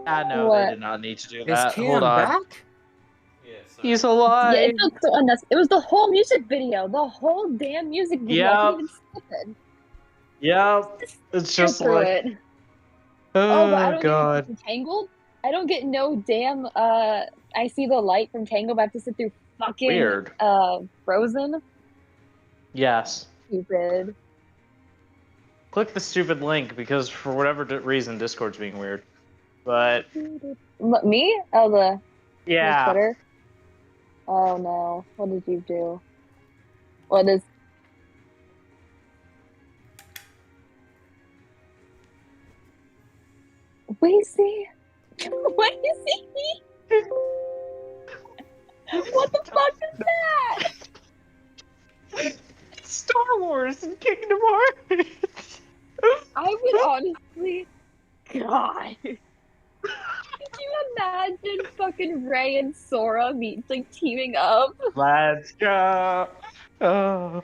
Ah, no, they What? did not need to do Is that. Hold Cam on. back? He's Yeah, it alive. felt so unnecessary. It was the whole music video. The whole damn music video. I couldn't Yep. even skip it. Yep. Just It's get just through like, it. Oh, but I oh don't get god. from Tangled. I don't get no damn I see the light from Tangled, but I have to sit through fucking Weird. Frozen. Yes. Stupid. Click the stupid link because for whatever reason Discord's being weird. But Me? Oh, the yeah. Twitter. Oh no. What did you do? What is Wacy? Wacy? What the fuck is that? Star Wars and Kingdom Hearts. I would honestly, God, could you imagine fucking Ray and Sora teaming up? Let's go. Oh. No,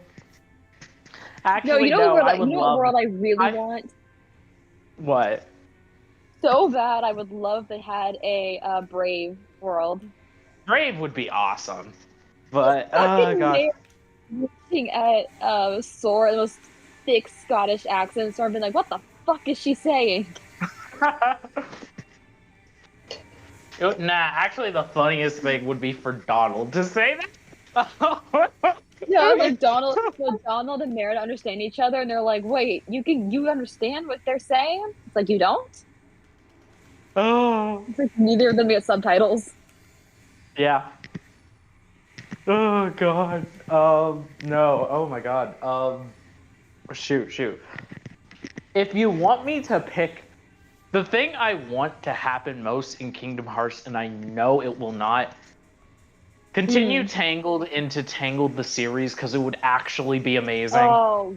Actually, no. I would you know what love. world I really I want what? so bad. I would love if they had a Brave world. Brave would be awesome. Just But oh fucking god. Mary looking at Sora, the most thick Scottish accent, Sora being like, "What the fuck is she saying?" Nah, actually, the funniest thing would be for Donald to say that. Yeah, so Donald and Merida understand each other, and they're like, "Wait, you understand what they're saying?" It's like you don't. Oh, It's like neither of them get subtitles. yeah. Oh god. No. Oh my god. Shoot. If you want me to pick the thing I want to happen most in Kingdom Hearts, and I know it will not, continue Mm. Tangled into Tangled the series because it would actually be amazing. Oh,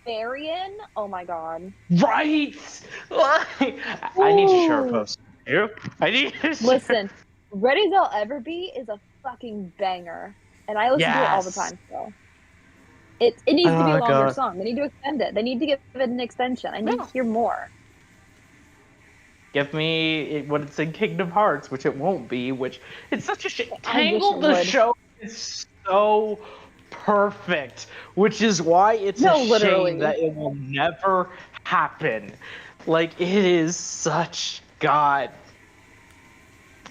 Varian? Oh my God. Right? I need to share a Ooh. post. You? I need to share. Listen, Ready as I'll Ever Be is a fucking banger, and I listen to it all the Yes. time still. It needs to be a Oh longer god. song. They need to extend it. They need to give it an extension. I need Yeah. to hear more. Give me what it's in Kingdom Hearts, which it won't be. Which it's such a shit. I wish it Tangled the would. show is so perfect, which is why it's a No, shame literally. that it will never happen. Like it is such God.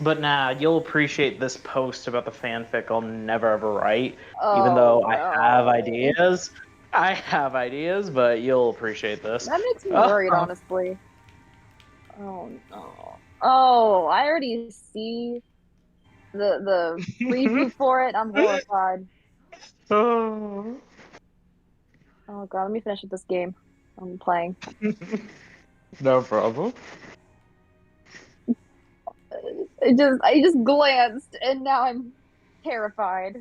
But nah, you'll appreciate this post about the fanfic I'll never ever write, even Oh though I have no. ideas. I have ideas, but you'll appreciate this. That makes me worried, honestly. Oh no. Oh, I already see the preview for it. I'm horrified. Oh. Oh God, let me finish with this game I'm playing. No problem. I just glanced and now I'm terrified.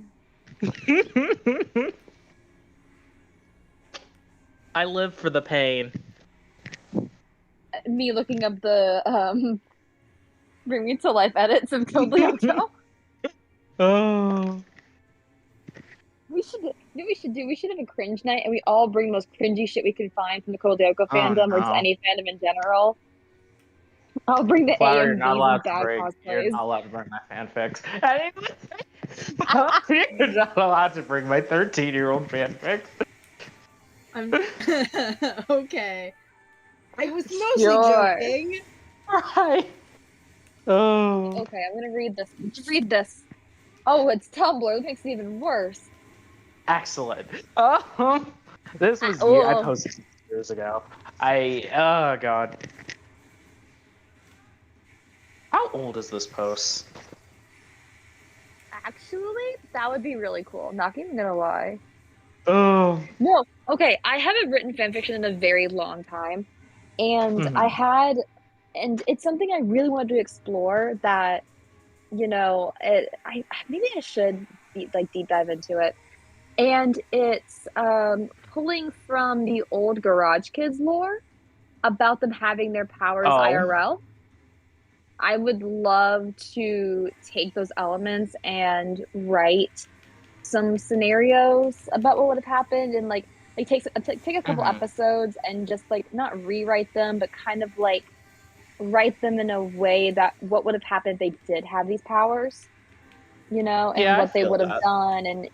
I live for the pain. Me looking up the bring me to life edits of Code Lyoko. Oh. We should have a cringe night and we all bring the most cringy shit we can find from the Code Lyoko Oh fandom or just no. any fandom in general. I'll bring the Flower, you're not AMVs and allowed to bad bring. You're cosplays. not allowed to bring my fanfics. You're not allowed to bring my 13-year-old fanfics. I'm okay. I was mostly Sure. joking. Right. Oh. Okay, I'm gonna read this. Just read this. Oh, it's Tumblr. That makes it even worse. Excellent. Oh. This was I Oh, posted this years ago. Oh god. How old is this post? actually, that would be really cool. Not even gonna lie. Oh. No, okay. I haven't written fanfiction in a very long time, and Mhm. and it's something I really wanted to explore. That I maybe I should deep dive into it. And it's pulling from the old Garage Kids lore about them having their powers Oh. IRL. I would love to take those elements and write some scenarios about what would have happened and like take a couple Mhm. episodes and just like not rewrite them but kind of like write them in a way that what would have happened if they did have these powers, you know, and Yeah, I what they feel would have that. done and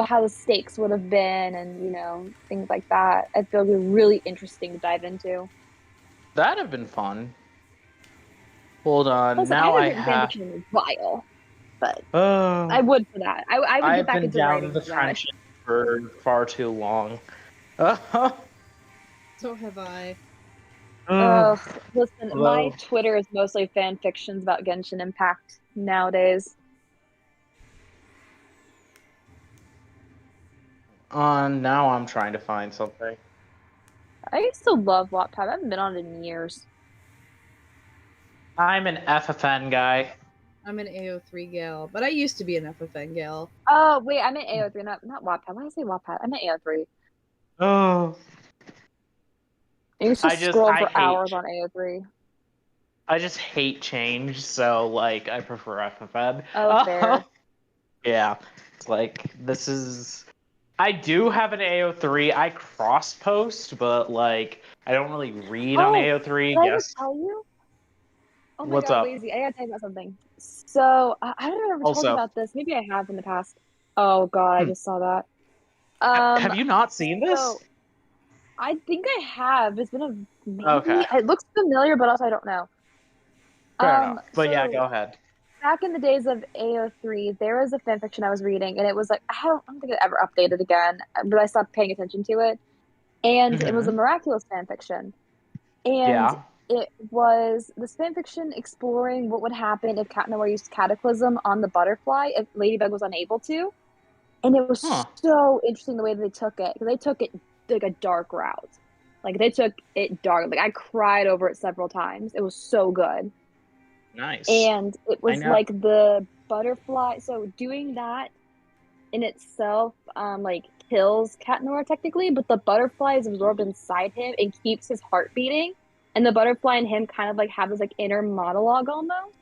how the stakes would have been and you know things like that. I feel would be really interesting to dive into. That'd have been fun. Hold on, Plus, I now haven't I written fan have. fiction in a while, but I Oh, would for that. I would get I've back been into down in writing the for that. trenches for far too long. So have I. Oh, Ugh, listen, my hello. Twitter is mostly fan fictions about Genshin Impact nowadays. Now I'm trying to find something. I still love Wattpad. I haven't been on it in years. I'm an FFN guy. I'm an AO3 gal, but I used to be an FFN gal. Oh, wait, I meant AO3, not Wattpad. Why did I say Wattpad? I meant AO3. Oh, I used to I just scroll I for hate hours on AO3. I just hate change, so like I prefer FFN. Oh, fair. Yeah, it's like this is. I do have an AO3. I cross post, but like I don't really read on Oh, AO3. did I ever Yes. tell you? Oh my What's God, up? lazy. I gotta tell you about something. So, I don't know if I've ever told you Also, about this. Maybe I have in the past. Oh God, I hmm, just saw that. have you not seen this? So I think I have. It's been a Okay, maybe. It looks familiar, but also I don't know. fair enough. But yeah, So go ahead. back in the days of AO3, there was a fan fiction I was reading, and it was like I don't think it ever updated again, but I stopped paying attention to it. And it was a Hmm. miraculous fan fiction. And Yeah. it was this fan fiction exploring what would happen if Cat Noir used Cataclysm on the butterfly if Ladybug was unable to. And it was Huh. so interesting the way that they took it. Because they took it like a dark route. Like they took it dark. Like I cried over it several times. It was so good. Nice. And it I was know. like the butterfly. So doing that in itself, like kills Cat Noir technically, but the butterfly is absorbed inside him and keeps his heart beating. And the butterfly and him kind of like have this like inner monologue almost.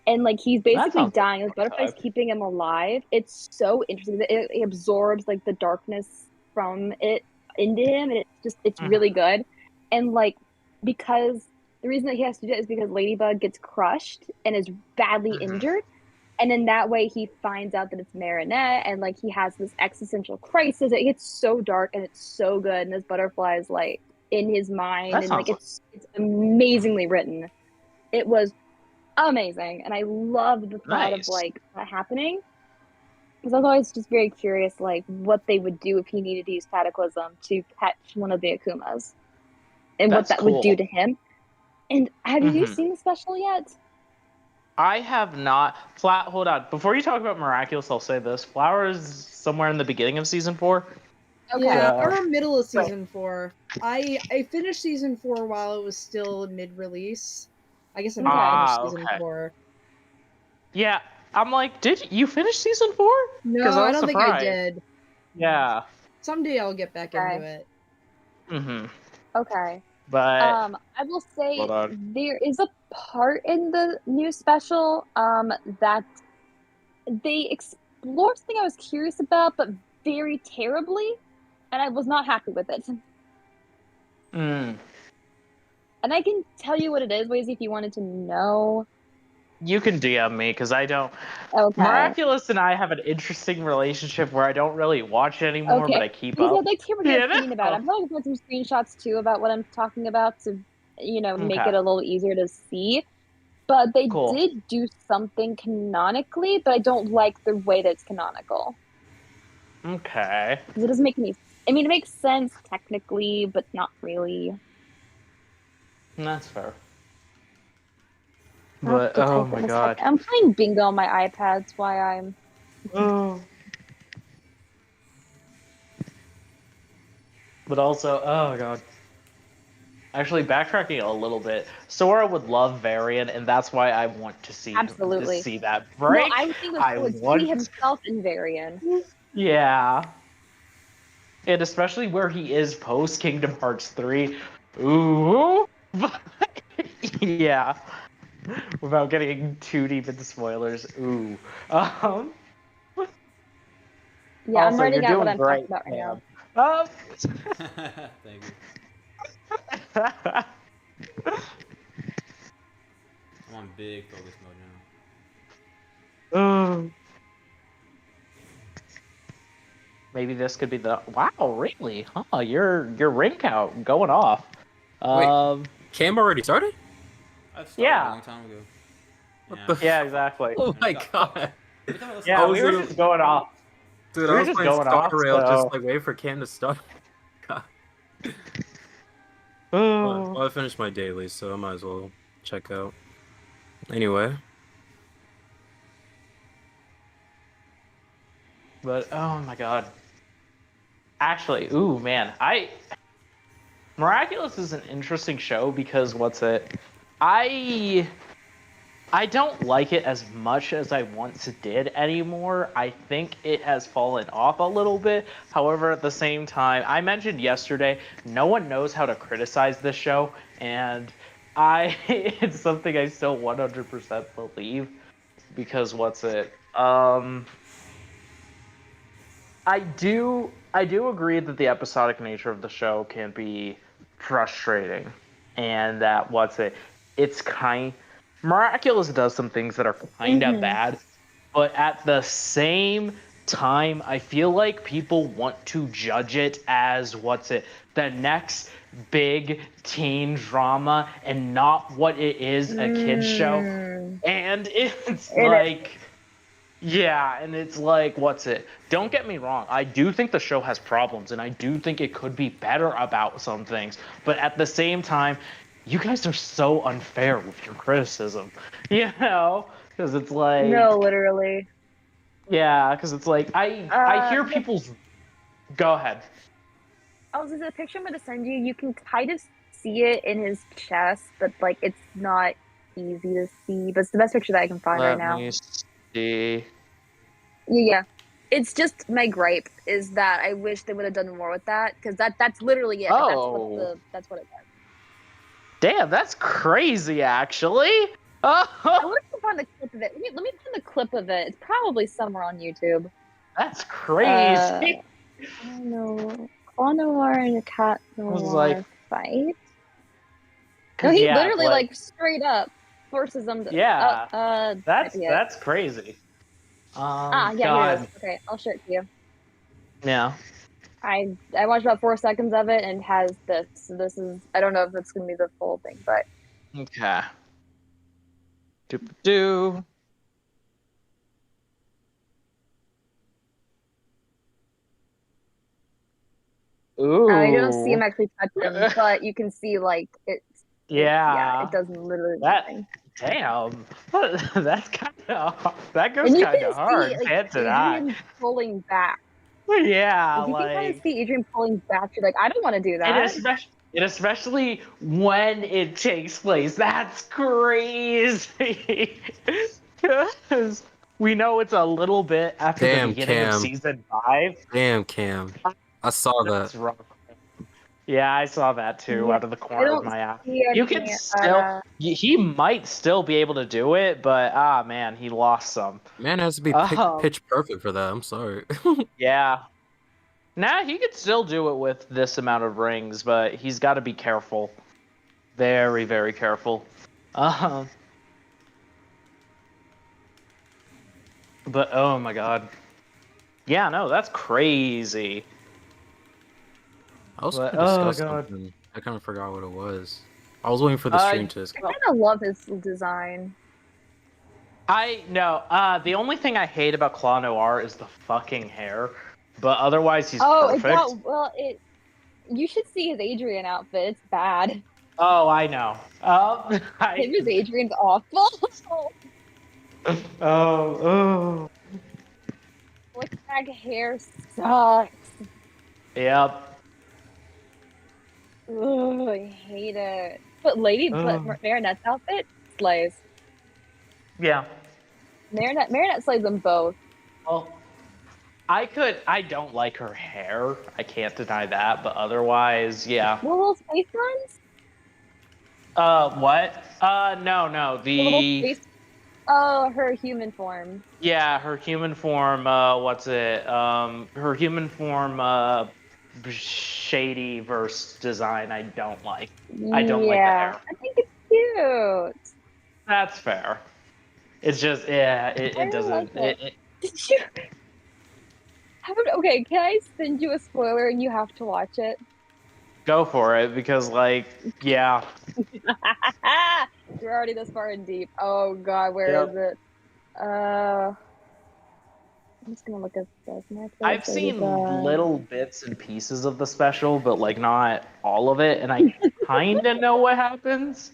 And like he's That basically sounds like dying. a This butterfly's fun keeping him alive. It's so interesting. It absorbs like the darkness from it into him, and it's time. really good. And like because the reason that he has to do it is because Ladybug gets crushed and is badly Hmm. injured. And in that way, he finds out that it's Marinette, and like he has this existential crisis. It gets so dark and it's so good. And this butterfly is like in his mind, That and like sounds like. it's amazingly written. It was amazing, and I loved the thought of Nice. like that happening because I was always just very curious, like what they would do if he needed to use Cataclysm to catch one of the Akumas, and what That's that would do cool. to him. And have you Hmm. seen the special yet? I have not. Hold on. Before you talk about Miraculous, I'll say this. Flower is somewhere in the beginning of season 4. Okay, Yeah, So, around middle of right. season 4. I finished season 4 while it was still mid-release. I guess I never Okay. finished season okay. 4. Yeah, I'm like, did you finish season 4? Because No, I I was don't think I surprised. did. Yeah. Someday I'll get back into Okay. it. Hmm. Okay. But I will say hold on. there is a part in the new special that they explore something I was curious about, but very terribly, and I was not happy with it. Mm. And I can tell you what it is, Wazy, if you wanted to know. You can DM me because I don't. Okay. Miraculous and I have an interesting relationship where I don't really watch it anymore, but Okay. I keep Because up. I'd like to hear what your You opinion about it. know? I'm probably going to put some screenshots too about what I'm talking about to, make Okay. it a little easier to see. But they Cool. did do something canonically, but I don't like the way that it's canonical. Okay. Because it doesn't make any I mean, it makes sense technically, but not really. That's fair. I'll have But to oh type it my in a second. god. I'm playing bingo on my iPad, that's why I'm Oh. But also, oh god. Actually, backtracking a little bit, Sora would love Varian, and that's why I want to absolutely. see that No, break. I would think that I Sora would see want, himself in Varian. yeah, and especially where he is post Kingdom Hearts 3. Ooh, yeah. Without getting too deep into spoilers. Ooh. Um, Yeah, I'm also, you're writing out what doing I'm talking great, about right now. Cam. Um, Thank you. I'm on big focus mode now. um, maybe this could be the. Wow, really? Huh? Your ring count going off. Wait, Um, Cam already started? I started a yeah, long time ago. What Yeah. the? yeah, exactly. Oh And my got fucked. god. Every time I listen I Yeah, to was we were literally, just going off. dude, We I were was just playing going Star off. Rail, just So, like waiting for Cam to start. God. oh, Well, I finished my daily, so I might as well check out. Anyway, but oh my god. Actually, ooh man, Miraculous is an interesting show because what's it? I I don't like it as much as I once did anymore. I think it has fallen off a little bit. However, at the same time, I mentioned yesterday, no one knows how to criticize this show, and I it's something I still 100% believe because what's it? I do agree that the episodic nature of the show can be frustrating, and that what's it? It's kind Miraculous does some things that are kind of Hmm. bad, but at the same time, I feel like people want to judge it as what's it? The next big teen drama and not what it is, a kids show. Mm, And it's it is. like yeah, and it's like, what's it? Don't get me wrong. I do think the show has problems, and I do think it could be better about some things. But at the same time, you guys are so unfair with your criticism, you know? Because it's No, like, literally. yeah, because it's like I hear The people's. Go ahead. Oh, the picture I'm gonna send you, you can kind of see it in his chest, but like it's not easy to see. But it's the best picture that I can find right Let now. me see. Yeah. It's just my gripe is that I wish they would have done more with that because that's literally it. Like Oh, that's what it does. damn, that's crazy, actually. I Oh, wish I could find the clip of it. Let me find the clip of it. It's probably somewhere on YouTube. that's Uh, crazy. I don't know. Claw Noir and a Cat I was like, Noir fight. No, because he yeah, literally like. like straight up forces them to. Yeah, Might be it. that's crazy. Yeah, here it is. God, Okay, I'll show it to you. yeah. I watched about 4 seconds of it and it has this. So this is I don't know if it's gonna be the full thing, but Okay. Do. you don't see him Ooh. actually touch him, but you can see like yeah, it Yeah. does literally That. nothing. Damn. That's kind of. That goes And you kind can of see hard. like Can't deny. Adrian pulling back. Yeah, Like you can kind of like. see Adrian pulling back. You're like, I don't want to do And that. especially when it takes place. That's crazy. Because we know it's a little bit after the damn beginning of Cam, season 5. damn Cam. I saw that. That's rough. Yeah, I saw that too Yeah, out of the I corner of don't my eye. see You can any. still, he might still be able to do it, but man, he lost some. Man has to be Um, pitch perfect for that. I'm sorry. yeah. Nah, he could still do it with this amount of rings, but he's got to be careful. Very, very careful. Um, but oh my god. Yeah, no, that's crazy. I was But gonna oh discuss god. something. I kind of forgot what it was. I was waiting for the Uh, stream to. I kind of love his design. I no. The only thing I hate about Claw Noir is the fucking hair, but otherwise he's Oh, it perfect. got well. You should see his Adrian outfit. It's bad. Oh, I know. His Adrian's awful. Oh. Slick back hair sucks. Yep. Ugh, I hate it. But Oh. Marinette's outfit slays. Yeah. Marinette slays them both. Well, I don't like her hair. I can't deny that, but otherwise, yeah. The little space ones? What? No. The little The face. Oh, her human form. yeah, her human form. What's it? Her human form. Shady verse design. I don't like. I don't like the Yeah, hair. I think it's cute. That's fair. It's just yeah. It, I it really like doesn't. it. Did you? Okay, can I send you a spoiler and you have to watch it? Go for it because like yeah. You're already this far in deep. Oh God, where is Yep. it? I'm just gonna look at this. I've seen little bits and pieces of the special, but like not all of it, and I kind of know what happens.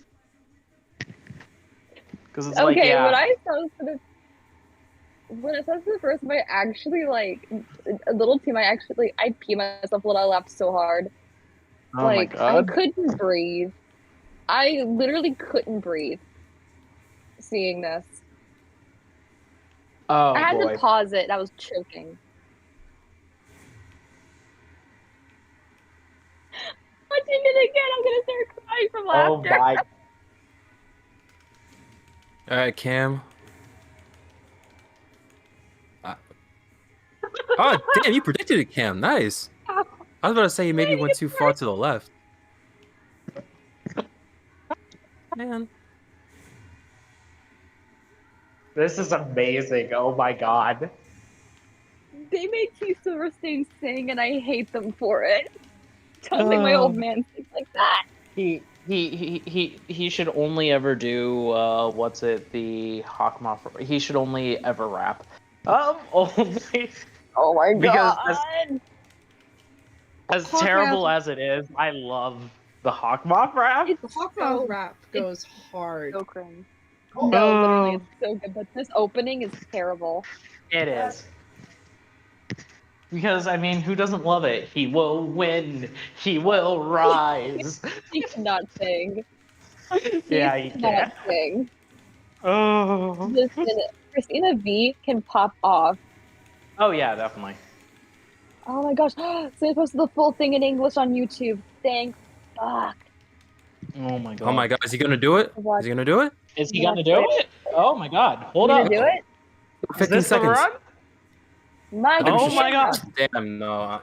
Because it's like, Okay, yeah, when I saw this for the first time, I actually like a little team. I pee myself a little. I laughed so hard. oh my Like I god, couldn't breathe. I literally couldn't breathe seeing this. oh I had boy. to pause it. I was choking. Watching it again, I'm gonna start crying from Oh laughter. my, All right, Cam. Oh, damn, you predicted it, Cam. Nice. I was about to say you maybe went too far to the left. Man. this is amazing. Oh my god. They made T Silverstein sing, and I hate them for it. Don't make my old man sing like that. He should only ever do what's it, the Hawkmoth. He should only ever rap. Only Oh my Because God! as Hawk terrible rap. as it is, I love the Hawkmoth rap. It's The Hawkmouth so, rap goes hard. so cringe. No, literally, Oh. it's so good. But this opening is terrible. It is. Because, I mean, who doesn't love it? He will win. He will rise. He cannot sing. Yeah, He he cannot can. sing. Oh. Listen, Christina V can pop off. Oh, yeah, definitely. Oh my gosh! So they posted the full thing in English on YouTube. Thank fuck. Oh, my God. Oh my god, is he gonna do it? Is he gonna do it? Is he Yeah, going to do it? Oh, my God. Hold You up. gonna do it? Is 15 this the seconds. run? My Oh, God. my God. Damn, no.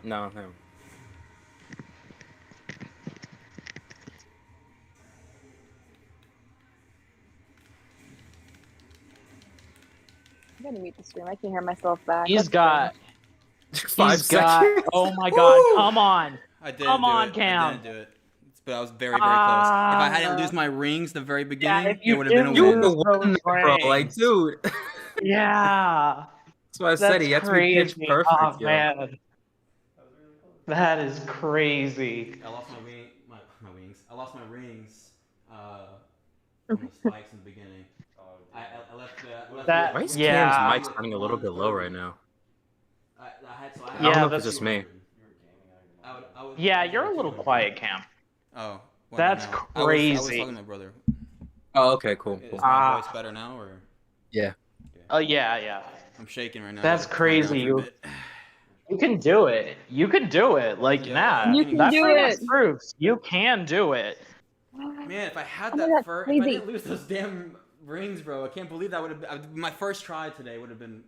I'm gonna mute the stream. I can hear myself back. He's That's got. 5 He's got. seconds. Oh, my God. Come on. I didn't Come do on, it. Cam. I didn't do it. But I was very, very close. If I hadn't lose my rings the very beginning, if you it would have been a didn't You win. lose were the one, those bro. Like, rings. dude. Yeah. That's why I said That's he had to be pitch crazy. perfect, Oh, yo. man. That is crazy. I lost my wings. I lost my rings. From the spikes in the beginning. I left the. That- Why is Yeah. Cam's mic sounding a little bit low right now? I I Yeah, don't know if that's- it's just me. Yeah, you're a little quiet, Cam. Oh. what That's about now? I was crazy. talking to my brother. Oh, okay, cool. Is cool. my voice better now, or? Yeah. Oh, yeah. I'm shaking right now. That's Gotta calm down crazy, for a you- bit. You can do it. You can do it. Like, Yeah. nah. You can That's do pretty it. much proves you can do it. Man, if I had Oh my that God, first, if I crazy. didn't lose those damn rings, bro, I can't believe that would have been my first try today. Wouldn't been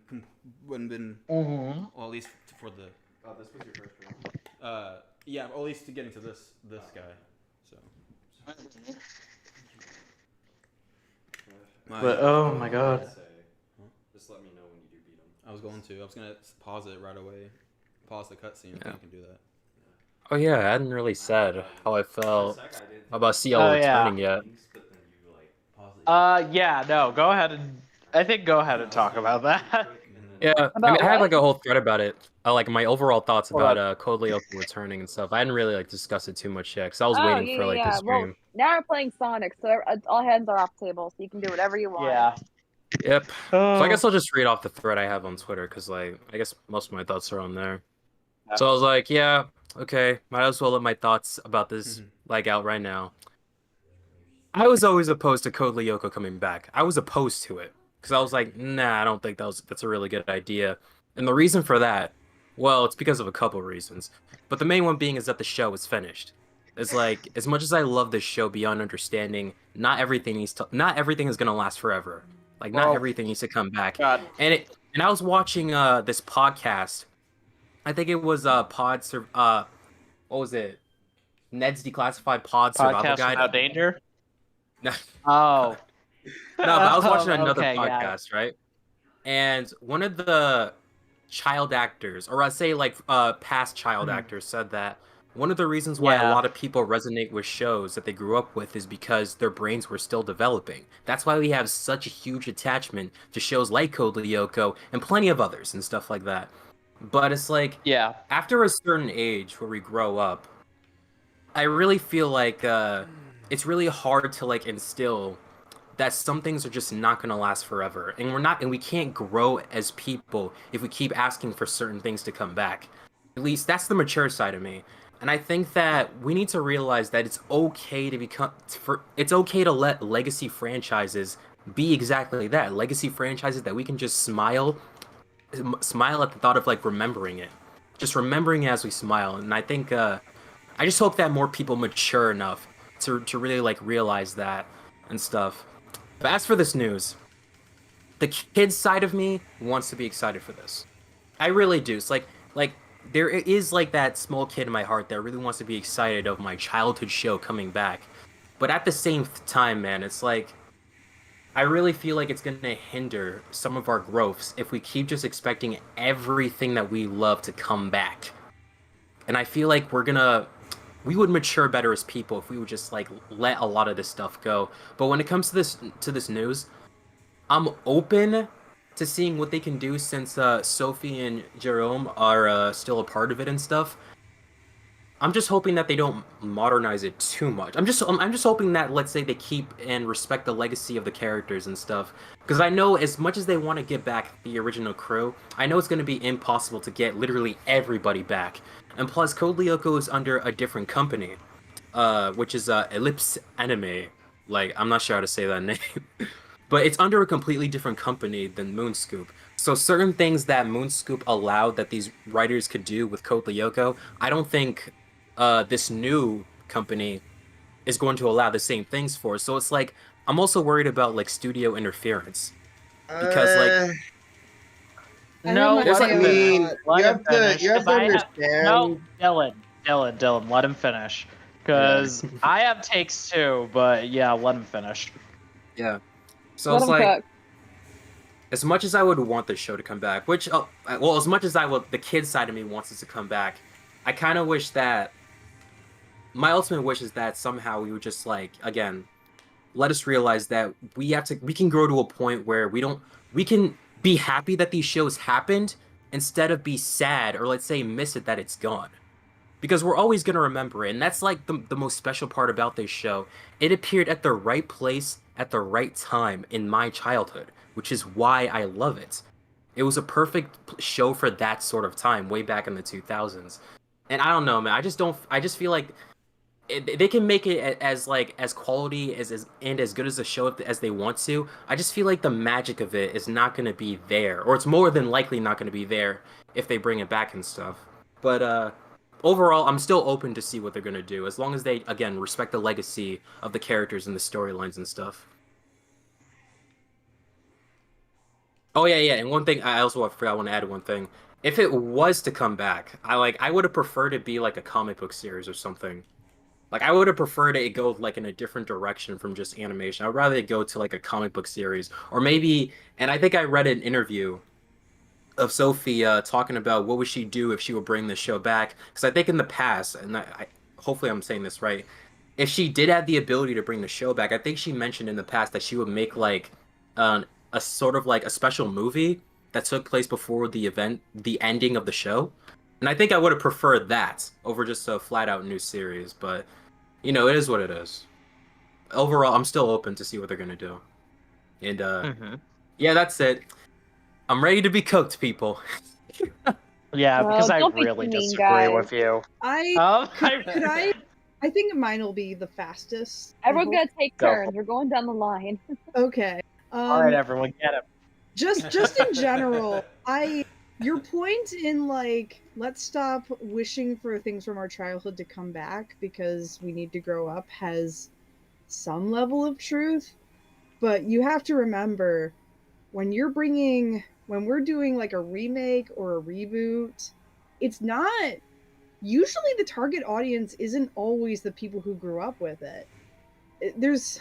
Mm-hmm. well, at least for the. Oh, this was your first round. Yeah, or at least to getting to this guy. So. But, oh my god. Just let me know when you do beat him. I was going to. I was gonna pause it right away. Pause the cutscene. I think I can do that. Oh yeah, I hadn't really said how I felt about CL Oh, yeah. returning yet. But then you like Pause it. Yeah, no, go ahead and. I think go ahead and talk about that. Yeah, I About mean, I had what? like a whole thread about it. Like my overall thoughts Hold about Code Lyoko returning and stuff. I didn't really like discuss it too much yet, because I was Oh, waiting for like the Well, stream. now we're playing Sonic, so all hands are off table, so you can do whatever you want. Yeah. Yep. So I guess I'll just read off the thread I have on Twitter, because like I guess most of my thoughts are on there. So I was like, yeah, okay, might as well let my thoughts about this like out right now. I was always opposed to Code Lyoko coming back. I was opposed to it because I was like, nah, I don't think that's a really good idea. And the reason for that, well, it's because of a couple reasons. But the main one being is that the show is finished. It's like, as much as I love this show beyond understanding, not everything is gonna last forever. Like, not Well, everything needs to come back. God. And I was watching this podcast. I think it was what was it? Ned's Declassified Pod Survival Podcast Guide. Without Danger? No, Oh. but I was watching another Okay, yeah. podcast, right? And one of the child actors, or I'd say like past child actors, said that one of the reasons why a Yeah. lot of people resonate with shows that they grew up with is because their brains were still developing. That's why we have such a huge attachment to shows like Code Lyoko and plenty of others and stuff like that. But it's like, Yeah. after a certain age where we grow up, I really feel like it's really hard to like instill that some things are just not gonna last forever, and we can't grow as people if we keep asking for certain things to come back. At least that's the mature side of me, and I think that we need to realize that it's okay to let legacy franchises be exactly that, legacy franchises that we can just smile at the thought of like remembering it, just remembering it as we smile. And I think I just hope that more people mature enough to really like realize that and stuff. But as for this news, the kid side of me wants to be excited for this. I really do. It's like there is like that small kid in my heart that really wants to be excited of my childhood show coming back. But at the same time, man, it's like I really feel like it's gonna hinder some of our growths if we keep just expecting everything that we love to come back. And I feel like we would mature better as people if we would just like let a lot of this stuff go. But when it comes to this news, I'm open to seeing what they can do since Sophie and Jerome are still a part of it and stuff. I'm just hoping that they don't modernize it too much. I'm just hoping that, let's say, they keep and respect the legacy of the characters and stuff. Because I know as much as they want to get back the original crew, I know it's going to be impossible to get literally everybody back. And plus, Code Lyoko is under a different company, which is Ellipse Anime. Like, I'm not sure how to say that name. But it's under a completely different company than Moonscoop. So certain things that Moonscoop allowed that these writers could do with Code Lyoko, I don't think this new company is going to allow the same things for. So it's like, I'm also worried about like studio interference. Because like No, I have let my him own finish. thought. Let you him have to finish. you have If to I understand. No, Dylan, let him finish. Because I have takes too, but yeah, let him finish. yeah. So Let it's him like cook. as much as I would want the show to come back, which well, as much as the kid side of me wants it to come back, I kind of wish that my ultimate wish is that somehow we would just like, again, let us realize that we can grow to a point where we can be happy that these shows happened instead of be sad or, let's say, miss it that it's gone. Because we're always going to remember it, and that's like the most special part about this show. It appeared at the right place at the right time in my childhood, which is why I love it. It was a perfect show for that sort of time, way back in the 2000s. And I don't know, man. I just feel like they can make it as quality and as good as a show as they want to. I just feel like the magic of it is not going to be there, or it's more than likely not going to be there if they bring it back and stuff. But overall, I'm still open to see what they're going to do, as long as they, again, respect the legacy of the characters and the storylines and stuff. Oh yeah, and one thing I also forgot, I want to add one thing. If it was to come back, I would have preferred it be like a comic book series or something. Like, I would have preferred it go like in a different direction from just animation. I'd rather it go to like a comic book series, or maybe. And I think I read an interview of Sophie talking about what would she do if she would bring the show back. Because I think in the past, and hopefully I'm saying this right, if she did have the ability to bring the show back, I think she mentioned in the past that she would make like a sort of like a special movie that took place before the ending of the show. And I think I would have preferred that over just a flat out new series. But you know, it is what it is. Overall, I'm still open to see what they're gonna do. And yeah, that's it. I'm ready to be cooked, people. Yeah, Well, because I don't be really mean, disagree guys. with you. Could I think mine will be the fastest. I Everyone's hope. gonna take Go. turns. We're going down the line. Okay. All right, everyone, get him. Just in general, Your point in like, let's stop wishing for things from our childhood to come back because we need to grow up has some level of truth. But you have to remember when we're doing like a remake or a reboot, it's not usually the target audience isn't always the people who grew up with it. There's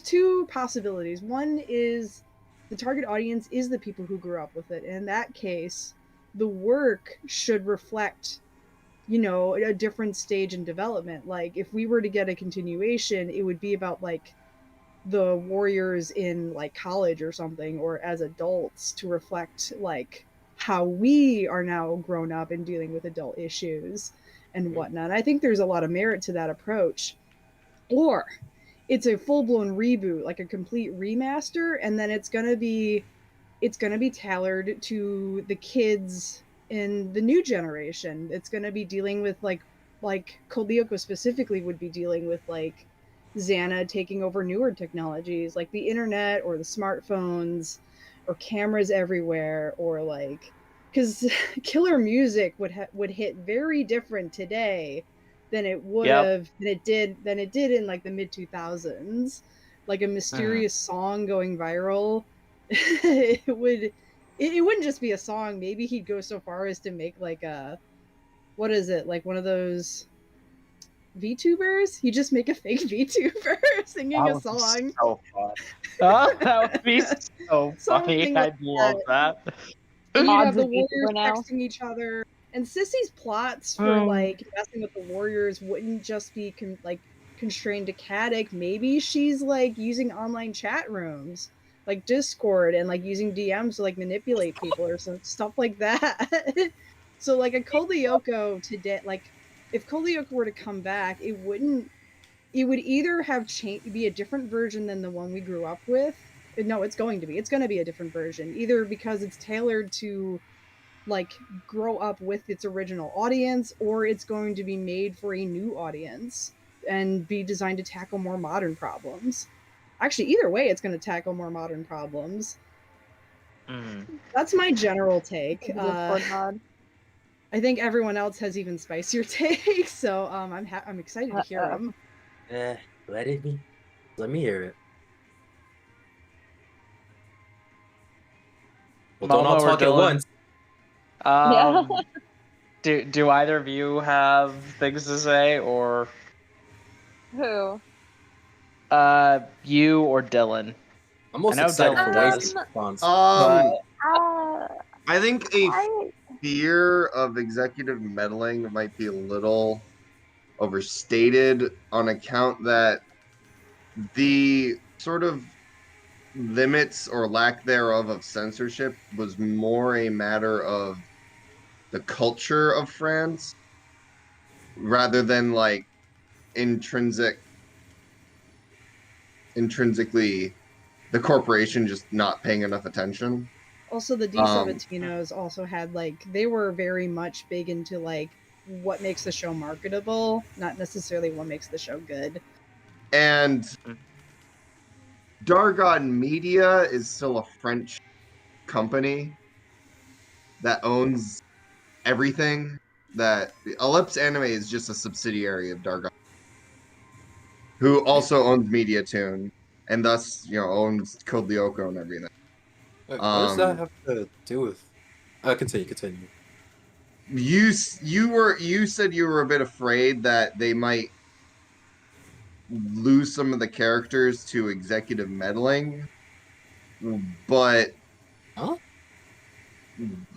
two possibilities. One is the target audience is the people who grew up with it. And in that case, the work should reflect, a different stage in development. Like if we were to get a continuation, it would be about like the warriors in like college or something, or as adults, to reflect like how we are now grown up and dealing with adult issues and whatnot. I think there's a lot of merit to that approach. Or it's a full-blown reboot, like a complete remaster, and then it's gonna be tailored to the kids in the new generation. It's gonna be dealing with like Code Lyoko specifically would be dealing with like Xana taking over newer technologies like the internet or the smartphones or cameras everywhere, or like, because killer music would hit very different today than it would have than it did in like the mid 2000s. Like a mysterious song going viral, it wouldn't just be a song. Maybe he'd go so far as to make like a, what is it, like one of those VTubers? You just make a fake VTuber singing a song. So fun. Oh, that would be so funny. I'd love that. And you'd have the warriors texting each other. And Sissy's plots for like messing with the warriors wouldn't just be constrained to Caddick. Maybe she's like using online chat rooms like Discord and like using DMs to like manipulate people or some stuff like that. So like a Code Lyoko today, like if Code Lyoko were to come back, it would either have be a different version than the one we grew up with. No, it's going to be a different version, either because it's tailored to like grow up with its original audience, or it's going to be made for a new audience and be designed to tackle more modern problems. Actually, either way, it's going to tackle more modern problems. That's my general take. I think everyone else has even spicier takes, so I'm excited to hear them. Let me hear it. Well, don't all talk at once. Do either of you have things to say, or who? You or Dylan? I'm most excited for Wazy's response. I think fear of executive meddling might be a little overstated on account that the sort of limits or lack thereof of censorship was more a matter of the culture of France rather than like intrinsically the corporation just not paying enough attention. Also, the D17os also had like, they were very much big into like what makes the show marketable, not necessarily what makes the show good. And Dargon Media is still a French company that owns everything. That Ellipse Anime is just a subsidiary of Dargon, who also owns Mediatoon, and thus owns Code Lyoko and everything. What does that have to do with? Continue. You said you were a bit afraid that they might lose some of the characters to executive meddling, but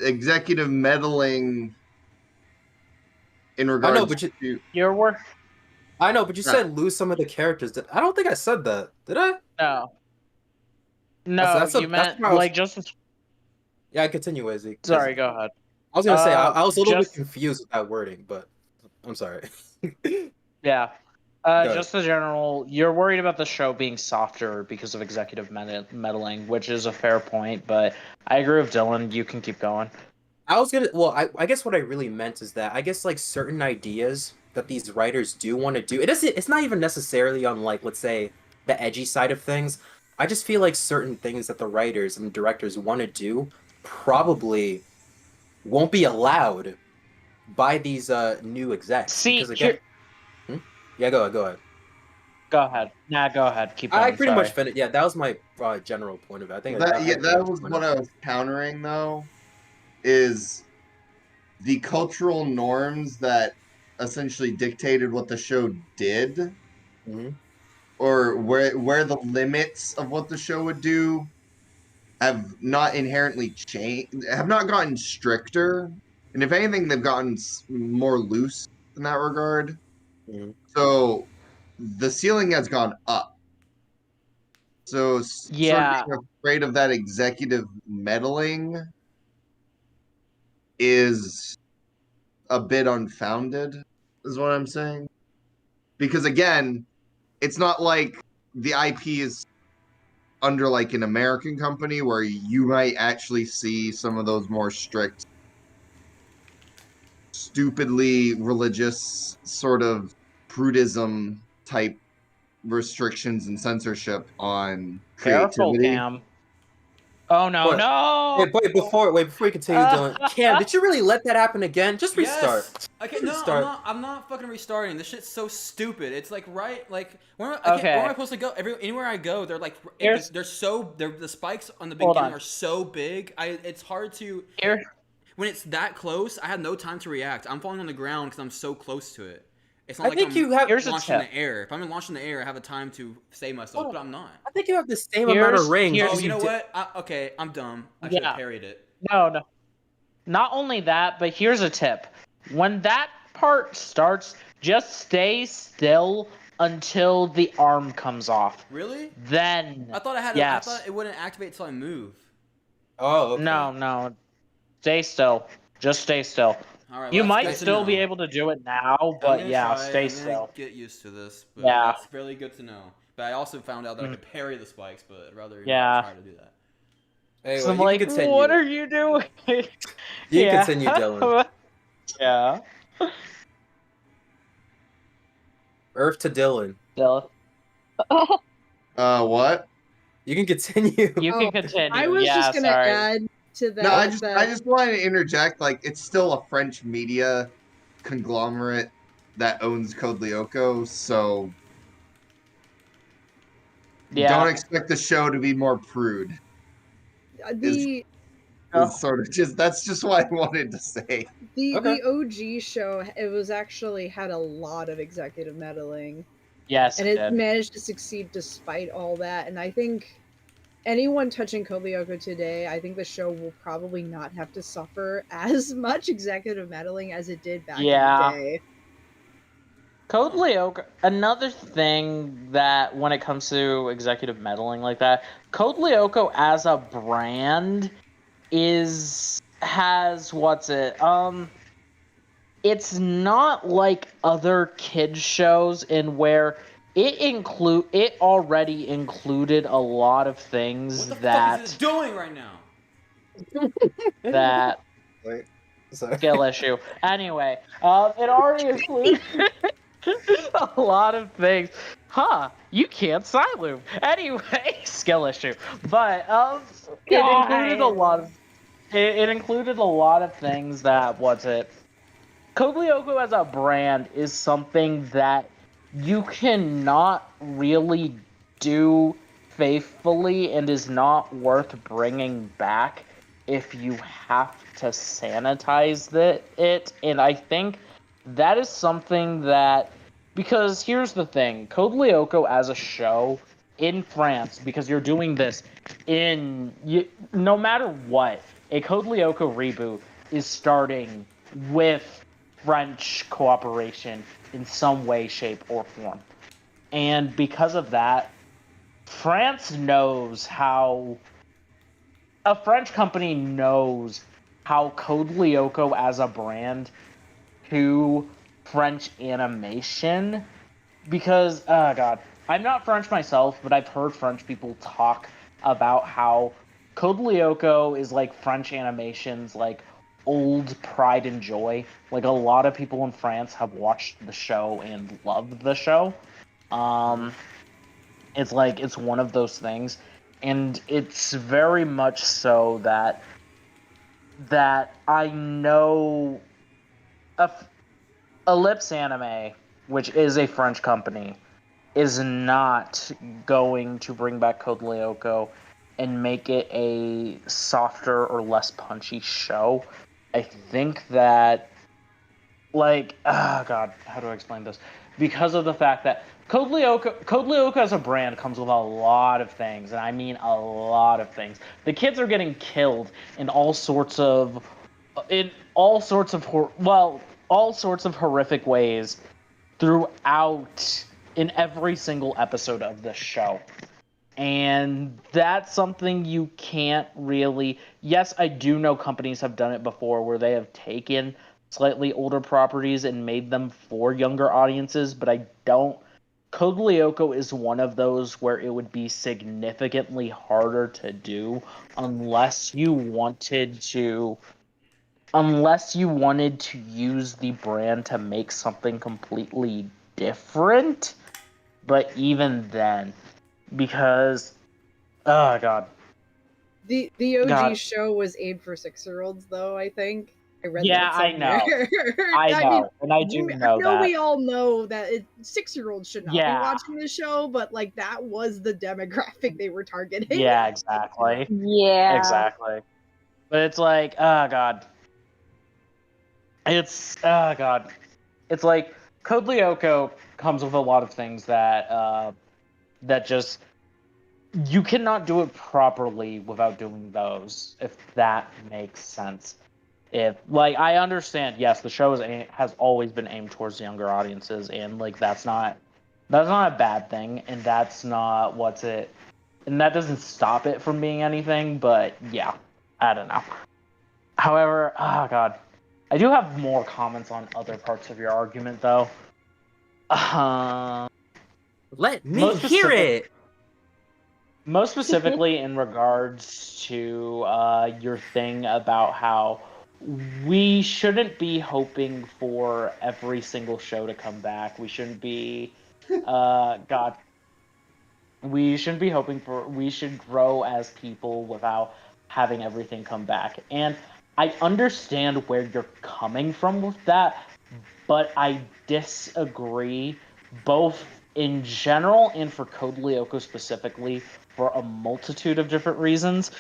executive meddling in regards to your work. I know, but you said lose some of the characters. I don't think I said that. Did I? No, you meant like just. Yeah, continue, Wazy. Sorry, go ahead. I was gonna say I was a little bit confused with that wording, but I'm sorry. Yeah. Just the general, you're worried about the show being softer because of executive meddling, which is a fair point, but I agree with Dylan. You can keep going. I guess what I really meant is that I guess like certain ideas that these writers do want to do, it's not even necessarily on like, let's say, the edgy side of things. I just feel like certain things that the writers and directors want to do probably won't be allowed by these new execs. See, because again, yeah, go ahead. Go ahead. Nah, go ahead. Keep going. I pretty much sorry. finished. Yeah, that was my general point of it. I think That I that was what I was countering though, is the cultural norms that essentially dictated what the show did, or where the limits of what the show would do have not inherently changed, have not gotten stricter, and if anything, they've gotten more loose in that regard. So the ceiling has gone up. So Yeah. sort of being afraid of that executive meddling is a bit unfounded, is what I'm saying. Because again, it's not like the IP is under like an American company where you might actually see some of those more strict, stupidly religious sort of prudism type restrictions and censorship on Careful, creativity. Cam. Oh no, What? no! Wait, before you continue, Dylan. Cam, did you really let that happen again? Just restart. Yes. Okay, Just no, restart. I'm not fucking restarting. This shit's so stupid. It's like where am I supposed to go? Anywhere I go, they're like the spikes on the beginning are so big. It's hard to when it's that close. I have no time to react. I'm falling on the ground because I'm so close to it. It's not I'm launched in the air. If I'm launched in the air, I have a time to save myself, but I'm not. I think you have the same amount of rings. Oh, you know what? Okay, I'm dumb. I should have parried it. No. Not only that, but here's a tip. When that part starts, just stay still until the arm comes off. Really? Then I thought I thought it wouldn't activate until I move. Oh, okay. No. Stay still. Just stay still. All right, you might still be able to do it now, but yeah, stay still. Get used to this. But that's fairly good to know. But I also found out that I could parry the spikes, but I'd rather try to do that. Anyway, so I'm like, what are you doing? You continue, Dylan. Yeah. Earth to Dylan. Dylan. What? You can continue. You can continue. I was just gonna add to that. No, I just wanted to interject. Like, it's still a French media conglomerate that owns Code Lyoko, so don't expect the show to be more prude. Sort of that's just what I wanted to say. The OG show, it was actually had a lot of executive meddling. Yes, and it managed to succeed despite all that. And I think anyone touching Code Lyoko today, I think the show will probably not have to suffer as much executive meddling as it did back in the day. Code Lyoko, another thing that when it comes to executive meddling like that, Code Lyoko as a brand has it's not like other kids shows in where it already included a lot of things what the fuck is it doing right now? That Wait, sorry. Skill issue. Anyway, it already included a lot of things. You can't side loop. Anyway, skill issue. But it included a lot of things that Code Lyoko as a brand is something that you cannot really do faithfully and is not worth bringing back if you have to sanitize it. And I think that is something that, because here's the thing, Code Lyoko as a show in France, because you're doing this no matter what, a Code Lyoko reboot is starting with French cooperation in some way, shape, or form. And because of that, France knows how... A French company knows how Code Lyoko as a brand to French animation, because, I'm not French myself, but I've heard French people talk about how Code Lyoko is like French animation's like old Pride and Joy. Like, a lot of people in France have watched the show and loved the show. It's one of those things, and it's very much so that that I know Ellipse Anime, which is a French company, is not going to bring back Code Lyoko and make it a softer or less punchy show. I think that, like, God, how do I explain this? Because of the fact that Code Lyoko as a brand comes with a lot of things, and I mean a lot of things. The kids are getting killed in all sorts of horrific ways throughout in every single episode of this show. And that's something you can't really... Yes, I do know companies have done it before where they have taken slightly older properties and made them for younger audiences, but I don't... Code Lyoko is one of those where it would be significantly harder to do unless you wanted to use the brand to make something completely different. But even then, because oh god, the OG show was aimed for 6-year-olds, though. I think I read that somewhere. I know, and I do know that. We all know that 6-year-olds should not be watching the show, but like that was the demographic they were targeting. Yeah, exactly. Yeah, exactly. But it's like, oh god, it's like Code Lyoko comes with a lot of things that that just you cannot do it properly without doing those, if that makes sense. If, like, I understand, yes, the show has always been aimed towards younger audiences, and like that's not a bad thing, and that's not and that doesn't stop it from being anything, but yeah, I don't know. However, oh god, I do have more comments on other parts of your argument, though. Let me hear it! Most specifically in regards to your thing about how we shouldn't be hoping for every single show to come back. We shouldn't be, we shouldn't be hoping for, we should grow as people without having everything come back. And I understand where you're coming from with that, but I disagree both in general and for Code Lyoko specifically for a multitude of different reasons,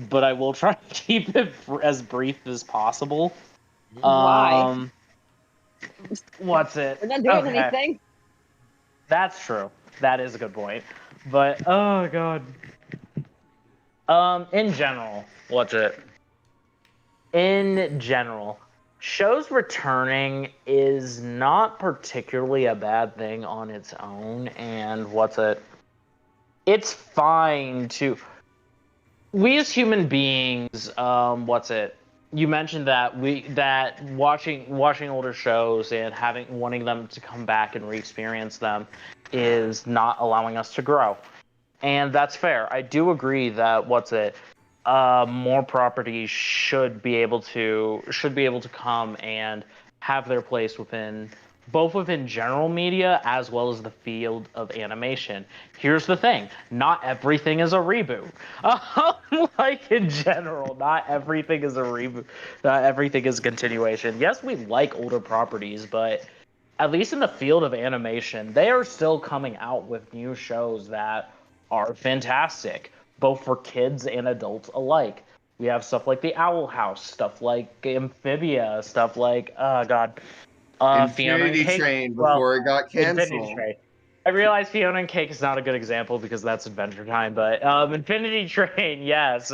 but I will try to keep it as brief as possible. Why? What's it? We're not doing anything. That's true. That is a good point. But, oh god. In general, what's it? In general, shows returning is not particularly a bad thing on its own, and what's it? It's fine to... We as human beings, what's it? You mentioned that watching older shows and wanting them to come back and re-experience them is not allowing us to grow. And that's fair. I do agree that more properties should be able to come and have their place within general media as well as the field of animation. Here's the thing: not everything is a reboot. Like in general, not everything is a reboot. Not everything is a continuation. Yes, we like older properties, but at least in the field of animation, they are still coming out with new shows that are fantastic, both for kids and adults alike. We have stuff like The Owl House, stuff like Amphibia, stuff like Infinity Train before it got canceled. I realize Fiona and Cake is not a good example because that's Adventure Time, but Infinity Train, yes.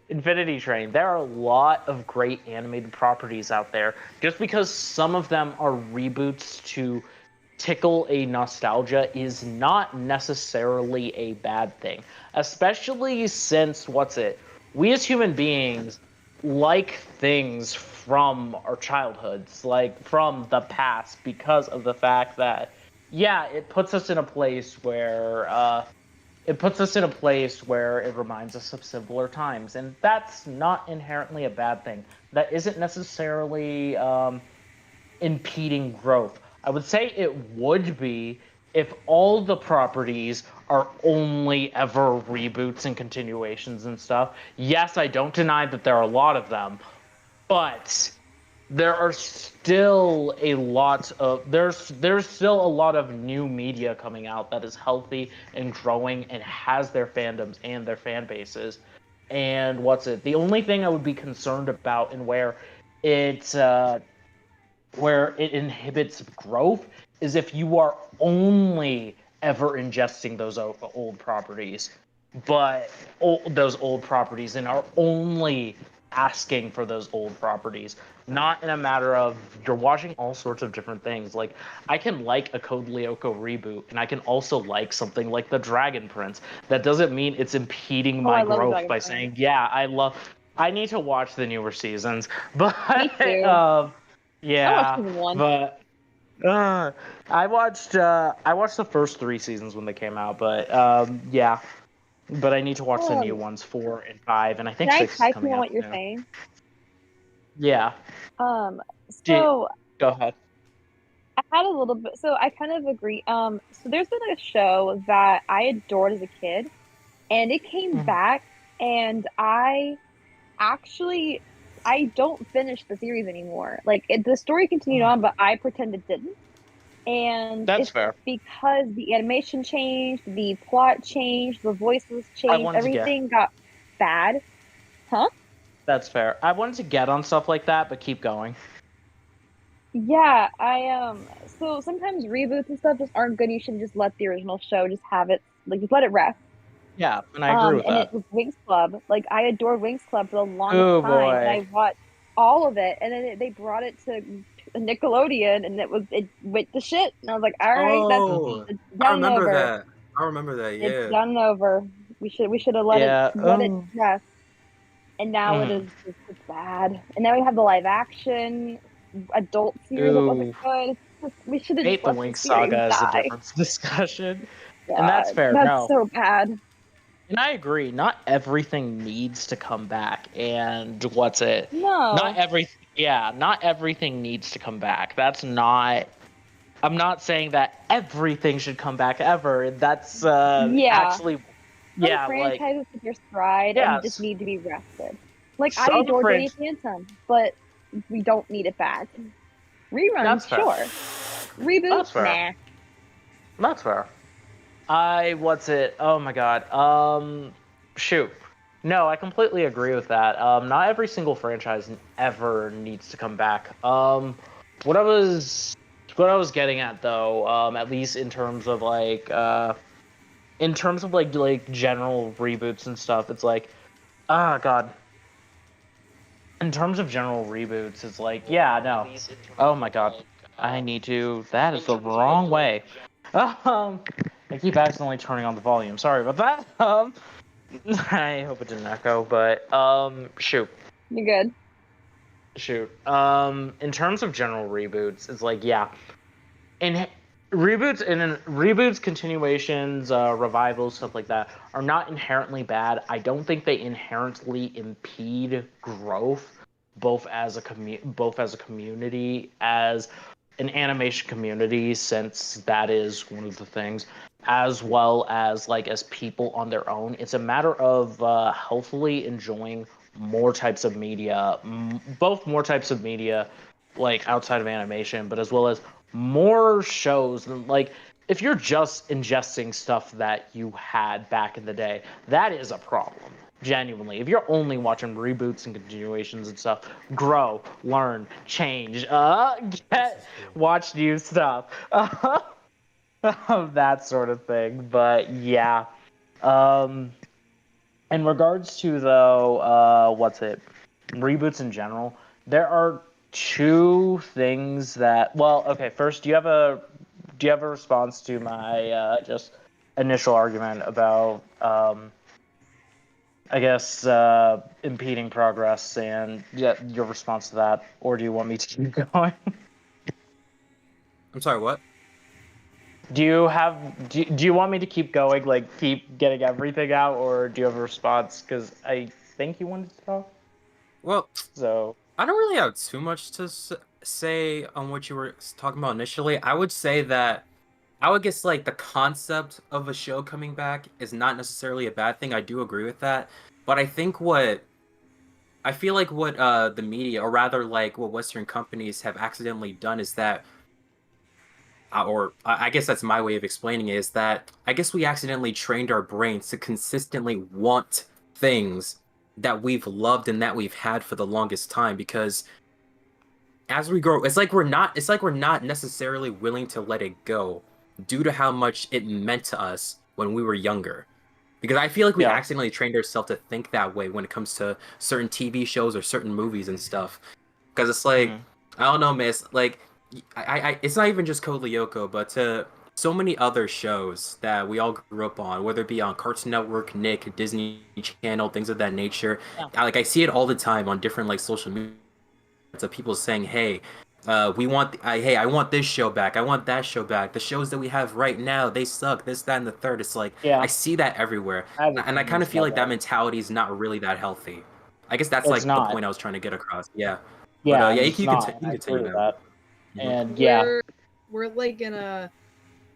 Infinity Train. There are a lot of great animated properties out there. Just because some of them are reboots to tickle a nostalgia is not necessarily a bad thing. Especially since, we as human beings like things from our childhoods, like from the past, because of the fact that, yeah, it puts us in a place where it reminds us of simpler times, and that's not inherently a bad thing. That isn't necessarily impeding growth. I would say it would be if all the properties are only ever reboots and continuations and stuff, yes, I don't deny that there are a lot of them, but there are still a lot of there's still a lot of new media coming out that is healthy and growing and has their fandoms and their fan bases. And the only thing I would be concerned about and where it inhibits growth is if you are only ever ingesting those old properties, but those old properties and are only asking for those old properties, not in a matter of you're watching all sorts of different things. Like, I can like a Code Lyoko reboot, and I can also like something like the Dragon Prince. That doesn't mean it's impeding my growth by saying, yeah, I need to watch the newer seasons, but Me too. yeah, I watched season 1. but I watched the first 3 seasons when they came out, but yeah, but I need to watch the new ones, 4 and 5, and I think 6 is coming out. What you're saying? Yeah. So go ahead. I had a little bit. So I kind of agree. So there's been a show that I adored as a kid, and it came back, and I don't finish the series anymore. Like, the story continued on, but I pretend it didn't. And that's fair because the animation changed, the plot changed, the voices changed, everything got bad. Huh? That's fair. I wanted to get on stuff like that, but keep going. Yeah, so sometimes reboots and stuff just aren't good. You should just let the original show just have it, like, just let it rest. Yeah, and I agree with that. And it was Winx Club. Like, I adored Winx Club for the longest time. Boy. And I watched all of it, and then they brought it to Nickelodeon, and it went to shit. And I was like, all right, that's done over. I remember that. Yeah, it's done over. We should have let it rest. And now it is just bad. And now we have the live action adult series that wasn't good. We should have just let the Winx Saga as a different discussion. God, and that's fair. That's so bad. And I agree. Not everything needs to come back. And No. Not everything needs to come back. That's not. I'm not saying that everything should come back ever. That's actually. Some franchises with your stride and just need to be rested. Like, I adore Danny Phantom, but we don't need it back. Reruns, sure. Reboots, nah. That's fair. Oh my god. Shoot. No, I completely agree with that. Not every single franchise ever needs to come back. What I was getting at though, at least in terms of like general reboots and stuff, it's like, god. In terms of general reboots, it's like, yeah, no. Oh my god. That is the wrong way. I keep accidentally turning on the volume. Sorry about that. I hope it didn't echo, but shoot. You're good. Shoot. In terms of general reboots, it's like, yeah. Reboots, continuations, revivals, stuff like that are not inherently bad. I don't think they inherently impede growth, both as a community, as an animation community, since that is one of the things, as well as like as people on their own. It's a matter of healthily enjoying more types of media, both more types of media, like outside of animation, but as well as more shows. Like, if you're just ingesting stuff that you had back in the day, that is a problem. Genuinely, if you're only watching reboots and continuations and stuff, grow, learn, change, watch new stuff, that sort of thing. But yeah, in regards to though, reboots in general, there are 2 things that. Well, okay. First, do you have a response to my just initial argument about I guess impeding progress, and your response to that, or do you want me to keep going? I'm sorry, what? Do you want me to keep going, like keep getting everything out, or do you have a response? Because I think you wanted to talk. Well, so I don't really have too much to say on what you were talking about initially. I would say that I would guess like the concept of a show coming back is not necessarily a bad thing. I do agree with that, but I feel like what the media, or rather like what Western companies have accidentally done, is that, I guess that's my way of explaining it, is that I guess we accidentally trained our brains to consistently want things that we've loved and that we've had for the longest time, because as we grow, it's like we're not necessarily willing to let it go due to how much it meant to us when we were younger. Because I feel like we accidentally trained ourselves to think that way when it comes to certain TV shows or certain movies and stuff. Because it's like, I don't know, man. It's like, it's not even just Code Lyoko, but to so many other shows that we all grew up on, whether it be on Cartoon Network, Nick, Disney Channel, things of that nature. I see it all the time on different like social media. Of people saying, "Hey, I want this show back. I want that show back. The shows that we have right now, they suck. This, that, and the third." It's like I see that everywhere, and I kind of feel like that mentality is not really that healthy. I guess that's like the point I was trying to get across. Yeah. Yeah. But, you can continue that. And we're like in a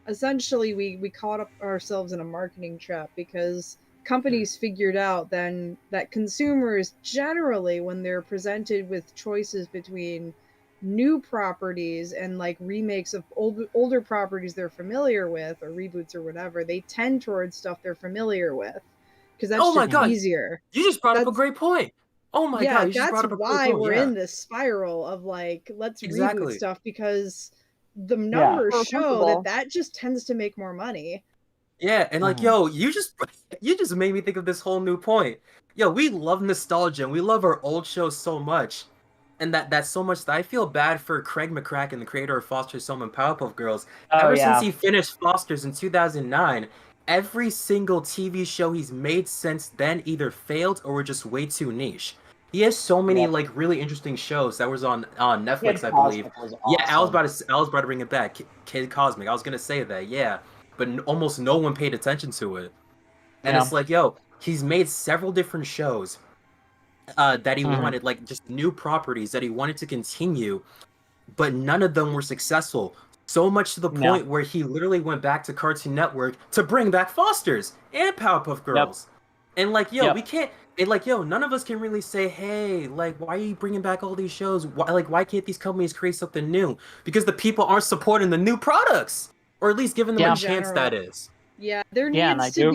essentially we caught up ourselves in a marketing trap, because companies figured out then that consumers generally, when they're presented with choices between new properties and like remakes of older properties they're familiar with, or reboots or whatever, they tend towards stuff they're familiar with, because that's easier. You just brought up a great point. Oh my god, you just brought up a great point. That's why we're in this spiral of like, let's reboot stuff, because the numbers show that just tends to make more money. Yeah, and like, yo, you just made me think of this whole new point. Yo, we love nostalgia and we love our old shows so much. And that's so much that I feel bad for Craig McCracken, the creator of Foster's Home and Powerpuff Girls. Ever since he finished Foster's in 2009, every single TV show he's made since then either failed or were just way too niche. He has so many like really interesting shows that was on Netflix, I believe. Awesome. Yeah, I was about to bring it back. Kid Cosmic. I was gonna say that, yeah. But almost no one paid attention to it. And it's like, yo, he's made several different shows that he wanted, like just new properties that he wanted to continue, but none of them were successful. So much to the point where he literally went back to Cartoon Network to bring back Foster's and Powerpuff Girls. And like, yo, we can't, and like, yo, none of us can really say, hey, like, why are you bringing back all these shows? Why can't these companies create something new? Because the people aren't supporting the new products. Or at least giving them a chance, that is. Yeah, there needs to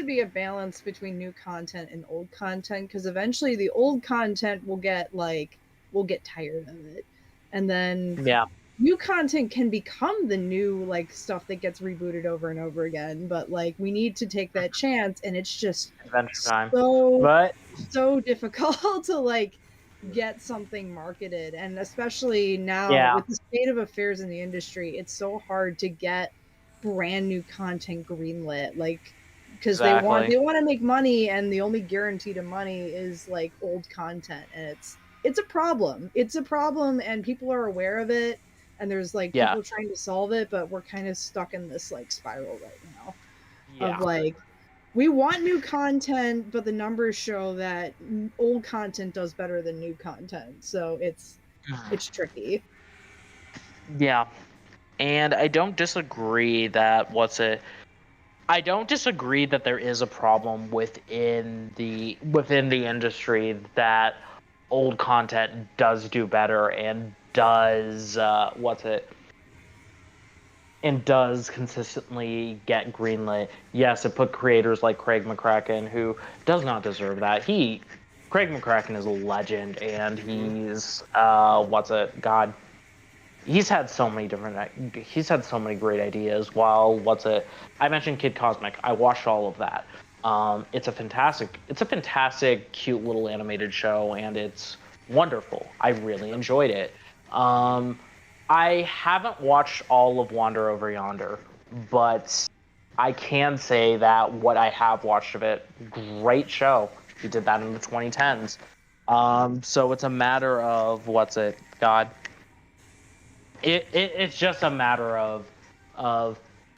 be a balance between new content and old content, because eventually the old content will get tired of it. And then new content can become the new like stuff that gets rebooted over and over again. But like, we need to take that chance, and it's just so difficult to like get something marketed, and especially now with the state of affairs in the industry, it's so hard to get brand new content greenlit, like, because they want to make money, and the only guarantee to money is like old content, and it's a problem, and people are aware of it, and there's like people trying to solve it, but we're kind of stuck in this like spiral right now of like, we want new content, but the numbers show that old content does better than new content. So it's tricky. Yeah. And I don't disagree that there is a problem within the industry that old content does do better and does does consistently get greenlit. Yes, it put creators like Craig McCracken, who does not deserve that. Craig McCracken is a legend, and he's he's had so many great ideas. While I mentioned Kid Cosmic, I watched all of that. It's a fantastic, cute little animated show, and it's wonderful. I really enjoyed it. I haven't watched all of Wander Over Yonder, but I can say that what I have watched of it, great show. He did that in the 2010s. So it's a matter of it's just a matter of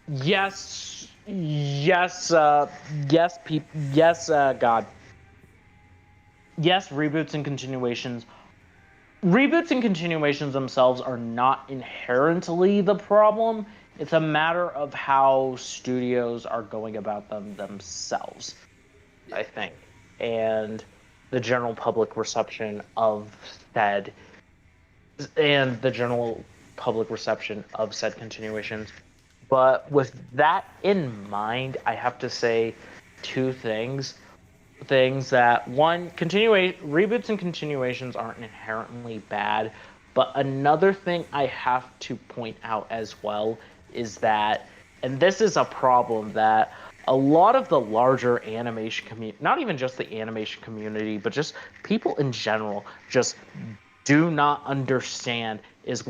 yes, reboots and continuations. Reboots and continuations themselves are not inherently the problem. It's a matter of how studios are going about them themselves, I think, and the general public reception of said continuations. But with that in mind, I have to say two things. Things that, one, reboots and continuations aren't inherently bad, but another thing I have to point out as well is that, and this is a problem that a lot of the larger animation community, not even just the animation community, but just people in general, just do not understand is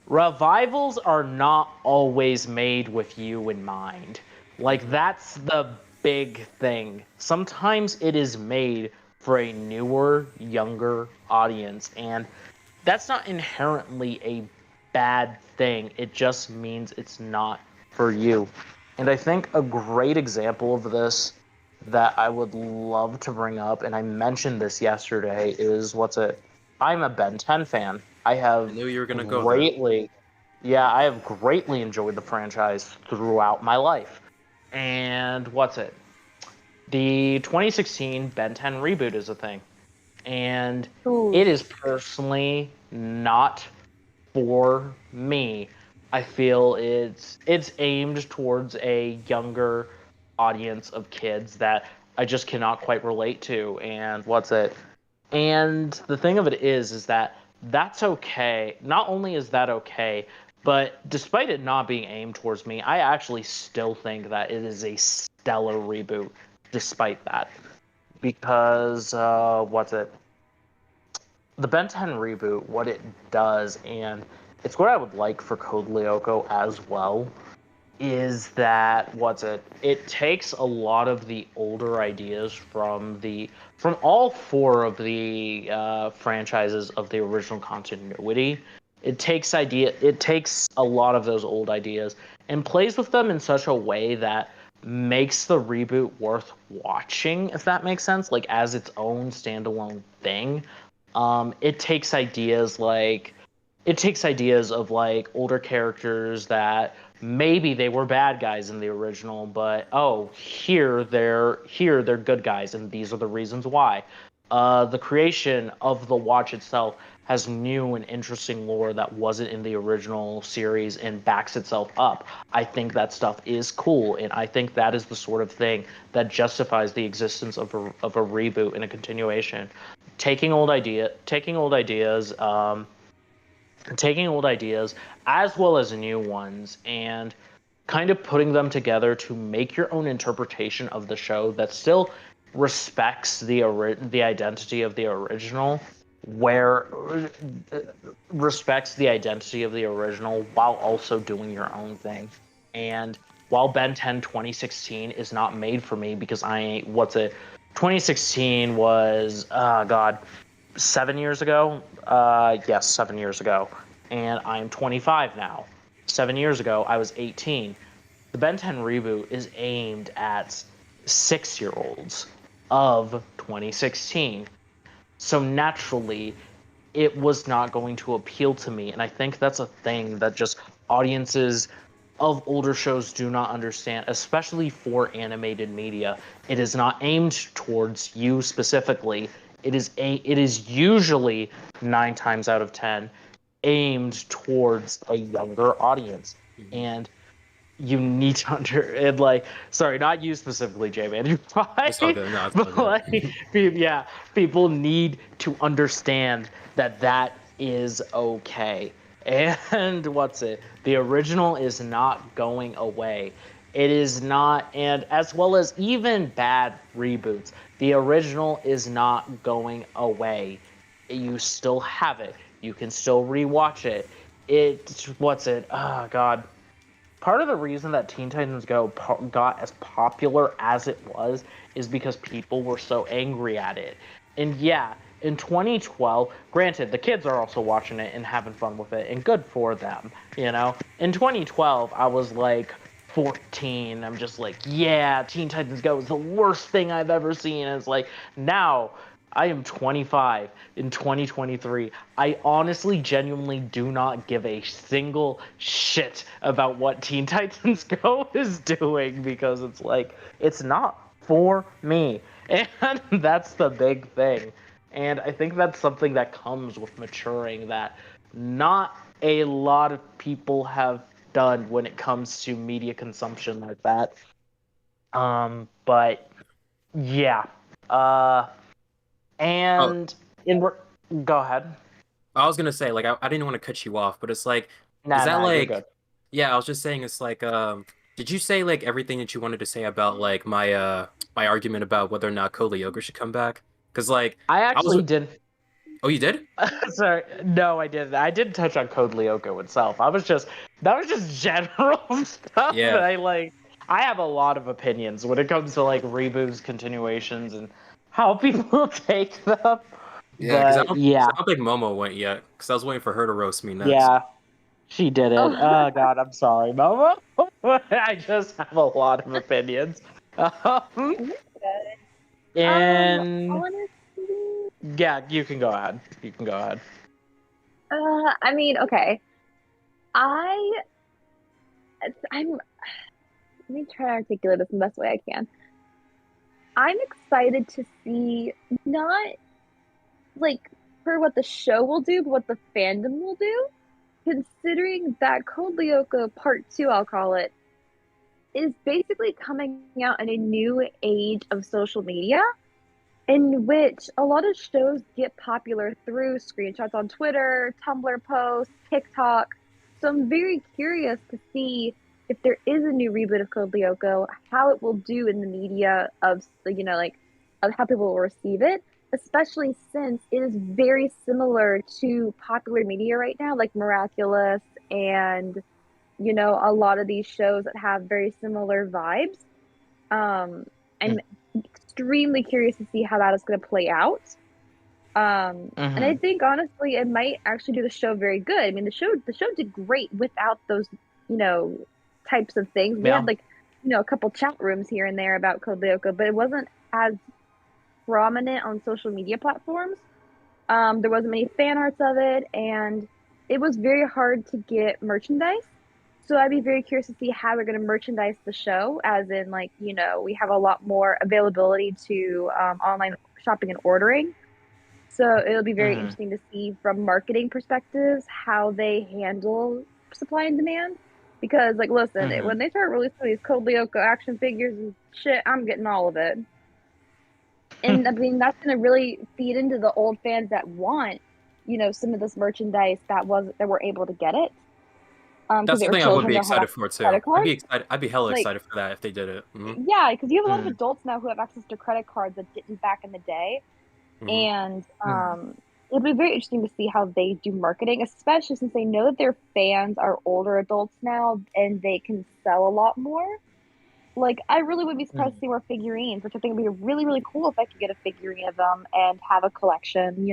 revivals are not always made with you in mind. Like, that's the big thing. Sometimes it is made for a newer, younger audience, and that's not inherently a bad thing. It just means it's not for you. And I think a great example of this that I would love to bring up, and I mentioned this yesterday, is I'm a Ben 10 fan. I knew you were gonna go there. Yeah, I have greatly enjoyed the franchise throughout my life. And the 2016 Ben 10 reboot is a thing. And it is personally not for me. I feel it's aimed towards a younger audience of kids that I just cannot quite relate to. And and the thing of it is that that's okay. Not only is that okay, but despite it not being aimed towards me, I actually still think that it is a stellar reboot despite that. Because, the Ben 10 reboot, what it does, and it's what I would like for Code Lyoko as well, is that it takes a lot of the older ideas from all four of the franchises of the original continuity. It takes a lot of those old ideas and plays with them in such a way that makes the reboot worth watching, if that makes sense, like as its own standalone thing. It takes ideas of like older characters that maybe they were bad guys in the original, but here they're good guys, and these are the reasons why. The creation of the watch itself has new and interesting lore that wasn't in the original series and backs itself up. I think that stuff is cool, and I think that is the sort of thing that justifies the existence of a reboot and a continuation. Taking old ideas as well as new ones, and kind of putting them together to make your own interpretation of the show that still respects the identity of the original, while also doing your own thing. And while Ben 10 2016 is not made for me because 2016 was 7 years ago. Yes, 7 years ago. And I'm 25 now. 7 years ago, I was 18. The Ben 10 reboot is aimed at 6-year-olds of 2016. So naturally, it was not going to appeal to me. And I think that's a thing that just audiences of older shows do not understand, especially for animated media. It is not aimed towards you specifically. It is usually 9 times out of 10 aimed towards a younger audience. And you need to sorry, not you specifically, J-Man. People need to understand that is okay. And the original is not going away. It is not, and as well as even bad reboots, the original is not going away. You still have it. You can still rewatch it. Oh God. Part of the reason that Teen Titans Go got as popular as it was is because people were so angry at it. And yeah, in 2012, granted, the kids are also watching it and having fun with it, and good for them, you know? In 2012, I was like 14. I'm just like, yeah, Teen Titans Go is the worst thing I've ever seen. And it's like, now, I am 25 in 2023. I honestly, genuinely do not give a single shit about what Teen Titans Go is doing because it's like, it's not for me. And that's the big thing. And I think that's something that comes with maturing that not a lot of people have done when it comes to media consumption like that. But yeah. And go ahead. I was gonna say, like, I didn't want to cut you off, but it's like, is that You're like, good. yeah, I was just saying, it's like, did you say like everything that you wanted to say about like my argument about whether or not Code Lyoko should come back? Because like, I actually did. Oh, you did? Sorry, no, I didn't. I didn't touch on Code Lyoko itself. That was just general stuff. Yeah. That I have a lot of opinions when it comes to like reboots, continuations, and how people take them. Yeah, because I don't think Momo went yet, because I was waiting for her to roast me next. Yeah, she did it. Oh God, I'm sorry, Momo. I just have a lot of opinions. And yeah, you can go ahead. I mean, okay. I'm. Let me try to articulate this in the best way I can. I'm excited to see not like for what the show will do, but what the fandom will do. Considering that Code Lyoko Part 2, I'll call it, is basically coming out in a new age of social media in which a lot of shows get popular through screenshots on Twitter, Tumblr posts, TikTok. So I'm very curious to see if there is a new reboot of Code Lyoko, how it will do in the media of, of how people will receive it, especially since it is very similar to popular media right now, like Miraculous and, a lot of these shows that have very similar vibes. I'm extremely curious to see how that is going to play out. And I think honestly, it might actually do the show very good. I mean, the show did great without those, types of things. We had a couple chat rooms here and there about Code Lyoko, but it wasn't as prominent on social media platforms. There wasn't many fan arts of it, and it was very hard to get merchandise. So I'd be very curious to see how they're going to merchandise the show, as in, we have a lot more availability to online shopping and ordering. So it'll be very interesting to see from marketing perspectives how they handle supply and demand. Because, listen, when they start releasing these Code Lyoko action figures and shit, I'm getting all of it. And, I mean, that's going to really feed into the old fans that want, some of this merchandise that were able to get it. That's something I would be excited for, too. I'd be hella excited for that if they did it. Yeah, because you have a lot of adults now who have access to credit cards that didn't back in the day. And it'll be very interesting to see how they do marketing, especially since they know that their fans are older adults now and they can sell a lot more. I really would be surprised to see more figurines, which I think would be really, really cool if I could get a figurine of them and have a collection,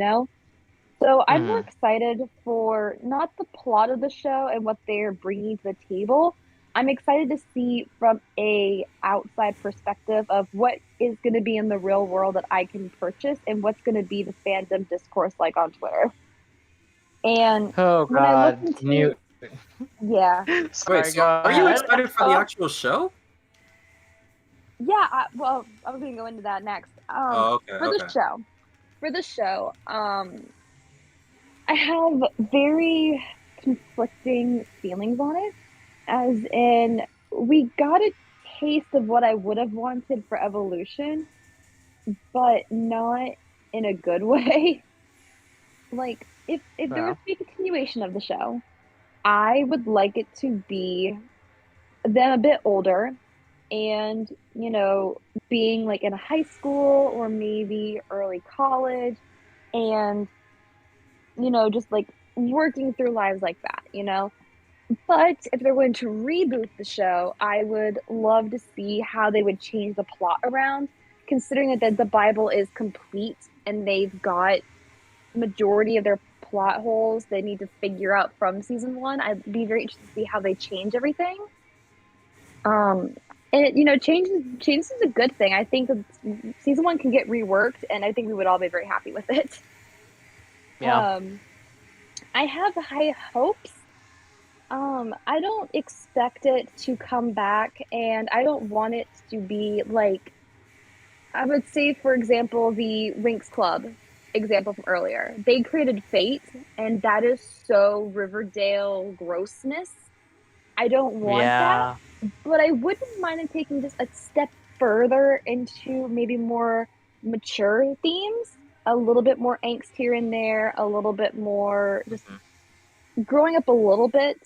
So I'm more excited for not the plot of the show and what they're bringing to the table. I'm excited to see from a outside perspective of what is going to be in the real world that I can purchase and what's going to be the fandom discourse like on Twitter. And when I look into, yeah. Sorry, so are you excited for the actual show? Yeah, I was going to go into that next. For the show, I have very conflicting feelings on it. As in, we got a taste of what I would have wanted for Evolution, but not in a good way. If there was a continuation of the show, I would like it to be them a bit older and, being in a high school or maybe early college and, just working through lives like that, But if they're going to reboot the show, I would love to see how they would change the plot around, considering that the Bible is complete and they've got majority of their plot holes they need to figure out from season 1. I'd be very interested to see how they change everything. And And you know, change is a good thing. I think season 1 can get reworked, and I think we would all be very happy with it. Yeah. I have high hopes. I don't expect it to come back, and I don't want it to be like, I would say, for example, the Winx Club example from earlier. They created Fate, and that is so Riverdale grossness. I don't want that, but I wouldn't mind it taking just a step further into maybe more mature themes, a little bit more angst here and there, a little bit more just growing up a little bit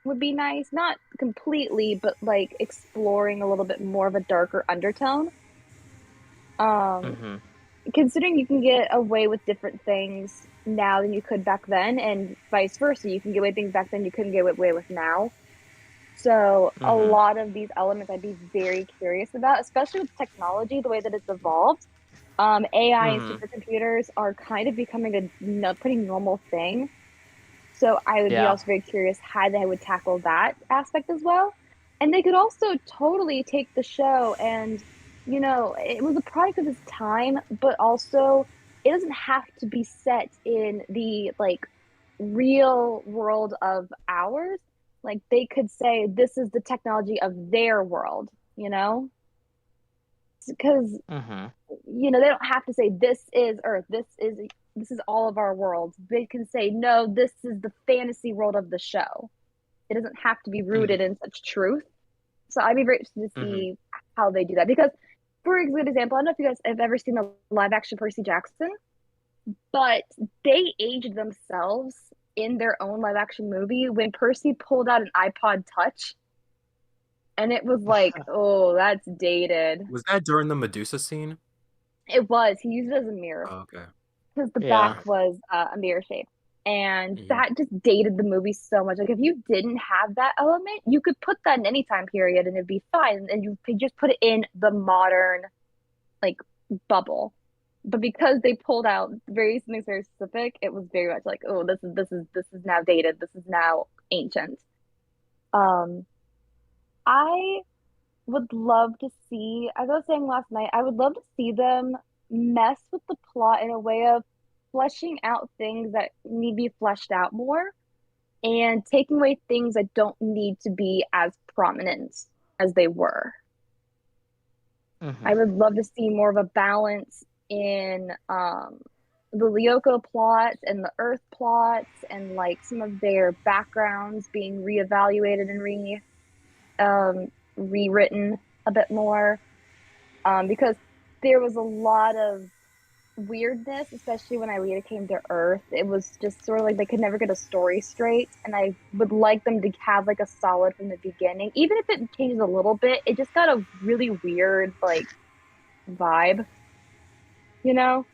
would be nice. Not completely, but like exploring a little bit more of a darker undertone. Considering you can get away with different things now than you could back then, and vice versa, you can get away with things back then you couldn't get away with now. So a lot of these elements I'd be very curious about, especially with technology, the way that it's evolved. AI and supercomputers are kind of becoming a pretty normal thing. So I would be also very curious how they would tackle that aspect as well. And they could also totally take the show and, you know, it was a product of its time, but also it doesn't have to be set in the like real world of ours. Like they could say this is the technology of their world, you know? Because you know, they don't have to say this is Earth, this is all of our worlds. They can say no, this is the fantasy world of the show. It doesn't have to be rooted in such truth. So I'd be very interested to see how they do that. Because, for example, I don't know if you guys have ever seen the live action Percy Jackson, but they aged themselves in their own live action movie when Percy pulled out an iPod Touch. And it was like, oh, that's dated. Was that during the Medusa scene? It was. He used it as a mirror. Oh, okay. Because the back was a mirror shape. And that just dated the movie so much. Like, if you didn't have that element, you could put that in any time period and it'd be fine. And you could just put it in the modern, like, bubble. But because they pulled out something very specific, it was very much like, oh, this is now dated. This is now ancient. I would love to see, as I was saying last night, I would love to see them mess with the plot in a way of fleshing out things that need to be fleshed out more and taking away things that don't need to be as prominent as they were. I would love to see more of a balance in the Lyoko plots and the Earth plots and like some of their backgrounds being reevaluated and rewritten a bit more, because there was a lot of weirdness, especially when Aelita came to Earth. It was just sort of like they could never get a story straight, and I would like them to have like a solid from the beginning. Even if it changes a little bit, it just got a really weird like vibe, you know?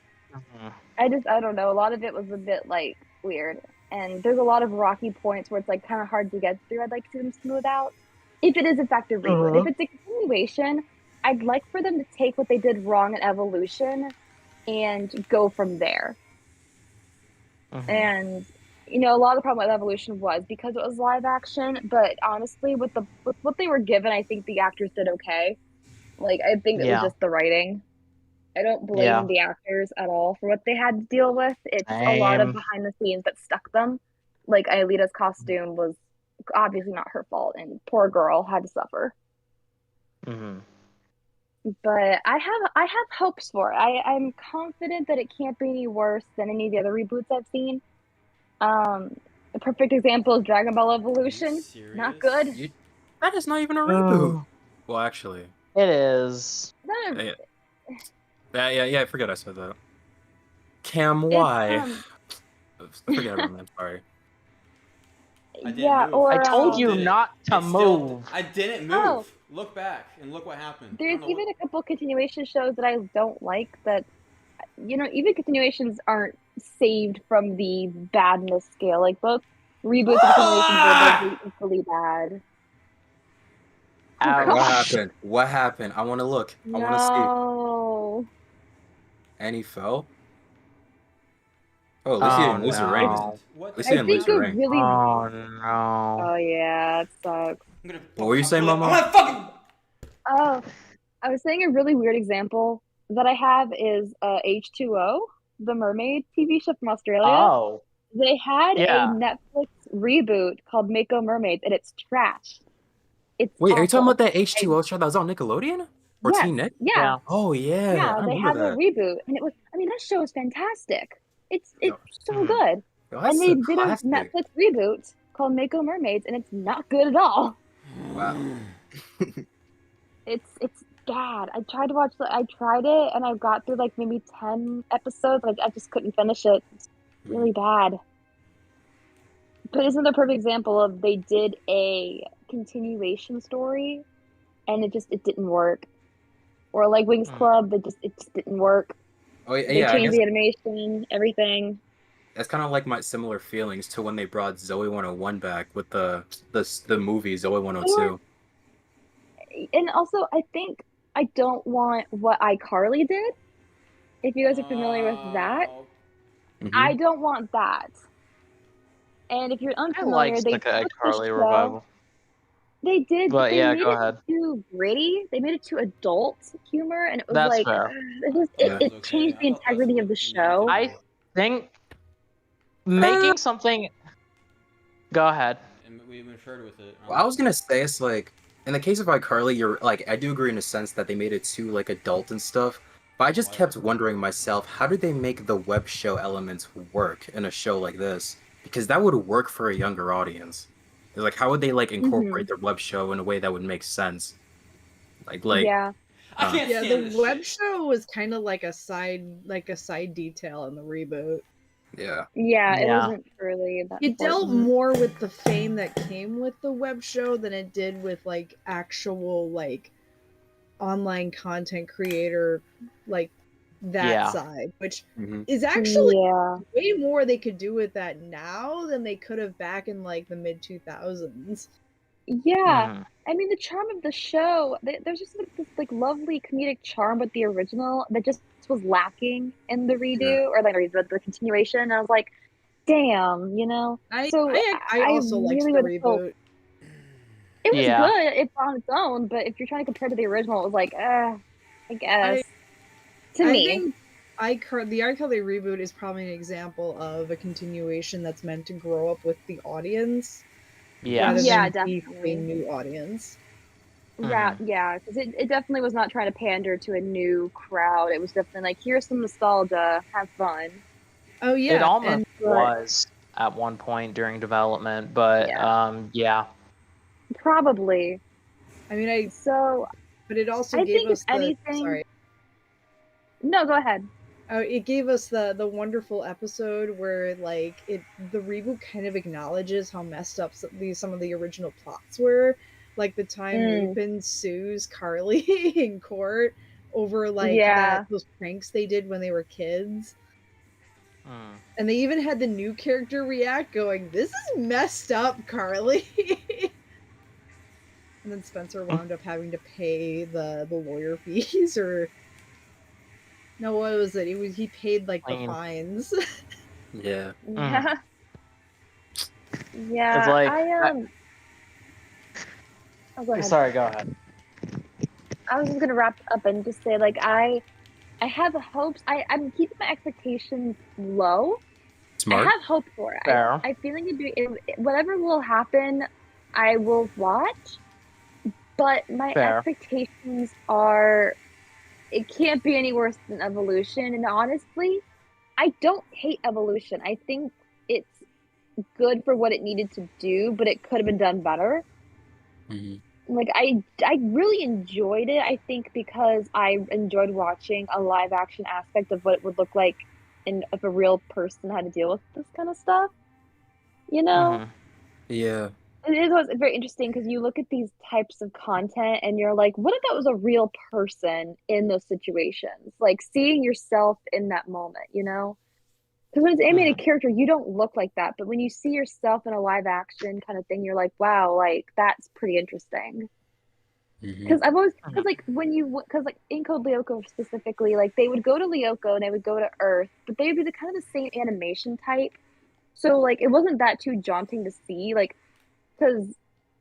I don't know, a lot of it was a bit like weird, and there's a lot of rocky points where it's like kind of hard to get through. I'd like to see them smooth out. If it is in fact a reboot. If it's a continuation, I'd like for them to take what they did wrong in Evolution and go from there. And you know, a lot of the problem with Evolution was because it was live action, but honestly with what they were given, I think the actors did okay. Like I think it was just the writing. I don't blame the actors at all for what they had to deal with. It's a lot of behind the scenes that stuck them. Like Aelita's costume was obviously not her fault, and poor girl had to suffer. But I have hopes for it. I'm confident that it can't be any worse than any of the other reboots I've seen. A perfect example is Dragon Ball Evolution. Not good. That is not even a reboot. Well, actually, it is. Yeah, I forget I said that. Cam, why? I forget about that. Sorry. I told you not to move. I didn't move. Look back and look what happened. There's even a couple continuation shows that I don't like that, you know, even continuations aren't saved from the badness scale. Like both reboots and continuations are equally bad. What happened? I want to look. I want to see. And he fell? Oh, at least he didn't lose the ring. At least he didn't lose the ring. Really... Oh, no. Oh, yeah, it sucks. What were you saying, Mama? I'm gonna fucking... I was saying a really weird example that I have is H2O, the mermaid TV show from Australia. Oh. They had a Netflix reboot called Mako Mermaids, and it's trash. Wait, awful. Are you talking about that H2O show that was on Nickelodeon? Or yes, Teen Nick? Yeah. Oh yeah. Yeah, they had a reboot, and it was. I mean, that show is fantastic. It's so good. And they did a Netflix reboot called Mako Mermaids, and it's not good at all. Wow. It's bad. I tried to watch I tried it, and I got through like maybe 10 episodes. Like I just couldn't finish it. It's really bad. But isn't the perfect example of they did a continuation story, and it didn't work. Or like Wings Club, it just didn't work. Oh yeah, they changed the animation, everything. That's kind of like my similar feelings to when they brought Zoe 101 back with the movie Zoe 102. And also, I think I don't want what iCarly did. If you guys are familiar with that, I don't want that. And if you're unfamiliar, they took iCarly revival. They did, but they made it too gritty. They made it too adult humor, and it was fair. It changed the integrity of the show. I think making something. Go ahead. And we matured with it. Well, I was gonna say it's like in the case of iCarly, you're like I do agree in a sense that they made it too like adult and stuff. But I just kept wondering myself, how did they make the web show elements work in a show like this? Because that would work for a younger audience. Like, how would they like incorporate their web show in a way that would make sense? Like yeah. The web show was kind of like a side detail in the reboot. Yeah. Yeah, it wasn't really that. It dealt more with the fame that came with the web show than it did with like actual like online content creator like that side, which is actually way more they could do with that now than they could have back in like the mid 2000s. Yeah, I mean the charm of the show. There's just like, this like lovely comedic charm with the original that just was lacking in the redo or like the continuation. And I was like, damn, you know. I also liked the reboot. It was good. It's on its own, but if you're trying to compare to the original, it was like, I guess. I think the iCarly reboot is probably an example of a continuation that's meant to grow up with the audience. Definitely. A new audience. Yeah, because it definitely was not trying to pander to a new crowd. It was definitely like, here's some nostalgia, have fun. Oh yeah, it almost was at one point during development, but probably. I mean, but it also gave us sorry. No, go ahead. Oh, it gave us the wonderful episode where like the reboot kind of acknowledges how messed up some of the original plots were, like the time Lupin sues Carly in court over like those pranks they did when they were kids. And they even had the new character react, going, "This is messed up, Carly." And then Spencer wound up having to pay the lawyer fees or. No, what was it? He paid like the fines. Yeah. Yeah. It's like sorry, go ahead. I was just gonna wrap up and just say like I have hopes. I'm keeping my expectations low. Smart. I have hope for it. I feel like whatever will happen, I will watch. But my expectations are. It can't be any worse than Evolution, and honestly, I don't hate Evolution. I think it's good for what it needed to do, but it could have been done better. Like I really enjoyed it. I think because I enjoyed watching a live action aspect of what it would look like, if a real person had to deal with this kind of stuff. You know? Yeah. It was very interesting because you look at these types of content and you're like, what if that was a real person in those situations? Like seeing yourself in that moment, you know? Because when it's animated character, you don't look like that. But when you see yourself in a live action kind of thing, you're like, wow, like that's pretty interesting. Because I've always, because like in Code Lyoko specifically, like they would go to Lyoko and they would go to Earth, but they would be the kind of the same animation type. So like it wasn't that too jaunting to see, like. Because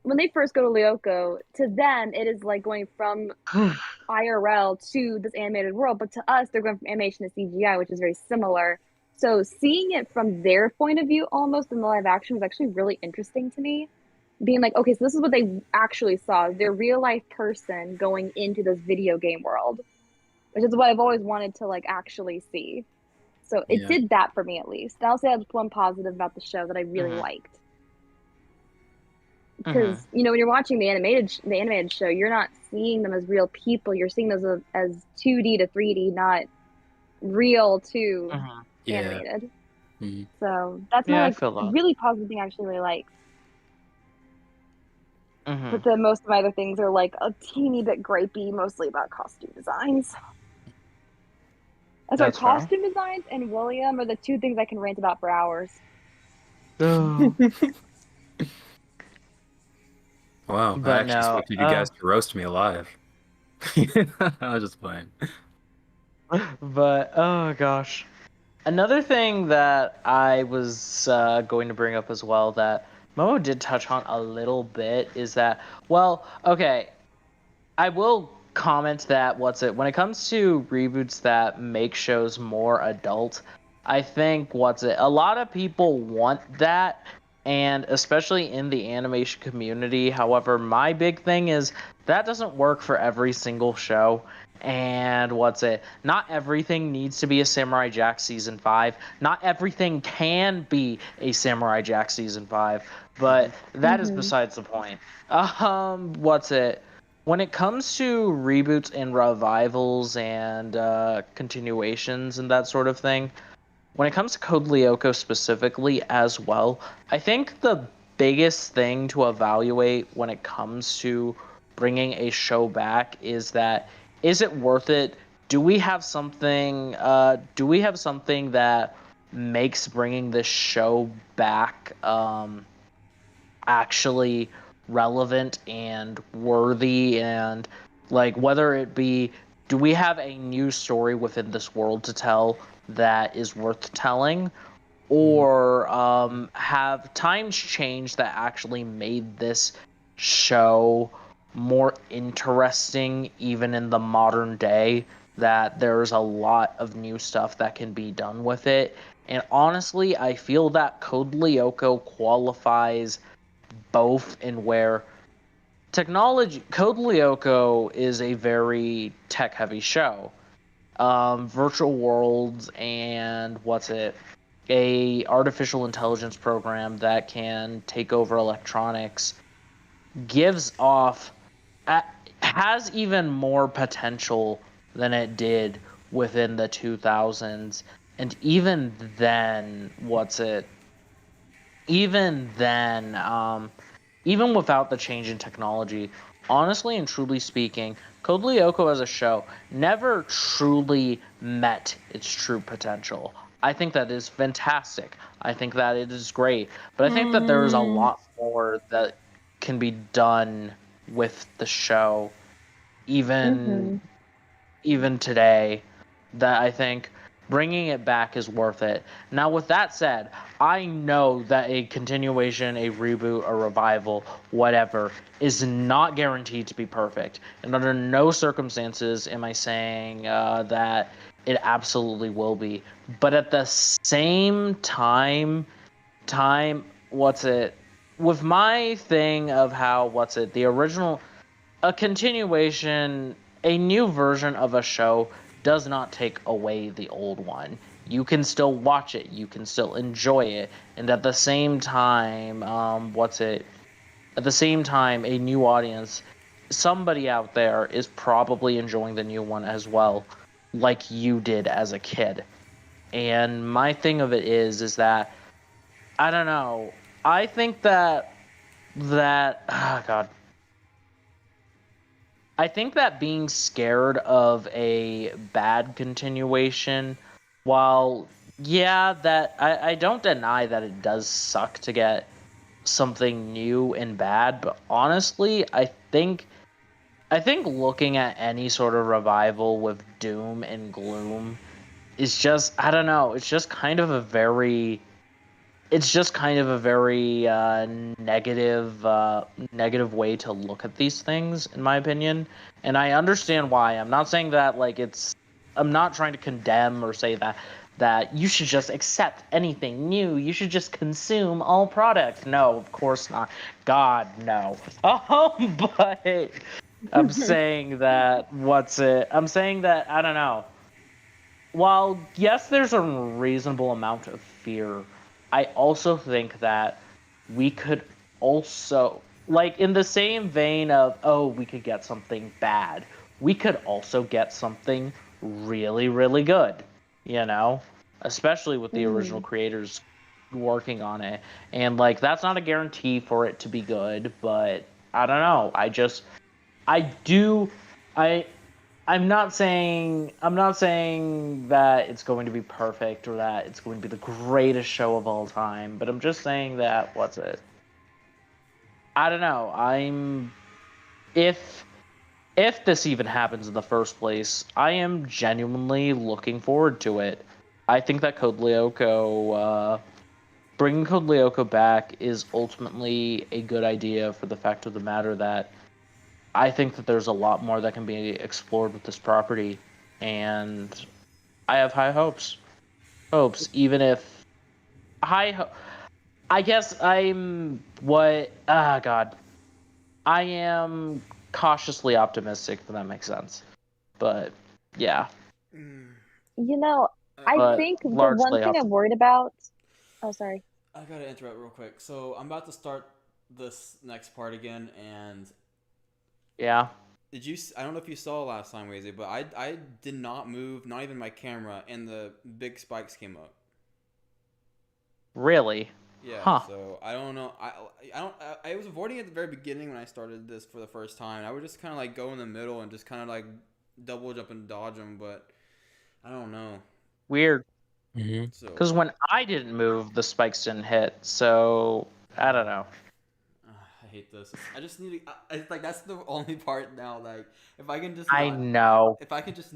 when they first go to Lyoko, to them it is like going from IRL to this animated world, but to us, they're going from animation to CGI, which is very similar. So seeing it from their point of view almost in the live action was actually really interesting to me. Being like, okay, so this is what they actually saw. Their real life person going into this video game world, which is what I've always wanted to like actually see. So it did that for me at least. I'll say that's one positive about the show that I really liked. Because you know when you're watching the animated show, you're not seeing them as real people. You're seeing those as 2D to 3D, not real to animated. So that's my really positive thing I actually really like. But then most of my other things are like a teeny bit gripey, mostly about costume designs. Sorry, costume designs and William are the two things I can rant about for hours. Wow, But I actually expected you guys to roast me alive. I was just playing. But, oh gosh. Another thing that I was going to bring up as well that Momo did touch on a little bit is that, well, okay, I will comment that when it comes to reboots that make shows more adult, I think a lot of people want that, and especially in the animation community. However, my big thing is that doesn't work for every single show. And not everything needs to be a Samurai Jack season 5. Not everything can be a Samurai Jack season 5. But that is besides the point. When it comes to reboots and revivals and continuations and that sort of thing, when it comes to Code Lyoko specifically as well, I think the biggest thing to evaluate when it comes to bringing a show back is it worth it? Do we have something that makes bringing this show back actually relevant and worthy, and like whether it be, do we have a new story within this world to tell that is worth telling, or have times changed that actually made this show more interesting even in the modern day, that there's a lot of new stuff that can be done with it. And honestly, I feel that Code Lyoko qualifies both in where Code Lyoko is a very tech heavy show. Virtual worlds and a artificial intelligence program that can take over electronics has even more potential than it did within the 2000s. And even then, even without the change in technology, honestly and truly speaking, Code Lyoko as a show never truly met its true potential. I think that is fantastic. I think that it is great. But I think that there is a lot more that can be done with the show, even today, that I think bringing it back is worth it. Now, with that said, I know that a continuation, a reboot, a revival, whatever, is not guaranteed to be perfect. And under no circumstances am I saying that it absolutely will be. But at the same time, with my thing of how, the original, a continuation, a new version of a show does not take away the old one. You can still watch it, you can still enjoy it, and at the same time, a new audience, somebody out there is probably enjoying the new one as well, like you did as a kid. And my thing of it is that, I don't know, I think that I think that being scared of a bad continuation, while, I don't deny that it does suck to get something new and bad, but honestly, I think looking at any sort of revival with doom and gloom is just, I don't know, it's just kind of a very it's just kind of a very negative way to look at these things, in my opinion. And I understand why. I'm not saying that like I'm not trying to condemn or say that you should just accept anything new. You should just consume all product. No, of course not. God, no. But I'm saying that I'm saying that I don't know. While yes, there's a reasonable amount of fear, I also think that we could also, like, in the same vein of, oh, we could get something bad, we could also get something really, really good, you know? Especially with the original creators working on it. And, like, that's not a guarantee for it to be good, but I don't know. I'm not saying that it's going to be perfect or that it's going to be the greatest show of all time, but I'm just saying that I don't know. If this even happens in the first place, I am genuinely looking forward to it. I think that bringing Code Lyoko back is ultimately a good idea for the fact of the matter that I think that there's a lot more that can be explored with this property, and I have high hopes. Even if I guess I'm what? Ah, God. I am cautiously optimistic, if that makes sense. But yeah. You know, I think the one thing I'm worried about. Oh, sorry. I gotta interrupt real quick. So I'm about to start this next part again, and yeah. Did you? I don't know if you saw last time, Wazy, but I did not move, not even my camera, and the big spikes came up. Really? Yeah. Huh. So I don't know. I was avoiding it at the very beginning when I started this for the first time. I would just kind of like go in the middle and just kind of like double jump and dodge them, but I don't know. Weird. So because when I didn't move, the spikes didn't hit. So I don't know. I hate this. I just need to. It's like that's the only part now. Like if I can just. I know. If I can just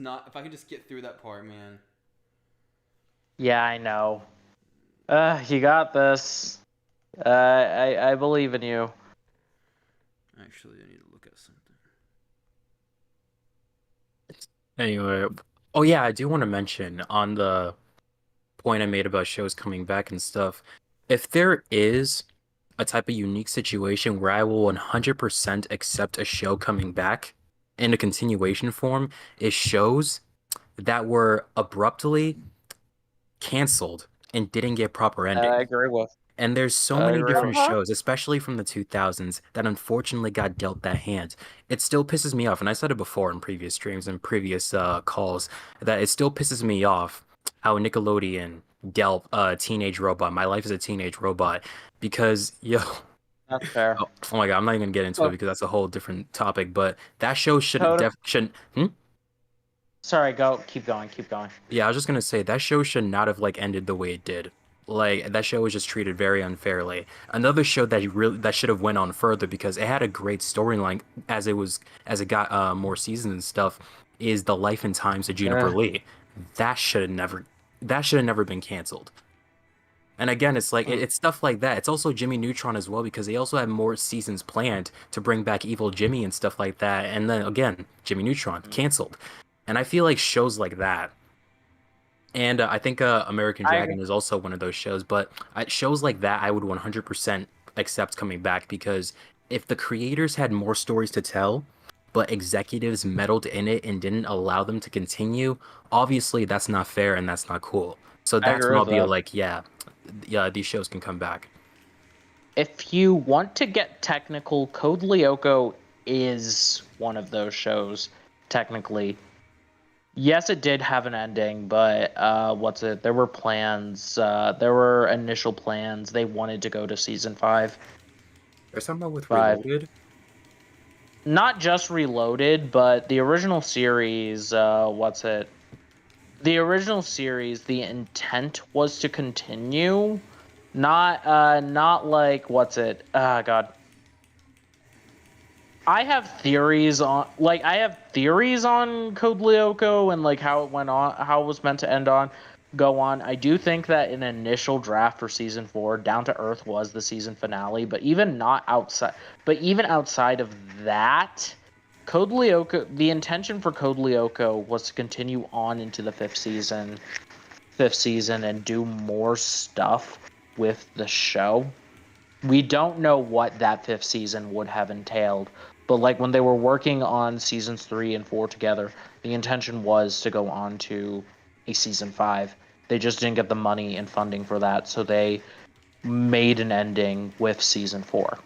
get through that part, man. Yeah, I know. You got this. I believe in you. Actually, I need to look at something. Anyway, oh yeah, I do want to mention on the point I made about shows coming back and stuff. If there is a type of unique situation where I will 100% accept a show coming back in a continuation form, is shows that were abruptly canceled and didn't get proper endings. I agree with. And there's so many different shows, especially from the 2000s, that unfortunately got dealt that hand. It still pisses me off, and I said it before in previous streams and previous calls, that it still pisses me off how Nickelodeon dealt Teenage Robot, My Life as a Teenage Robot, because, yo... That's fair. Oh my god, I'm not even gonna get into it because that's a whole different topic, but that show shouldn't... Sorry, keep going. Yeah, I was just gonna say, that show should not have, like, ended the way it did. Like, that show was just treated very unfairly. Another show that should have went on further because it had a great storyline as it got more seasons and stuff is The Life and Times of Juniper Lee. That should have never been canceled. And again, it's like it's stuff like that. It's also Jimmy Neutron as well because they also had more seasons planned to bring back Evil Jimmy and stuff like that. And then again, Jimmy Neutron canceled. And I feel like shows like that. And I think American Dragon is also one of those shows. But shows like that, I would 100% accept coming back because if the creators had more stories to tell, but executives meddled in it and didn't allow them to continue, obviously that's not fair and that's not cool. So that's when I'll be like, yeah, these shows can come back. If you want to get technical, Code Lyoko is one of those shows, technically. Yes, it did have an ending, but there were plans. There were initial plans. They wanted to go to season 5. There's something with Reloaded? Not just Reloaded, but the original series, the original series, the intent was to continue. Not like, God. I have theories on Code Lyoko and like how it went on, how it was meant to end on, go on. I do think that an initial draft for season 4, Down to Earth was the season finale, but even outside of that, Code Lyoko, the intention for Code Lyoko was to continue on into the fifth season and do more stuff with the show. We don't know what that fifth season would have entailed, but like when they were working on seasons 3 and 4 together, the intention was to go on to a season 5. They just didn't get the money and funding for that, so they made an ending with season 4.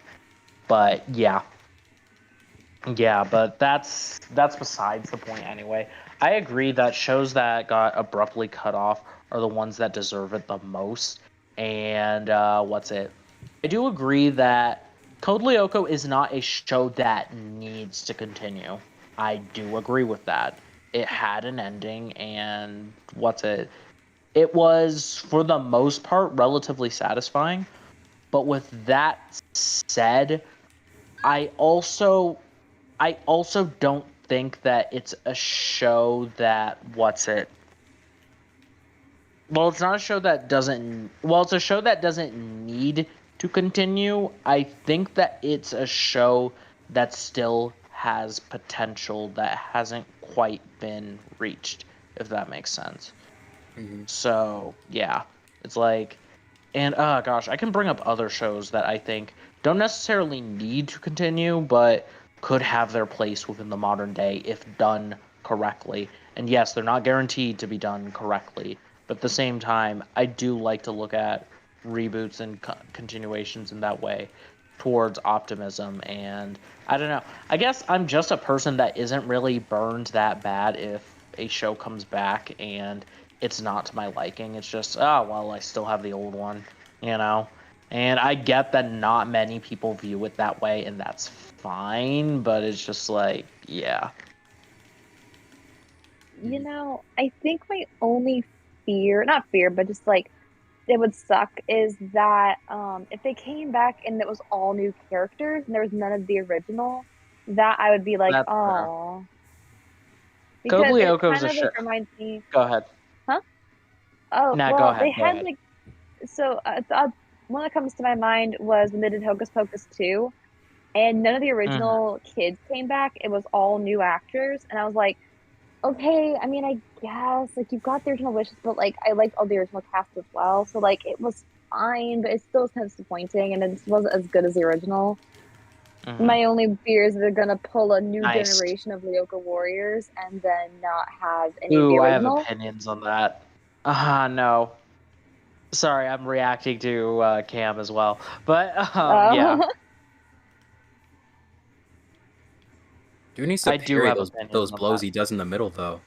But yeah, but that's besides the point anyway. I agree that shows that got abruptly cut off are the ones that deserve it the most. And I do agree that Code Lyoko is not a show that needs to continue. I do agree with that. It had an ending, and it was, for the most part, relatively satisfying. But with that said, I also don't think that it's a show that it's not a show that doesn't. Well, it's a show that doesn't need to continue. I think that it's a show that still has potential that hasn't quite been reached, if that makes sense. Mm-hmm. So yeah, it's like, and gosh, I can bring up other shows that I think don't necessarily need to continue, but could have their place within the modern day if done correctly. And yes, they're not guaranteed to be done correctly, but at the same time, I do like to look at reboots and continuations in that way towards optimism. And I don't know, I guess I'm just a person that isn't really burned that bad if a show comes back and it's not to my liking. It's just, I still have the old one, and I get that not many people view it that way, and that's fine, but it's just like, yeah. I think my only not fear, but just like it would suck is that if they came back and it was all new characters and there was none of the original, that I would be like, oh. Code Lyoko is a show. Reminds me. Go ahead. Huh? Oh, no, go ahead. They had one that comes to my mind was when they did Hocus Pocus 2, and none of the original kids came back. It was all new actors, and I was like, okay, I mean, I guess, like, you've got the original wishes, but, like, I liked all the original cast as well, so, like, it was fine, but it still was kind of disappointing, and it wasn't as good as the original. Mm-hmm. My only fear is they're gonna pull a new generation of Lyoko warriors and then not have any of the original. I have opinions on that. No. Sorry, I'm reacting to Cam as well, but, yeah. Dude needs to parry those blows he does in the middle, though.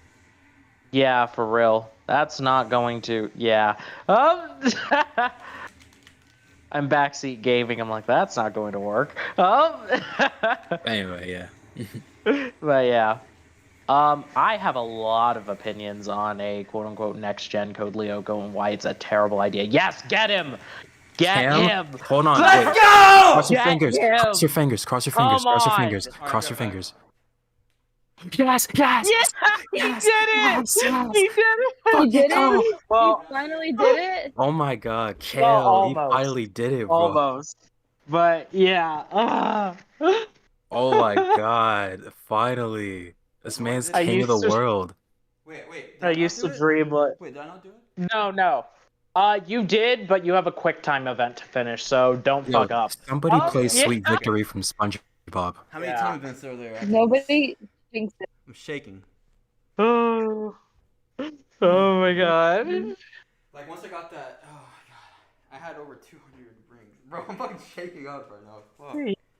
Yeah, for real. That's not going to... Yeah. I'm backseat gaming. I'm like, that's not going to work. Anyway, yeah. But yeah. I have a lot of opinions on a quote-unquote next-gen Code Lyoko and why it's a terrible idea. Yes, get him! Get him! Hold on. Let's go! Cross your fingers. Cross your fingers. Cross your fingers. Cross your fingers. Cross your fingers. Yes! He did it! He did it! He did it! Well, he finally did it! Oh my god, Kale, he finally did it, bro. Almost. But, yeah. Oh my god, finally. This man's king of the world. Wait. I used to dream like... Wait, did I not do it? No. You did, but you have a quick time event to finish, so don't fuck up. Somebody play Sweet Victory from SpongeBob. How many time events are there? Nobody thinks it. I'm shaking. Oh my god. Like, once I got that, oh my god. I had over 200 rings. Bro, I'm fucking shaking up right now. Fuck.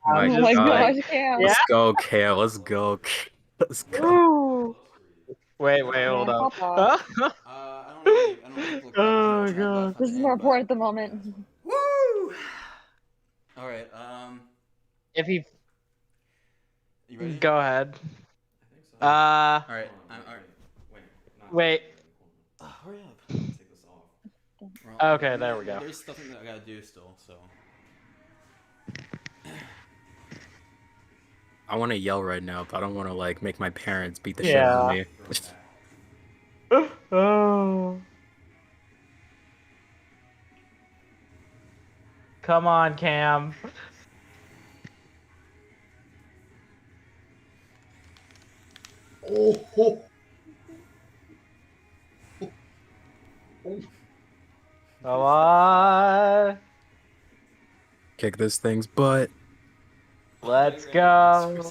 Oh my gosh, Kale. Let's go, Kale. Let's go. Let's go. Wait, hold up. I don't really oh my god. This is more important at the moment. Woo! Alright, If he... You ready? Go ahead. Alright, Wait. Hurry up. Take this off. Okay, there we go. There's something that I gotta do still, so... I want to yell right now, but I don't want to, like, make my parents beat the shit out of me. Come on, Cam. Oh, oh. Come on. Kick this thing's butt. Let's go.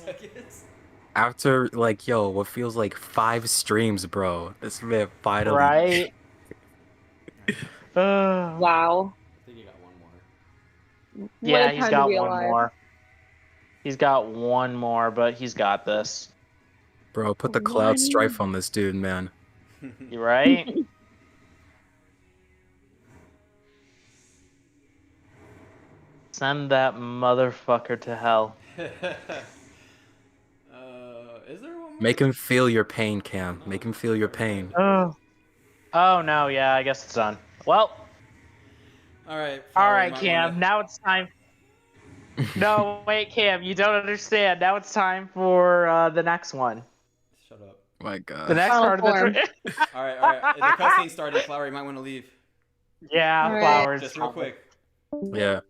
After like, yo, what feels like 5 streams, bro. This man finally. Right? Wow. I think you got one more. Yeah, he's got one more. He's got one more, but he's got this. Bro, put the Cloud Strife on this dude, man. You right? Send that motherfucker to hell. Is there one more? Make him feel your pain, Cam. Make him feel your pain. Oh no, yeah, I guess it's done. Well. Alright, Cam, now it's time. No, wait, Cam, you don't understand. Now it's time for the next one. Shut up. My God. The next part of the Alright. The cutscene started. Flower, you might want to leave. Yeah, All right. Flowers. Just real quick. Yeah.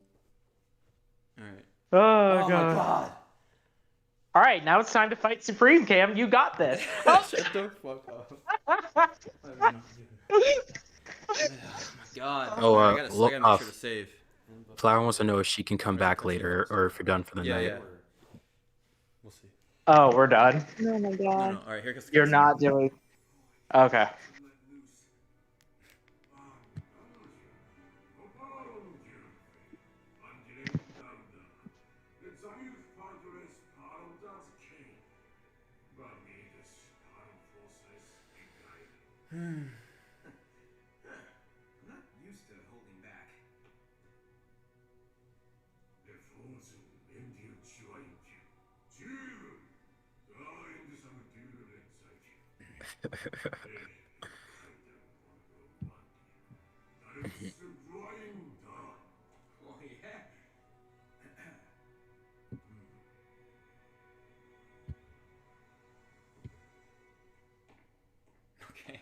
Alright. Oh, Oh my god. All right, now it's time to fight Supreme, Cam. You got this. Shut the fuck up. Oh my god. Oh, I gotta make sure to save. Flower wants to know if she can come back later or if you're done for the night. Yeah. We'll see. Oh, we're done. Oh my god. No. Alright, here goes the You're cutscene. not doing. Okay. I'm not used to holding back. Oh yeah. Okay.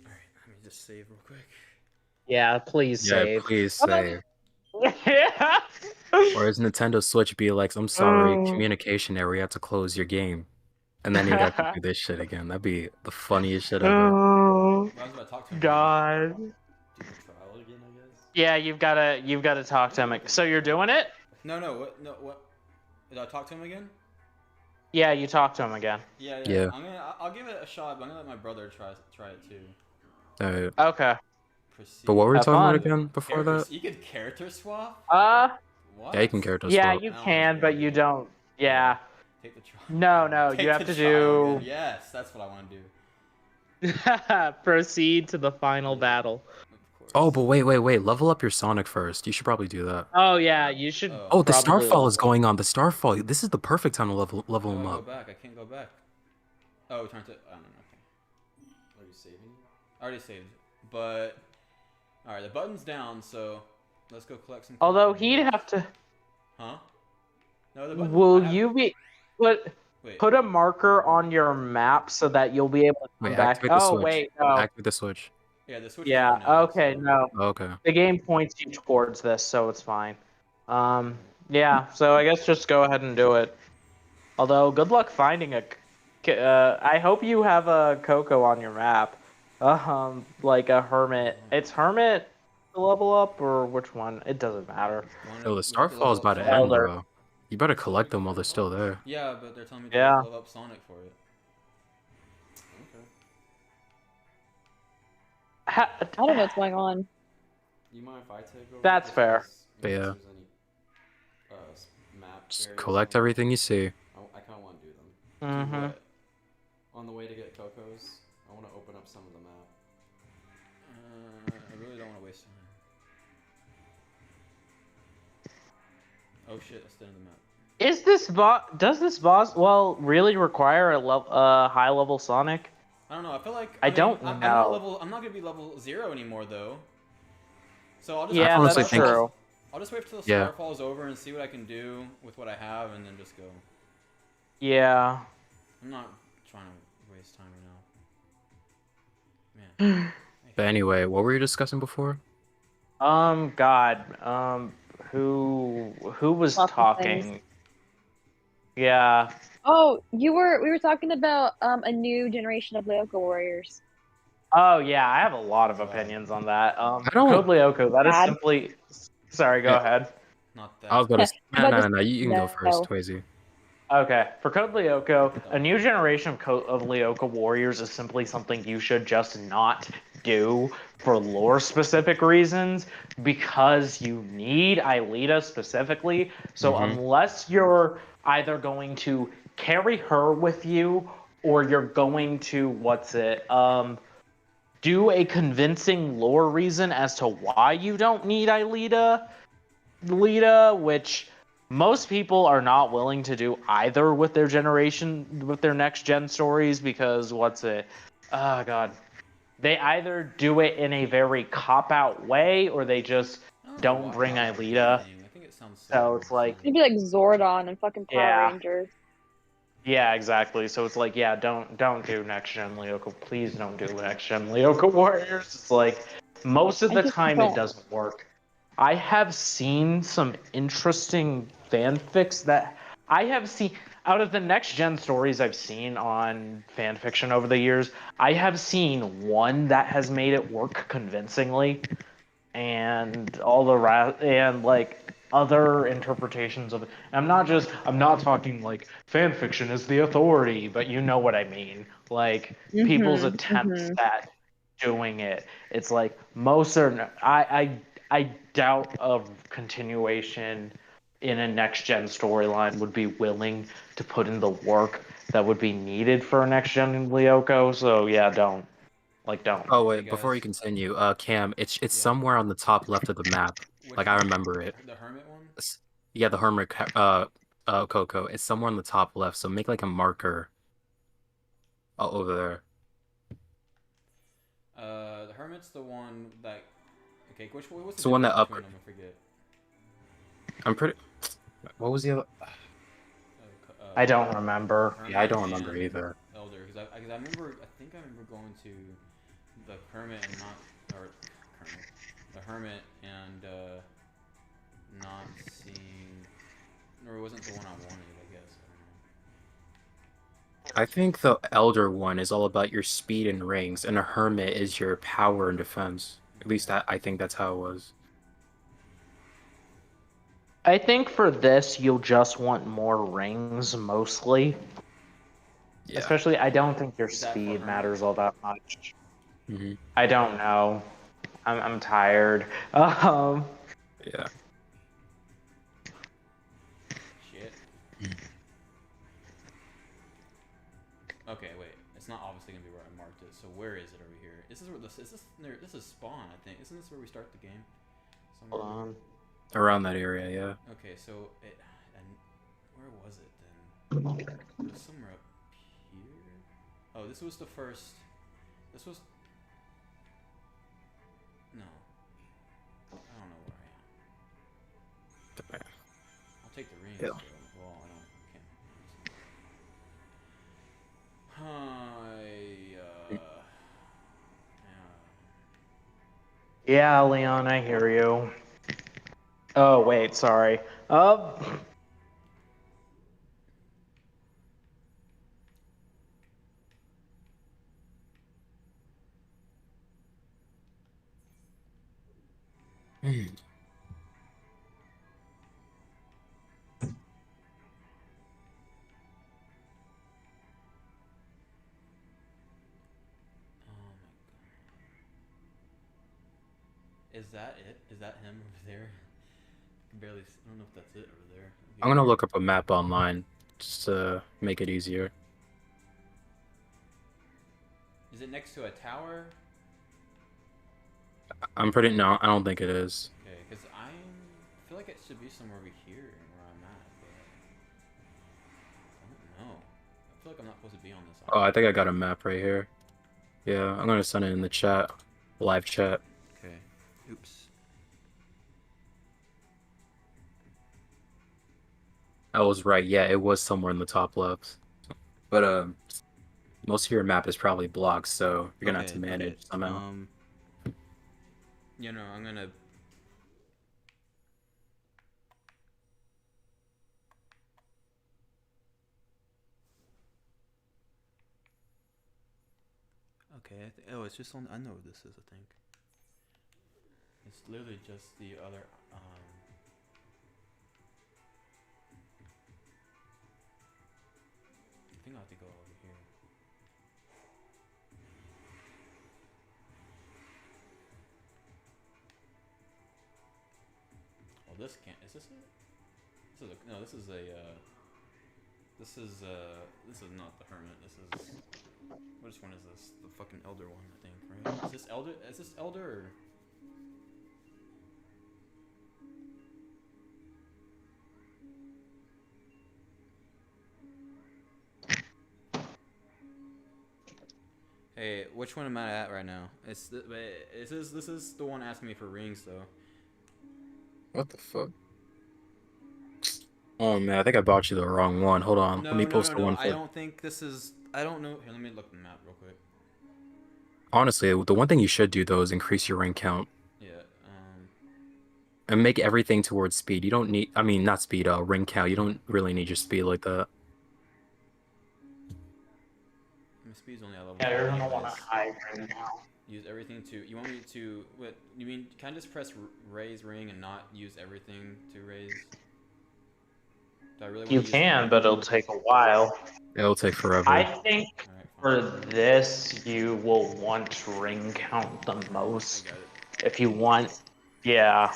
Alright, let me just save real quick. Yeah, please save. Please save. Yeah. Or his Nintendo Switch be like, I'm sorry, communication error, you have to close your game. And then you have to do this shit again. That'd be the funniest shit ever. Oh, I was about to talk to him. God. Do the trial again, I guess? Yeah, you've gotta talk to him. So you're doing it? No, what? Did I talk to him again? Yeah, you talk to him again. Yeah. I'll give it a shot, but I'm gonna let my brother try it too. Alright. Okay. Proceed. But what were we Have talking about fun. again before that? You could character swap? Yeah, What? you can character Yeah, swap. you can, but you don't. Yeah. Take the trial. No, Take you have the to trial do. again. Yes, that's what I want to do. Proceed to the final battle. Of course. Oh, but wait. Level up your Sonic first. You should probably do that. Oh yeah, you should. Oh, the probably Starfall is going on. The Starfall. This is the perfect time to level him Go up. back. I can't go back. Oh, turn to. I don't know. Okay. Are you saving? I already saved. But all right, the button's down, so let's go collect some. Although he'd have to. Huh? No, the button. Will you be Wait. put a marker on your map so that you'll be able to come Wait, back? activate the Oh switch. wait, no. Activate the Switch. Yeah, the switch. is Yeah. on now, Okay. so- No. Okay. The game points you towards this, so it's fine. Yeah. So I guess just go ahead and do it. Although, good luck finding a. I hope you have a Coco on your map. Like a Hermit. It's Hermit to level up, or which one? It doesn't matter. Oh, the Starfall is about to end, Elder. bro. You better collect them while they're still there. Yeah, but they're telling me to Yeah. level up Sonic for it. Okay. I don't know what's going on. You mind if I take over? That's just fair. in case Yeah. there's any, map Just areas collect somewhere? everything you see. I kind of want to do them. Mm-hmm. What? On the way to get Coco's, I want to open up some of the map. I really don't want to waste time. Oh shit, that's the end of the map. Is this boss? Does this boss really require a high level Sonic? I don't know. I feel like I don't I'm know. not gonna be level 0 anymore though. So I'll just Yeah, honestly that's think- true. I'll just wait till the Yeah. Starfall's over and see what I can do with what I have, and then just go. Yeah. I'm not trying to waste time right now. Man. But anyway, what were you discussing before? God. Who was Lots of talking? things. Yeah. Oh, we were talking about a new generation of Lyoko warriors. Oh yeah, I have a lot of opinions on that. I For Code don't. Lyoko, that is Bad. simply. Sorry, go Yeah, ahead. Not I was that. gonna. No, About no, no, this no. You can go first, no. Twazy. Okay, for Code Lyoko, a new generation of Lyoko warriors is simply something you should just not do for lore-specific reasons because you need Aelita specifically. So unless you're either going to carry her with you or you're going to do a convincing lore reason as to why you don't need Lita, which most people are not willing to do either with their next gen stories because oh god, they either do it in a very cop out way or they just don't bring Aelita. I think it sounds So it's like, Maybe like Zordon and fucking Power yeah. Rangers. Yeah, exactly. So it's like, yeah, don't do next gen Lyoko. Please don't do next gen Lyoko Warriors. It's like most of the time it doesn't work. I have seen some interesting fanfics that I have seen out of the next gen stories I've seen on fanfiction over the years. I have seen one that has made it work convincingly, and all the and like other interpretations of it. I'm not talking like fan fiction is the authority, but you know what I mean. Like people's attempts at doing it. It's like most are I doubt a continuation in a next gen storyline would be willing to put in the work that would be needed for a next gen Lyoko. So yeah, don't. Oh wait, before you continue, Cam, it's somewhere on the top left of the map. Like I remember it. The hermit one? Yeah, the hermit Coco. It's somewhere on the top left, so make like a marker over there. The hermit's the one that. Okay, what's It's the one that up. I forget. I'm pretty. What was the other? I don't remember. Yeah, I don't remember either. Elder, because I remember. I think I remember going to the hermit and the hermit and not seeing, or it wasn't the one I wanted. I guess. I think the elder one is all about your speed and rings, and a hermit is your power and defense. At least I think that's how it was. I think for this, you'll just want more rings, mostly. Yeah. Especially, I don't think your speed matters all that much. I don't know. I'm tired. Yeah. Shit. Okay, wait. It's not obviously gonna be where I marked it. So where is it over here? This is where this is spawn, I think. Isn't this where we start the game? Hold on. Around that area, yeah. Okay, so and where was it then? It was somewhere up here. Oh, this was the first. This was. No. I don't know where I am. I'll take the rings. Yeah. Well, I can't. Yeah, Leon, I hear you. Oh wait, sorry. Is that it? Is that him over there? I can barely. I don't know if that's it over there. Okay. I'm gonna look up a map online just to make it easier. Is it next to a tower? No, I don't think it is. Okay, because I feel like it should be somewhere over here where I'm at, but I don't know. I feel like I'm not supposed to be on this island. Oh, I think I got a map right here. Yeah, I'm gonna send it in the chat, live chat. Okay. Oops. I was right. Yeah, it was somewhere in the top left. But most of your map is probably blocked, so you're gonna have to manage somehow. You know, I'm gonna Okay. Oh, it's just on. I know what this is. I think. It's literally just the other. I think I'll have to go over here. Well, this can't. Is this it? This is a, no. This is a. This is not the hermit. This is. Which one is this? The fucking elder one, I think, right? Is this elder? Is this elder? Or... Hey, which one am I at right now? This is the one asking me for rings though. What the fuck? Oh man, I think I bought you the wrong one. Hold on, let me post the one. I don't think this is. I don't know. Here, let me look at the map real quick. Honestly, the one thing you should do though is increase your ring count. Yeah. And make everything towards speed. You don't need. I mean, not speed. Ring count. You don't really need your speed like that. My speed's only at level. Yeah, you're gonna want to high ring count. Use everything to. You want me to? What? You mean? Can I just press raise ring and not use everything to raise? Do I really want You can, but it'll take a while. It'll take forever. I think for this, you will want ring count the most. If you want, yeah.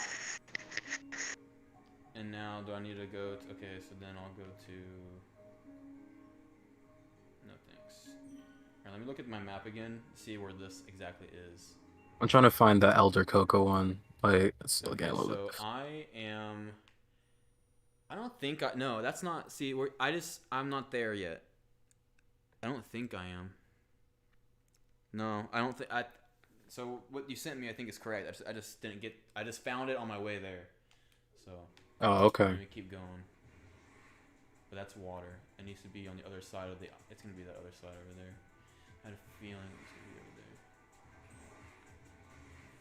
And now, do I need to go? Okay, so then I'll go to. No thanks. Here, let me look at my map again. See where this exactly is. I'm trying to find the Elder Coco one. Like, it's still Okay, getting a little so bit. I am. I don't think I. No, that's not. See, I'm not there yet. I don't think I am. No, I don't think I. So what you sent me, I think is correct. I just didn't get. I just found it on my way there. So. Oh, okay. Let me keep going. But that's water. It needs to be on the other side of the. It's gonna be that other side over there. I had a feeling it was gonna be over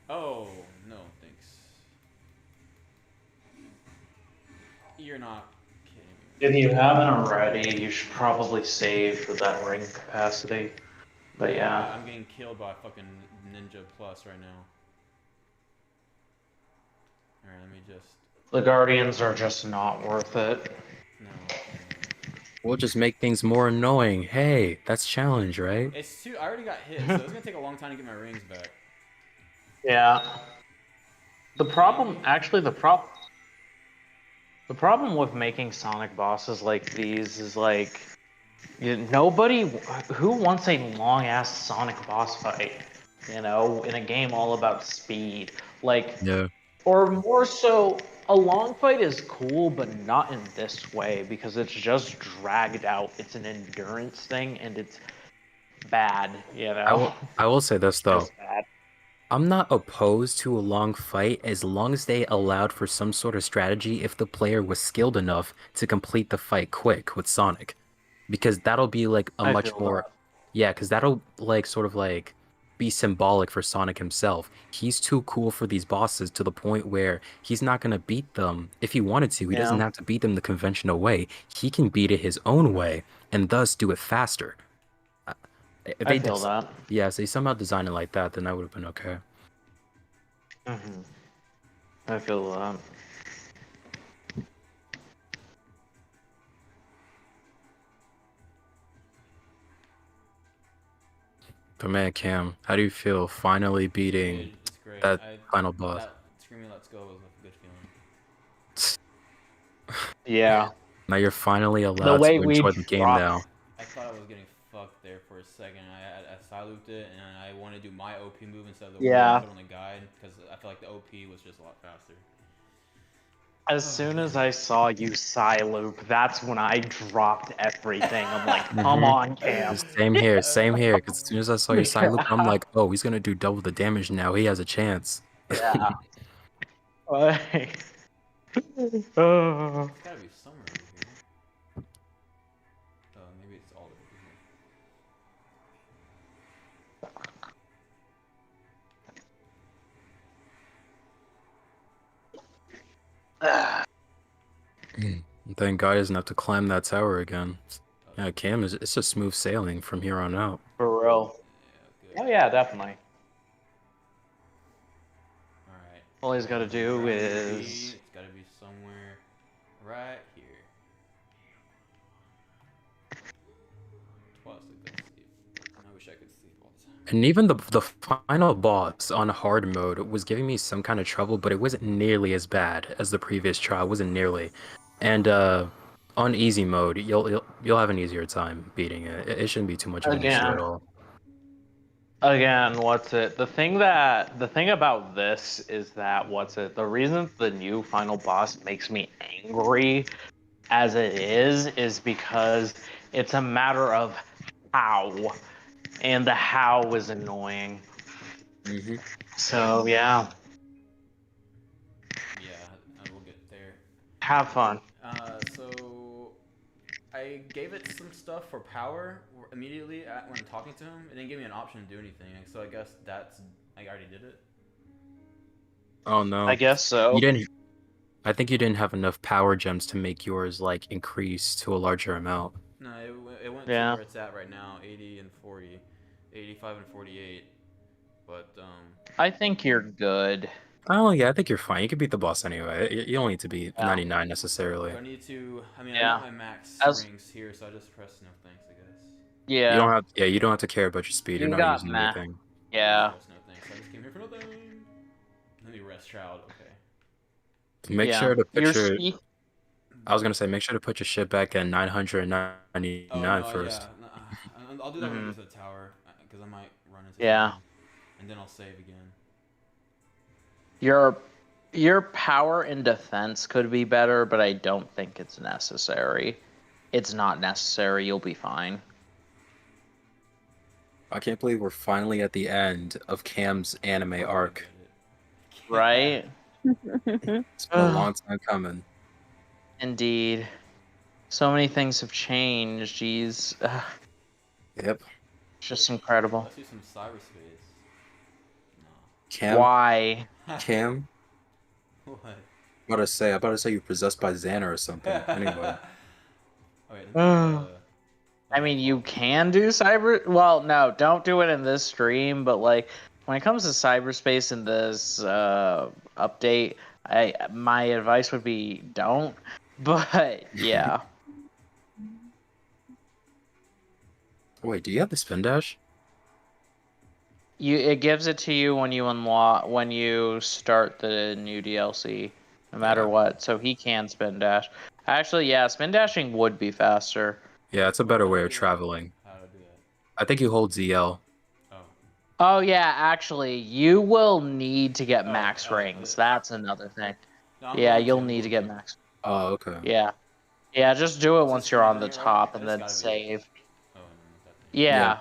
there. Oh no, thanks. You're not kidding me. If you haven't already, you should probably save for that ring capacity. But yeah. I'm getting killed by fucking Ninja Plus right now. Alright, let me just. The Guardians are just not worth it. No. We'll just make things more annoying. Hey, that's challenge, right? It's too. I already got hit, so it's gonna take a long time to get my rings back. Yeah. The problem with making Sonic bosses like these is like, nobody who wants a long ass Sonic boss fight, in a game all about speed. Like, yeah. Or more so, a long fight is cool, but not in this way because it's just dragged out. It's an endurance thing, and it's bad. I will say this though. I'm not opposed to a long fight as long as they allowed for some sort of strategy if the player was skilled enough to complete the fight quick with Sonic. Because that'll be like a much more... Yeah, because that'll like sort of like be symbolic for Sonic himself. He's too cool for these bosses to the point where he's not going to beat them if he wanted to. He doesn't have to beat them the conventional way. He can beat it his own way and thus do it faster. If I feel that. Yeah, if they somehow designed it like that, then that would have been okay. I feel that. But man, Cam, how do you feel finally beating that final boss? Screaming "Let's go" was a good feeling. Yeah. Now you're finally allowed to enjoy the game now. I thought I was getting fucked there for a second. I side-looped it, and I wanted to do my OP move instead of the one I put on the guide, because I feel like the OP was just a lot faster. As soon as I saw you side-loop, that's when I dropped everything. I'm like, come on, Cam. Same here, because as soon as I saw your side-loop, I'm like, oh, he's going to do double the damage now. He has a chance. Yeah. It's gotta be somewhere over here. Maybe it's all over here. Thank God he doesn't have to climb that tower again. Yeah, Cam, it's just smooth sailing from here on out. For real. Yeah, Oh yeah, definitely. All right. All he's got to do is. It's got to be somewhere right here. Twice I could sleep. I wish I could sleep all the time. And even the final boss on hard mode was giving me some kind of trouble, but it wasn't nearly as bad as the previous trial. It wasn't nearly. And on easy mode, you'll have an easier time beating it. It shouldn't be too much of an issue at all. Again, the thing about this is that the reason the new final boss makes me angry as it is because it's a matter of how, and the how is annoying. Mm-hmm. So yeah. Yeah, I will get there. Have fun. So I gave it some stuff for power immediately when talking to him. It didn't give me an option to do anything, so I guess I already did it. Oh no. I guess so. You didn't. I think you didn't have enough power gems to make yours like increase to a larger amount. No, it went to where it's at right now, 80 and 40, 85 and 48. But I think you're good. Oh yeah, I think you're fine. You can beat the boss anyway. You don't need to be 99 necessarily. I need to. I mean, Yeah. I got my max rings here, so I just press no thanks, I guess. Yeah. You don't have. Yeah, you don't have to care about your speed. You're not using anything. Yeah. Press no thanks. I just came here for nothing. Let me rest, child. Okay. Make sure to put your. speed. I was gonna say, make sure to put your shit back at 999 first. Yeah. I'll do that when we get to the tower, because I might run into Yeah. and then I'll save again. Your power and defense could be better, but I don't think it's necessary. It's not necessary. You'll be fine. I can't believe we're finally at the end of Cam's anime arc. Right? It's been a long time coming. Indeed. So many things have changed. Jeez. Yep. It's just incredible. Let's do some cyberspace. No. Cam. Why? Cam. What? I'm about to say you're possessed by Xana or something. Anyway. I mean, you can do cyber. Well, no, don't do it in this stream. But like, when it comes to cyberspace in this update, my advice would be don't. But yeah. Wait, do you have the spin dash? It gives it to you when you start the new DLC, no matter what. So he can spin dash. Actually, yeah, spin dashing would be faster. Yeah, it's a better way of traveling. How to do that? I think you hold ZL. Oh yeah, actually, you will need to get max rings. That's another thing. No, Yeah, you'll need to get max. Oh, okay. Yeah. Yeah, just do it once you're on the top and then save. Oh, no, that thing. Yeah.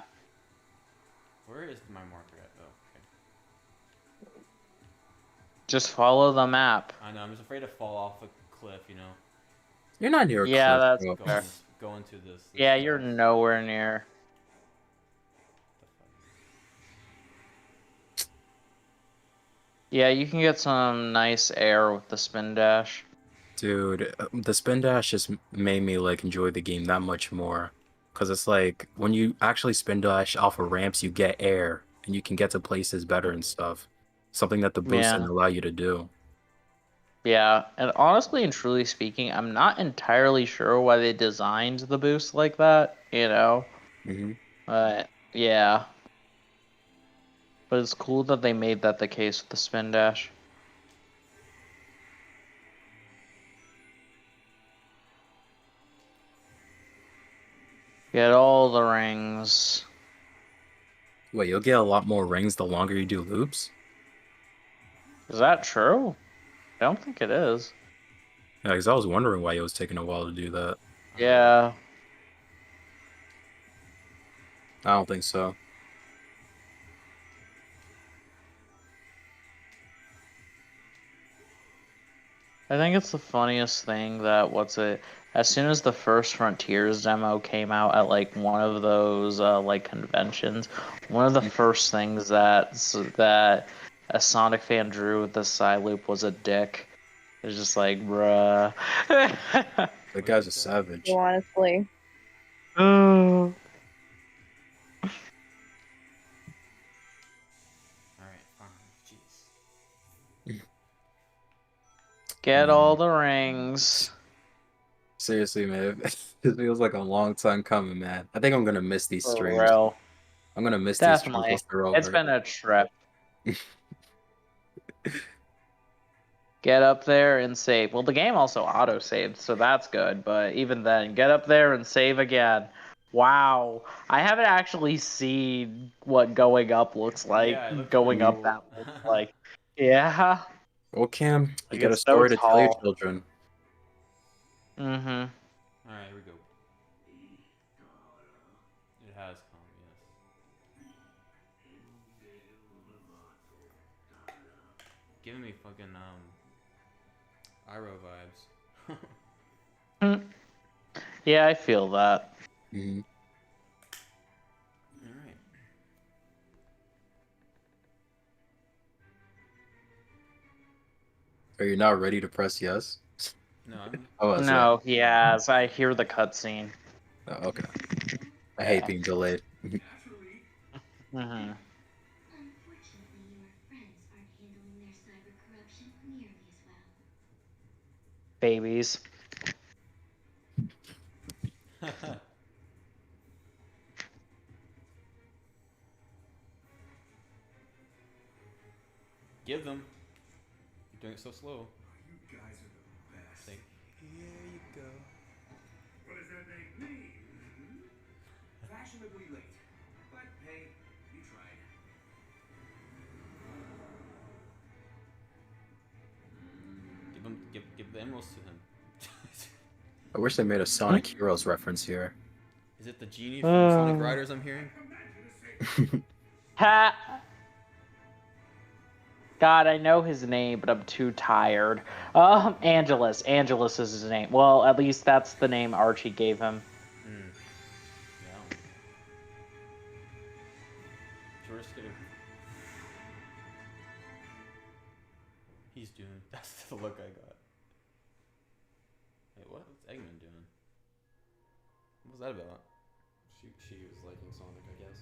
Where is my marker at? Oh, okay. Just follow the map. I know, I'm just afraid to fall off a cliff, you know? You're not near a Yeah, cliff, that's bro. fair. Go into this. Yeah, you're nowhere near. Yeah, you can get some nice air with the spin dash. Dude, the spin dash just made me like enjoy the game that much more. Cause it's like when you actually spin dash off of ramps, you get air and you can get to places better and stuff. Something that the boost didn't allow you to do. Yeah, and honestly and truly speaking, I'm not entirely sure why they designed the boost like that, you know? Mm-hmm. But, yeah. But it's cool that they made that the case with the spin dash. Get all the rings. Wait, you'll get a lot more rings the longer you do loops? Is that true? I don't think it is. Yeah, because I was wondering why it was taking a while to do that. Yeah. I don't think so. I think it's the funniest thing that as soon as the first Frontiers demo came out at like one of those like conventions, one of the first things that a Sonic fan drew with the side loop was a dick. It's just like, bruh. That guy's a savage. Honestly. Get all the rings. Seriously, man. It feels like a long time coming, man. I think I'm gonna miss these For streams. real. I'm gonna miss these streams Definitely. once they're over. It's been a trip. Get up there and save. Well, the game also auto-saved, so that's good. But even then, get up there and save again. Wow. I haven't actually seen what going up looks like. Yeah, going up that looks like. Yeah. Well, Cam, you got a It's story so to tell your tall. children. Mm-hmm. Alright, here we go. It has come, yes. Giving me fucking, Iroh vibes. Yeah, I feel that. Mm-hmm. Alright. Are you not ready to press yes? No, I'm... Oh, No, yes, I hear the cutscene. Oh, okay. I hate being delayed. Naturally. Mm-hmm. Unfortunately, your friends aren't handling their cyber corruption nearly as well. Babies. Give them. You're doing it so slow. You guys are the best. Say, here you go. What does that make me? Fashionably late. But hey, you tried. Give the emeralds to him. I wish they made a Sonic Heroes reference here. Is it the genie from Sonic Riders I'm hearing? Ha! God, I know his name, but I'm too tired. Angelus. Angelus is his name. Well, at least that's the name Archie gave him. Yeah. Touristic. He's doing. That's the look I got. Wait, what? What's Eggman doing? What was that about? She was liking Sonic, I guess.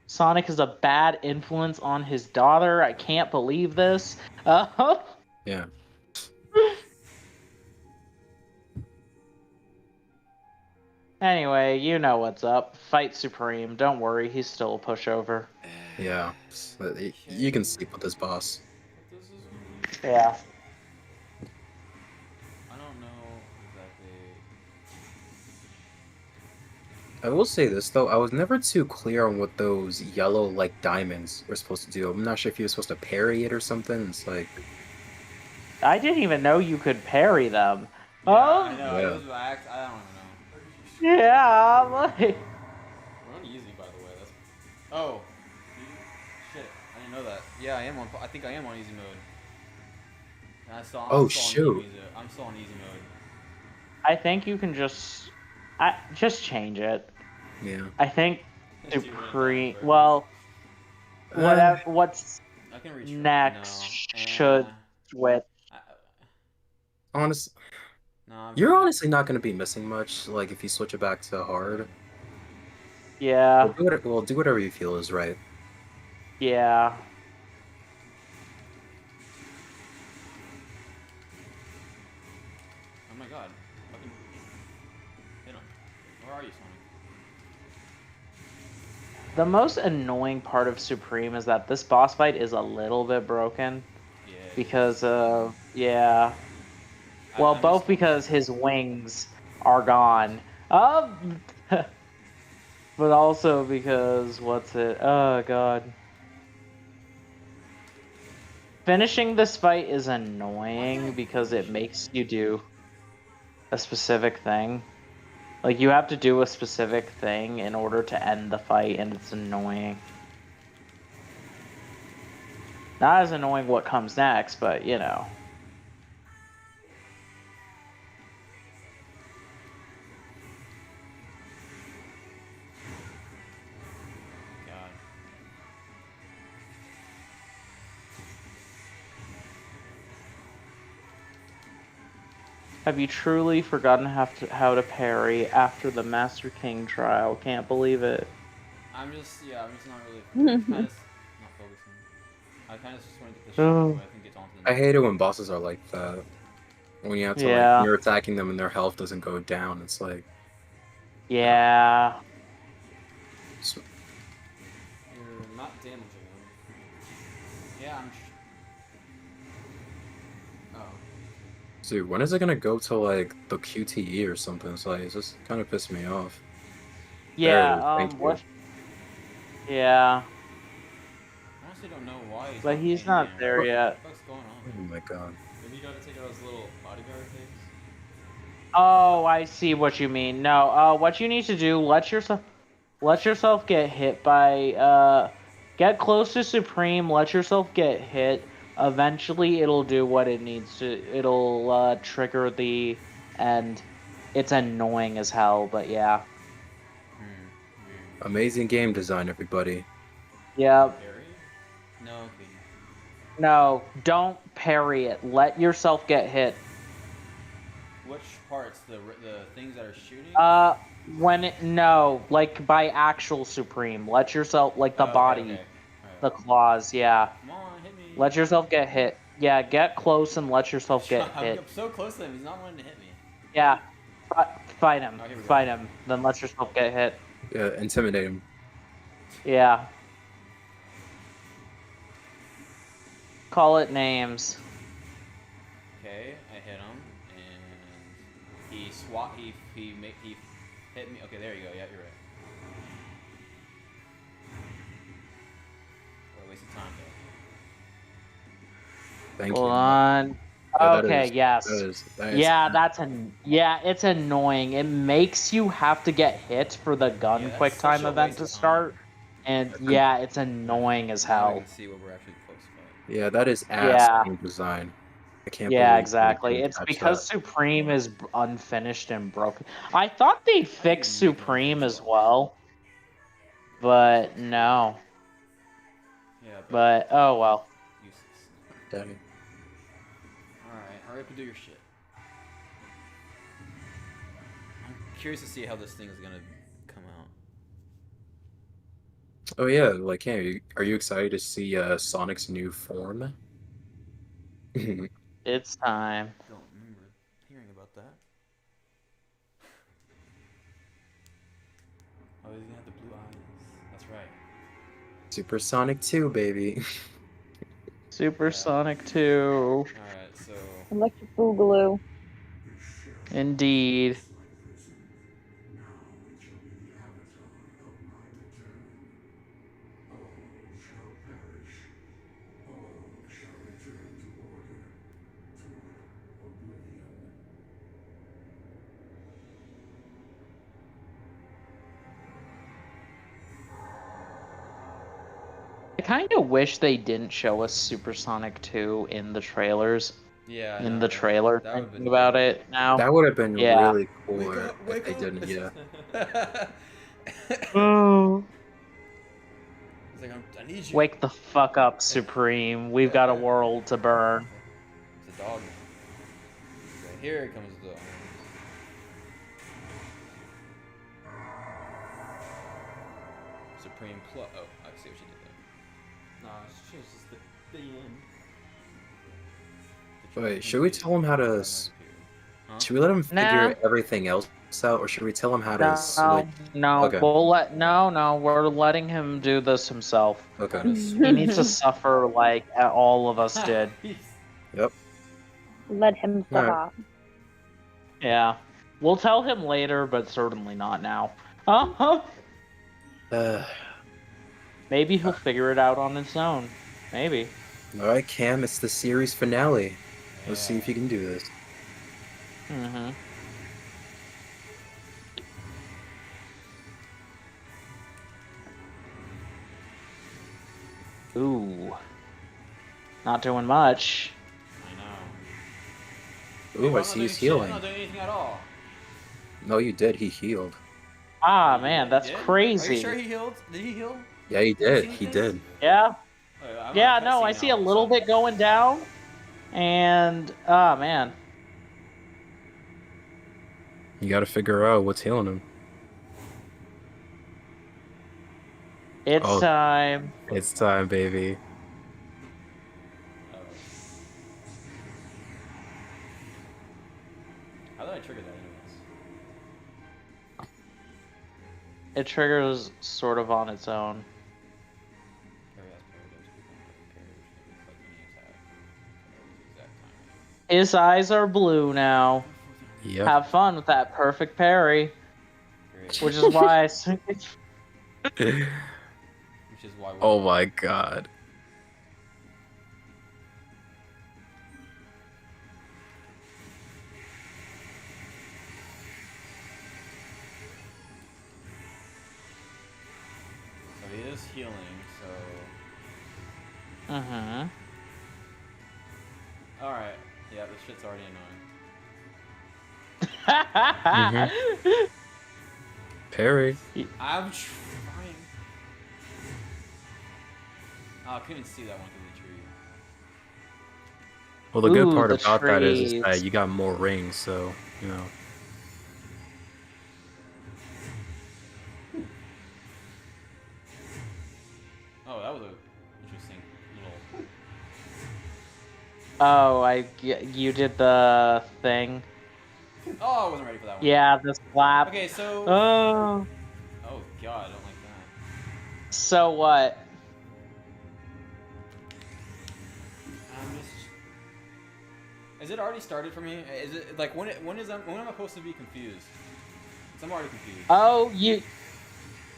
Sonic is a bad influence on his daughter. I can't believe this. Yeah. Anyway, you know what's up. Fight Supreme. Don't worry, he's still a pushover. Yeah. You can sleep with this boss. Yeah. I don't know exactly. I will say this though, I was never too clear on what those yellow like diamonds were supposed to do. I'm not sure if you were supposed to parry it or something. It's like I didn't even know you could parry them. Yeah, I know. Yeah. It was wax. I don't know. Yeah, like... We're on easy, by the way. That's... Oh. Shit. I didn't know that. Yeah, I am on... I think I am on easy mode. And I'm still on shoot. I'm still on easy mode. I think you can just... just change it. yeah. I think Let's do Supreme... it. Well... Whatever... What's I can reach next no. should switch. Honest, No, I'm you're fine. honestly not gonna be missing much. Like if you switch it back to hard. Yeah. Well, do whatever you feel is right. Yeah. Oh my god. Fucking... Hit him. Where are you, Sonic? The most annoying part of Supreme is that this boss fight is a little bit broken. Yeah. Because of... Yeah. Well, I'm both just- because his wings are gone. But also because... What's it? Oh, God. Finishing this fight is annoying because it makes you do a specific thing. Like, you have to do a specific thing in order to end the fight, and it's annoying. Not as annoying what comes next, but, you know. God. Have you truly forgotten how to parry after the Master King trial? Can't believe it. I'm just not really... I kind of just want to get this shit over with and get on to the I next. hate it when bosses are like that. When you have to Yeah. like, you're attacking them and their health doesn't go down. It's like, Yeah. You're not damaging them. Yeah, I'm. Oh. dude, when is it gonna go to like the QTE or something? It's like, it's just kind of pissed me off. Yeah. There, thank you. What? Yeah. I honestly don't know why. But he's not there yet. What the fuck's going on? Oh my god. Maybe you gotta take out those little bodyguard things. Oh, I see what you mean. No, what you need to do, let yourself get hit by, get close to Supreme, let yourself get hit. Eventually, it'll do what it needs to. It'll, trigger the end. It's annoying as hell, but yeah. Amazing game design, everybody. Yeah. Parry? No, okay. No, don't parry it. Let yourself get hit. Which parts? The things that are shooting? No, like by actual Supreme. Let yourself, like the body, okay. the claws, yeah. Come on, hit me. Let yourself get hit. Yeah, get close and let yourself get hit. I'm so close to him. He's not wanting to hit me. Yeah, fight him. Oh, here we go. Fight him. Then let yourself get hit. Yeah, intimidate him. Yeah. Call it names. Okay, I hit him, and he hit me. Okay, there you go. Yeah, you're right. What a waste of time, though. Thank Hold you. on. Yeah, Okay, yes. that is Yeah, it's annoying. It makes you have to get hit for the gun that's quick time such a event waste to of time. start. And yeah, it's annoying as Now we hell. can see what we're actually supposed to fight. Yeah, that is ass Yeah. game design. I can't Yeah, believe exactly. they didn't It's catch because that. Supreme is unfinished and broken. I thought they fixed Supreme as well, but no. Yeah, But oh well. useless. Daddy. Alright, hurry up and do your shit. I'm curious to see how this thing is gonna come out. Oh yeah, like, hey, are you excited to see Sonic's new form? It's time. Don't remember hearing about that. Oh, he's gonna have the blue eyes. That's right. Super Sonic 2, baby. Supersonic 2. Alright, so Electric Boogaloo. Indeed. I kind of wish they didn't show us Supersonic 2 in the trailers. yeah, In no, the trailer. that would've Thinking been about cool. it now. That would have been Yeah. really cool if they didn't, yeah. Oh. He's like, I need you. Wake the fuck up, Supreme. We've got a world to burn. It's a dog. Right here comes the. Supreme Plus. Oh, I see what you did there. No, it's just the end. Wait, should we tell him how to... Huh? Should we let him figure Nah. everything else out, or should we tell him how to No, switch? no, Okay. we're letting him do this himself. Okay. He needs to suffer like all of us did. Yep. Let him Alright. stop. Yeah. We'll tell him later, but certainly not now. Uh-huh. Maybe he'll figure it out on his own. Maybe. Alright, Cam, it's the series finale. Let's see if you can do this. Mm-hmm. Ooh. Not doing much. I know. Ooh, I see he's healing. I'm not doing anything at all. No, you did. He healed. Ah, man, that's Did? crazy. Are you sure he healed? Did he heal? Yeah, he did. He did. Yeah? I'm Yeah, on no, I cutscene see now, a little so- bit going down. And, ah, man. You gotta figure out what's healing him. It's Oh. time. It's time, baby. How did I trigger that anyways? It triggers sort of on its own. His eyes are blue now. Yep. Have fun with that perfect parry. Which is why I Which is why. Oh my god. So he is healing, so. Alright. Yeah, this shit's already annoying. Parry. I'm trying. Oh, I couldn't see that one through the tree. Well, the good part the about that is trees. that you got more rings, so, you know. Oh, that was a interesting little. Oh, you did the thing. Oh, I wasn't ready for that one. Yeah, the slap. Okay, so. Oh. Oh god, I don't like that. So what? I'm just. Is it already started for me? Is it like when am I supposed to be confused? 'Cause I'm already confused. Oh,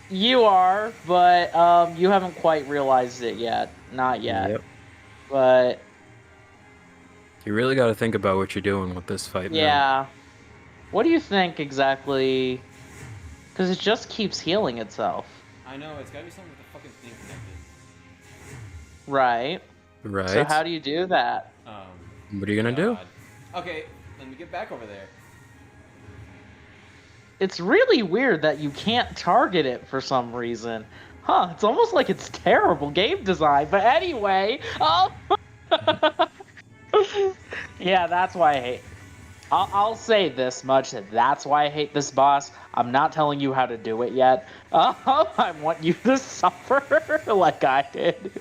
you are, but you haven't quite realized it yet. Not yet. Yep. But You really got to think about what you're doing with this fight, man. yeah. What do you think exactly? Because it just keeps healing itself. I know, it's gotta be something with the fucking thing connected. Right. Right. So how do you do that? What are you gonna do? Okay, let me get back over there. It's really weird that you can't target it for some reason. Huh, it's almost like it's terrible game design. But anyway, yeah, that's why I hate. I'll say this much: that's why I hate this boss. I'm not telling you how to do it yet. I want you to suffer like I did.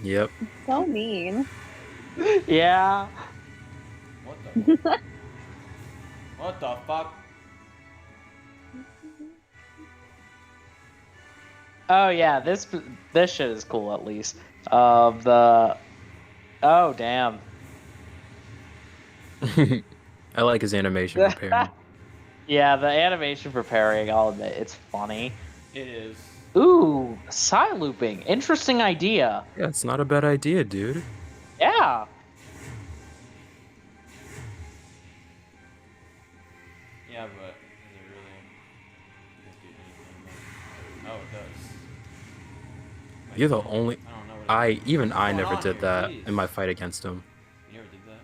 Yep. So mean. Yeah. What the? What the fuck? Oh yeah, this shit is cool at least. Oh damn. I like his animation for parrying. Yeah, the animation for parrying, I'll admit, it's funny. It is. Ooh, side looping. Interesting idea. Yeah, it's not a bad idea, dude. Yeah. Yeah, but is it really do anything? Oh, it does. Like, You're the only. I don't know what it is. Even I What's never going on did here? that Jeez. in my fight against him. You never did that?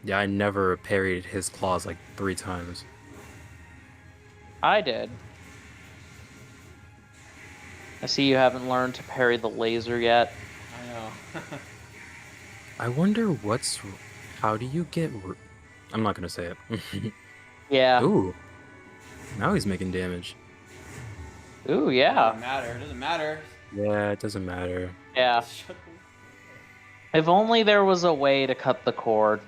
Yeah, I never parried his claws like 3 times. I did. I see you haven't learned to parry the laser yet. I know. I wonder how do you get? I'm not gonna say it. Yeah. Ooh. Now he's making damage. Ooh, It yeah. doesn't matter. It doesn't matter. Yeah, it doesn't matter. Yeah. Shut If only there was a way to cut the cord.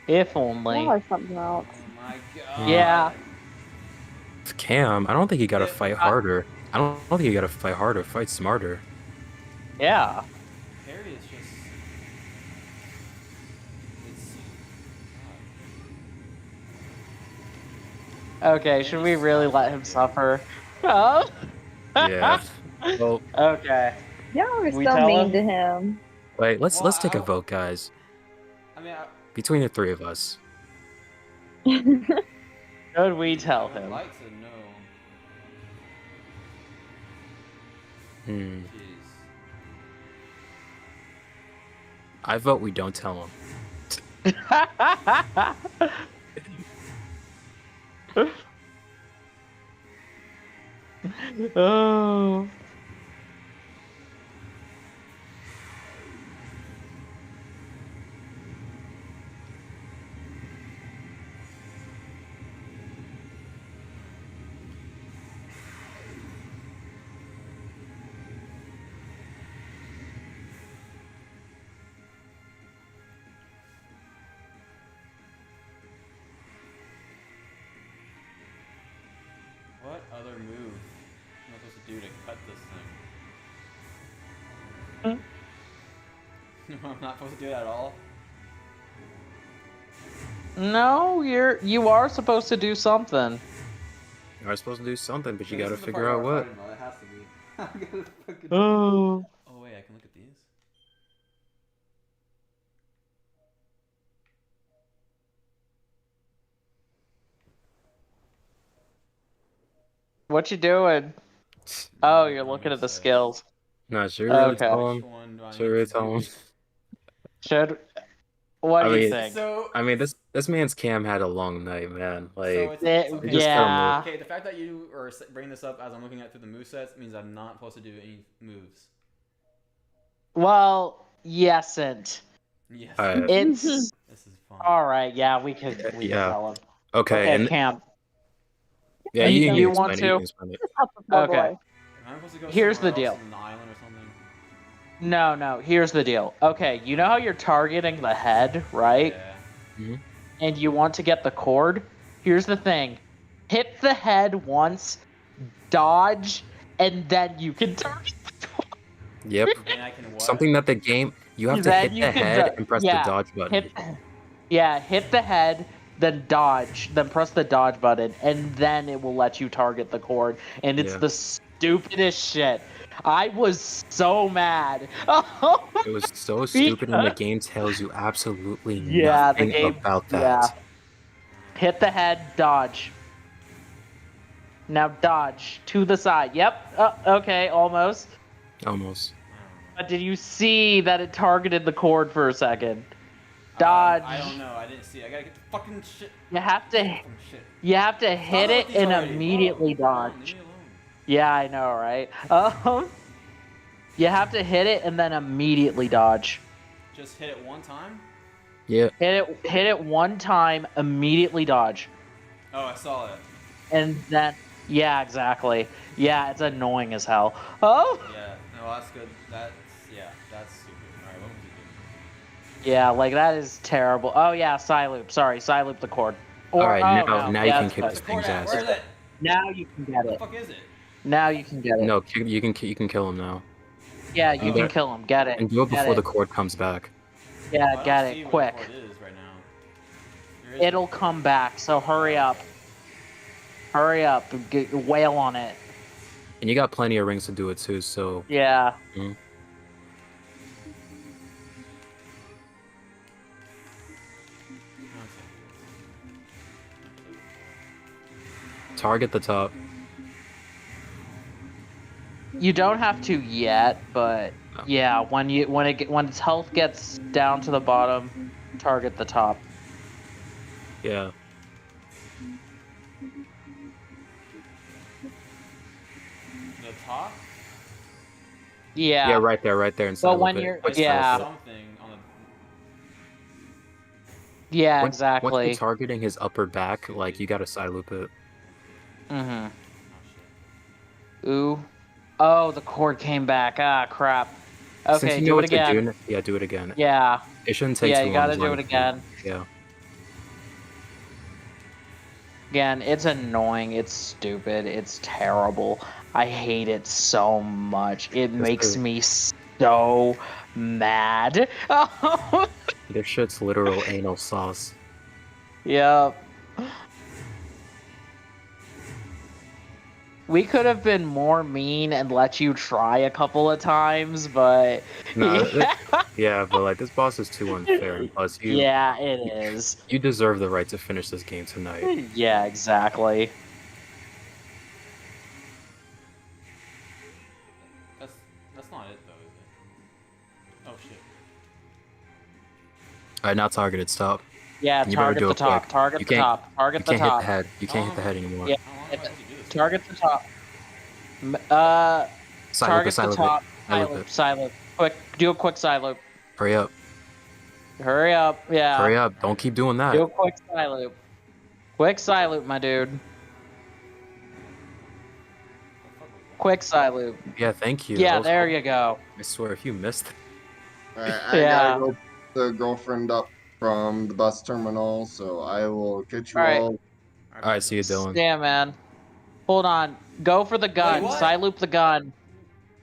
If only. Or something else. Oh my god. Yeah. Cam, I don't think you gotta fight harder. I don't think you gotta fight harder. Fight smarter. Yeah. Parry is just. It's. Okay, should we really let him suffer? Oh. Yeah. Well, Okay. Y'all are We so tell mean him? to him. wait. Let's take a Wow. vote, guys. I mean, Between the 3 of us. Should we tell I would him? like to know. Hmm. Jeez. I vote we don't tell him. Oh. other move am I supposed to do to cut this thing? I'm not supposed to do that at all. No, you are supposed to do something. You are supposed to do something, but you This gotta is the figure part out where what. I'm fighting, though. It has to be. I'm gonna fucking. Oh. Oh wait, I can look at these. What you doing? Oh, you're looking at the skills. No, should we really Okay. tell him? Which one do I Should we need really to tell him? do? Should. What I do you mean, think? So, I mean, this man's cam had a long night, man. Like, so it's okay. just gotta Yeah. Okay, the fact that you are bringing this up as I'm looking at through the movesets means I'm not supposed to do any moves. Well, yesn't. Yes. Alright. It's This is fun. all right. Yeah, we can Yeah. tell him. okay, and Cam. yeah, You- you can you explain want it, to? you can explain it. Okay. Am I supposed to go Here's the somewhere else deal. on the island or something? No. Here's the deal. Okay, you know how you're targeting the head, right? Yeah. And you want to get the cord. Here's the thing: hit the head once, dodge, and then you can target. Yep. Then I can what? Something that the game you have to Then hit you the can head and press yeah, the dodge button. hit the head, then dodge, then press the dodge button, and then it will let you target the cord. And it's Yeah. the stupidest shit. I was so mad. It was so stupid, and the game tells you absolutely Yeah, the nothing game- about that. yeah. Hit the head, dodge. Now dodge to the side. Yep. Okay, almost. Almost. But did you see that it targeted the cord for a second? Dodge. I don't know. I didn't see. I gotta get the fucking shit. You have to. Fucking shit. You have to hit Follow it these and already. immediately Come on, dodge. leave me alone. Yeah, I know, right? You have to hit it and then immediately dodge. Just hit it one time. Yeah. Hit it one time, immediately dodge. Oh, I saw it. And then yeah, exactly. Yeah, it's annoying as hell. Oh Yeah. No, that's good. That's stupid. All right, what was it yeah, like that is terrible. Oh yeah, Psyloop. Sorry, Psyloop the cord. Or, Alright, oh, now no. you Yeah, can that's kick good. this doing? Cord thing's at? ass. Where is it? Now you can get What the it. fuck is it? Now you can get it. No, you can kill him now. Yeah, you You can got- kill him. Get it. And do it Get before it. the cord comes back. Yeah, I don't get see it where the quick. cord is right now. Where is It'll it? come back, so hurry up. Hurry up. Wail on it. And you got plenty of rings to do it too, so Yeah. target the top. You don't have to yet, but yeah, when its health gets down to the bottom, target the top. Yeah. The top? Yeah. Yeah, right there inside. But when of it. you're- Quick yeah. stop. Something on the. Yeah, Once exactly. you're targeting his upper back, like you gotta side loop it. Mm-hmm. Oh, shit. Ooh. Oh, the cord came back. Ah, crap. Since Okay, you know do it what you're again. doing, yeah, do it again. Yeah. It shouldn't take Yeah, too you long. gotta as do long it as- again. Yeah. Again, it's annoying. It's stupid. It's terrible. I hate it so much. It makes true. me so mad. This shit's literal anal sauce. Yep. We could have been more mean and let you try a couple of times, but No, yeah, but like this boss is too unfair. And plus, yeah, it is. you deserve the right to finish this game tonight. Yeah, exactly. That's not it though, is it? Oh shit. Alright, now targeted. Stop. Yeah, You better target do the it top. quick. Target You the can't- top. Target You the can't hit top. the head. You can't hit the head anymore. Yeah. How long do I have to do this? Target the top. Side Target the loop it. top. Side loop Side loop. it. Side loop. Quick. Do a quick side loop. Hurry up. Hurry up. Yeah. Hurry up. Don't keep doing that. Do a quick side loop. Quick side loop, my dude. Quick side loop. Yeah, thank you. Yeah, Also, there you go. I swear, if you missed Alright, I Yeah. gotta go pick the girlfriend up from the bus terminal, so I will catch you Alright. all. Alright, see you, Dylan. Yeah, man. Hold on. Go for the gun. what? Side loop the gun.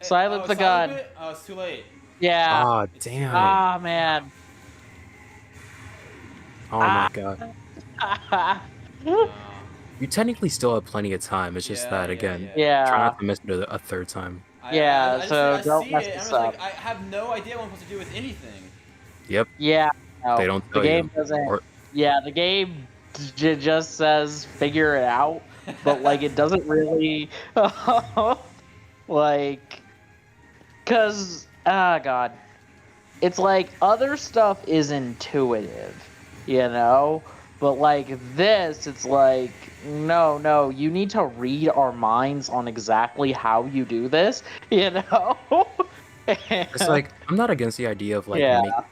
Side loop the gun. Oh, it's too late. Yeah. Ah, damn. Ah, man. Oh my god. You technically still have plenty of time. It's just that again. Yeah. Try not to miss it a third time. Yeah, so don't see mess it, this and I was up. like, I have no idea what I'm supposed to do with anything. Yep. Yeah. No, They don't tell the game you. doesn't. Or- Yeah, the game just says figure it out, but like it doesn't really like cuz god. It's like other stuff is intuitive, you know? But like this, it's like no, you need to read our minds on exactly how you do this, you know? It's like I'm not against the idea of like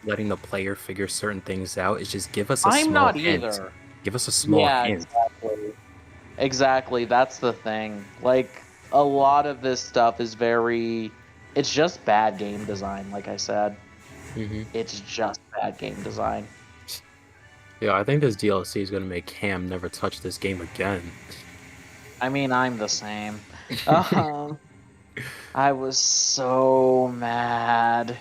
letting the player figure certain things out. It's just give us a I'm small not hint. either. Give us a small hint. Exactly, that's the thing. Like a lot of this stuff is it's just bad game design, like I said. It's just bad game design. Yeah, I think this DLC is gonna make Cam never touch this game again. I mean, I'm the same. I was so mad.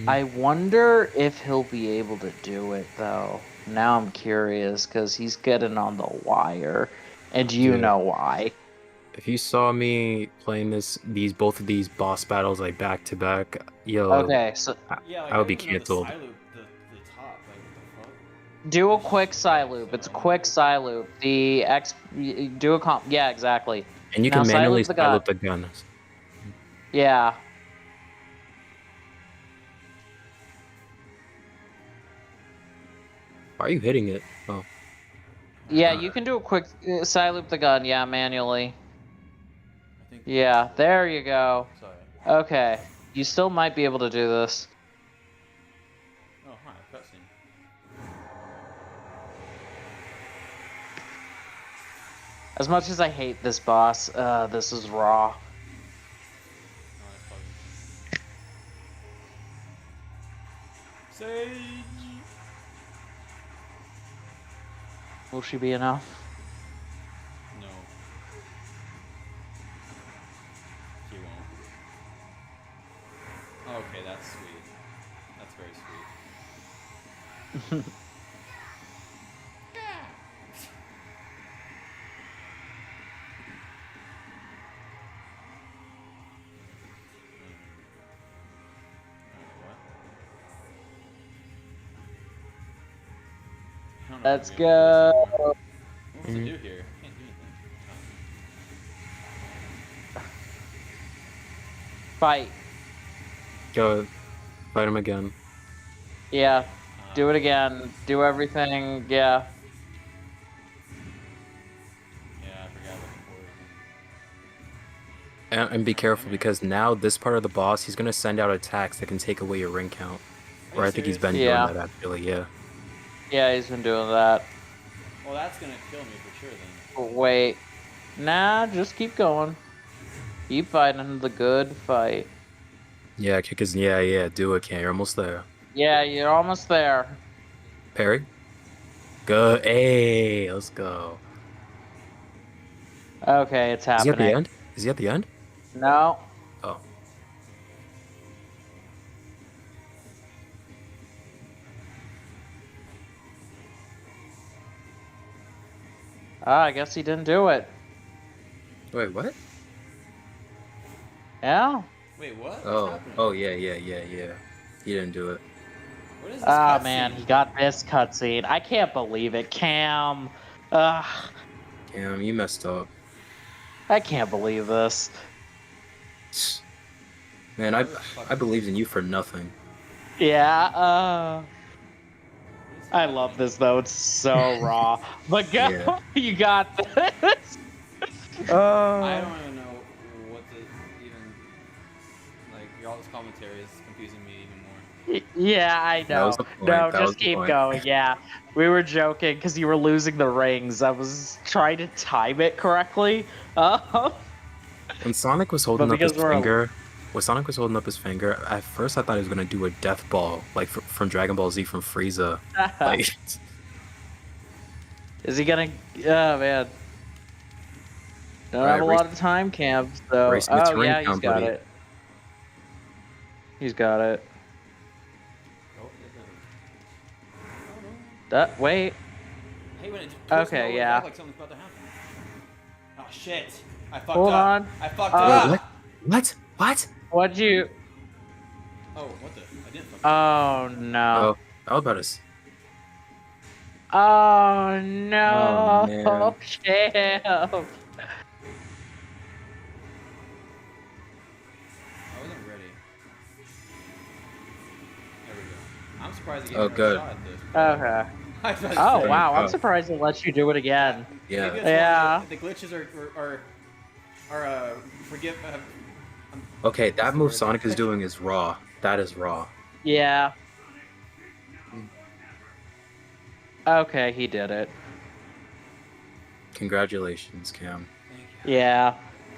I wonder if he'll be able to do it, though. Now I'm curious, because he's getting on the wire, and you know why. If you saw me playing both of these boss battles like back to back, yo, okay, so I would be canceled. Do a quick side loop. It's a quick side loop. Yeah, exactly. And you Now can manually side side loop loop the gun. Yeah. Why are you hitting it? Oh. Yeah, you can do a quick side loop the gun. Yeah, manually. Yeah, there you go. Sorry. Okay, you still might be able to do this. Oh, hi, cutscene. As much as I hate this boss, this is raw. Say. Will she be enough? No. She won't. Okay, that's sweet. That's very sweet. Let's go. What to do here? Can't do anything. Fight. Go, fight him again. Yeah. Do it again. Do everything. Yeah. Yeah, I forgot about the And be careful because now this part of the boss, he's gonna send out attacks that can take away your ring count. Or I think he's been doing that actually. Yeah. Yeah, he's been doing that. Well, that's gonna kill me for sure then. Wait. Nah, just keep going. Keep fighting the good fight. Yeah, kick his. Yeah. Do it, Cam. You're almost there. Yeah, you're almost there. Parry. Good. Hey, let's go. Okay, it's happening. Is he at the end? Is he at the end? No. Oh. I guess he didn't do it. Wait, what? Yeah. Wait, what? Oh, yeah. He didn't do it. What is this Ah, cutscene? man, he got this cutscene. I can't believe it, Cam. Ugh. Cam, you messed up. I can't believe this. Man, I believed in you for nothing. Yeah, I love this though. It's so raw. But go, Yeah. You got this. I don't even know what to even like. Your all's commentary is confusing me even more. Yeah, I That know. was the point. No, That was just the keep point. going. Yeah, we were joking because you were losing the rings. I was trying to time it correctly. When Sonic was holding up his because we're- finger, at first I thought he was gonna do a death ball, like from Dragon Ball Z from Frieza. Like, Is he gonna? Oh man. Don't have a lot of time, Cam. So, oh yeah, he's got it. He's got it. That wait. Hey, when it okay, yeah. Like something's about to happen. Oh shit! I fucked Hold up. on. I fucked up. What? What'd you? Oh, what the? I didn't fuck up. Oh no. Oh, how about us? Oh no. Oh, man. Cam. I wasn't ready. There we go. I'm surprised he gave me good. a shot at this. Okay. Oh wow, I'm surprised it lets you do it again. Yeah. Maybe Yeah. The glitches are forgive. Okay, that move Sonic is doing is raw. That is raw. Yeah. Okay, he did it. Congratulations, Cam. Yeah.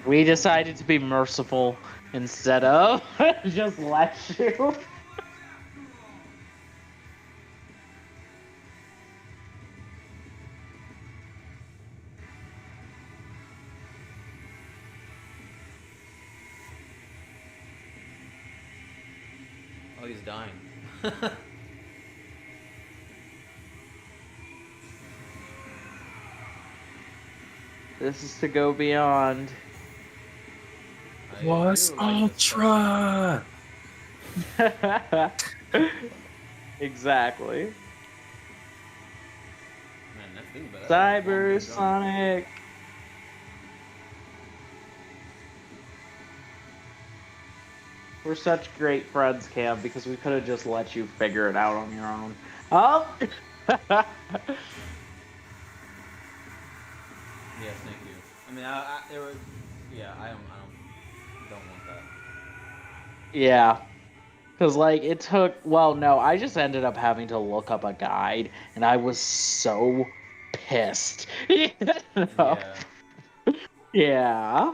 We decided to be merciful instead of just let you. Oh, he's dying. This is to go beyond. Was Ultra! Exactly. Man, that's thinking about that. Cybersonic. We're such great friends, Cam, because we could have just let you figure it out on your own. Oh! Yes, thank you. I mean, there were, yeah, I don't want that. Yeah. Because, like, it took, well, no, I just ended up having to look up a guide, and I was so pissed. You know? Yeah. Yeah.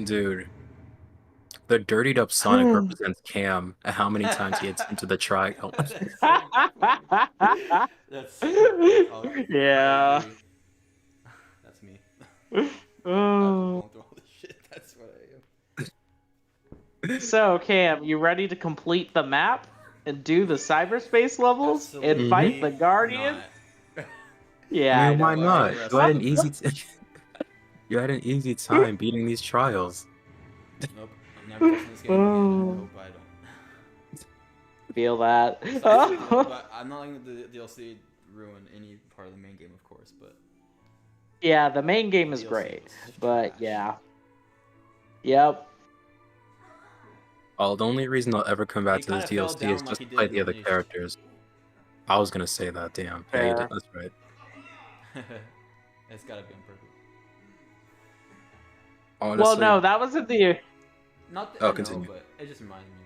Dude. The dirtied up Sonic represents Cam and how many times he hits into the triangle. That's yeah. That's me. Oh. Through all this shit. That's what I am. So, Cam, you ready to complete the map and do the cyberspace levels Absolutely and fight the Guardian? Yeah. I mean, why know, not? right? You had an easy you had an easy time beating these trials. Nope. I'm never touching this game again. I hope I don't. Feel that. But I'm not letting the DLC ruin any part of the main game, of course, but yeah, the main game is great, but yeah. Yep. Oh, the only reason I'll ever come back to this DLC is just to play the other characters. I was gonna say that, damn. Yeah, you did, that's right. It's gotta be on purpose. Honestly, well, no, that wasn't the... Not oh, continue. But it just reminded me.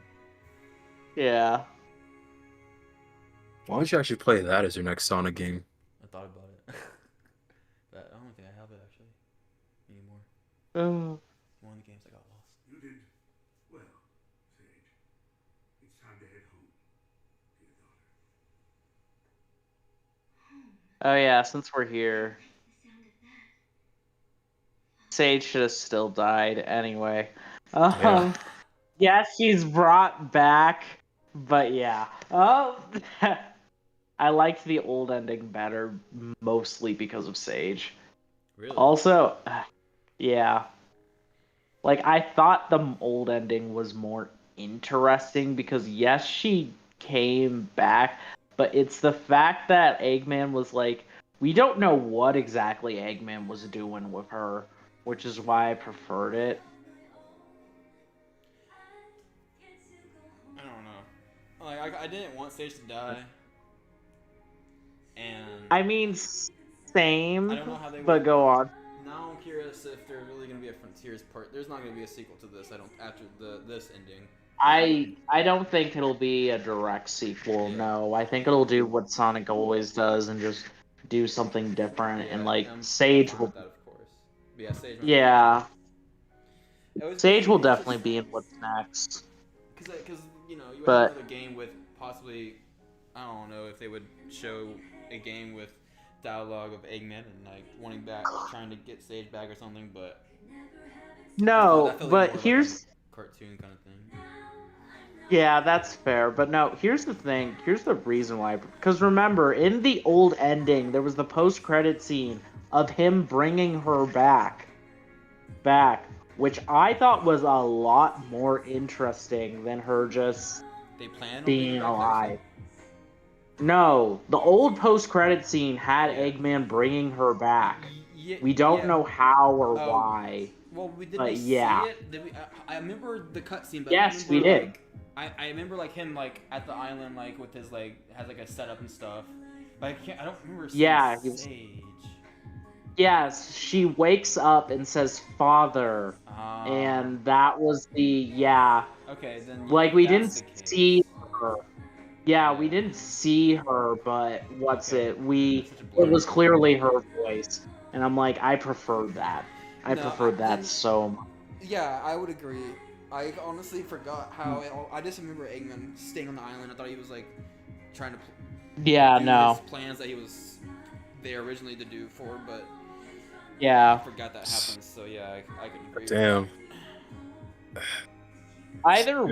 Yeah. Why don't you actually play that as your next Sonic game? I thought about it. But I don't think I have it, actually, anymore. One of the games I got lost. You did well, Sage. It's time to head home, dear daughter. Oh yeah, since we're here. Sage should have still died anyway. Yeah, she's brought back, but yeah. I liked the old ending better, mostly because of Sage. Really? Also, yeah. Like, I thought the old ending was more interesting because, yes, she came back, but it's the fact that Eggman was like, we don't know what exactly Eggman was doing with her, which is why I preferred it. I don't know. Like, I didn't want Sage to die. And I mean, same, I don't know how they but would... go on. Now I'm curious if there's really going to be a Frontiers part. There's not going to be a sequel to this, I don't, after this ending. I don't think it'll be a direct sequel, no. I think it'll do what Sonic always does and just do something different, and like, Sage will... That, of course. But yeah, Sage... Yeah. Sage will definitely be in what's next. Because you have But- another game with possibly, I don't know if they would show a game with dialogue of Eggman and like wanting back, trying to get Sage back or something. But No, that felt but more here's like a cartoon kind of thing. yeah, that's fair. But no, here's the thing. Here's the reason why. Because remember, in the old ending, there was the post-credit scene of him bringing her back, which I thought was a lot more interesting than her just They plan on being back alive. No, the old post-credit scene had Eggman bringing her back. We don't know how or why. Well, did But we yeah. see it? Did we? I remember the cutscene, but Yes, I remember, we did. Like, I remember like him like at the island like with his like has like a setup and stuff. But I don't remember seeing Yeah, he was- Sage. Yes, she wakes up and says "Father," and that was the Okay, then Like we that's didn't the case. see her. Yeah, we didn't see her, but it? It was clearly her voice, and I'm like, I preferred that. I No, preferred that then- so much. Yeah, I would agree. I honestly forgot how I just remember Eggman staying on the island. I thought he was like trying to Yeah, do no. his plans that he was there originally to do for, but I Yeah. forgot that happened. So yeah, I can agree. Damn. Either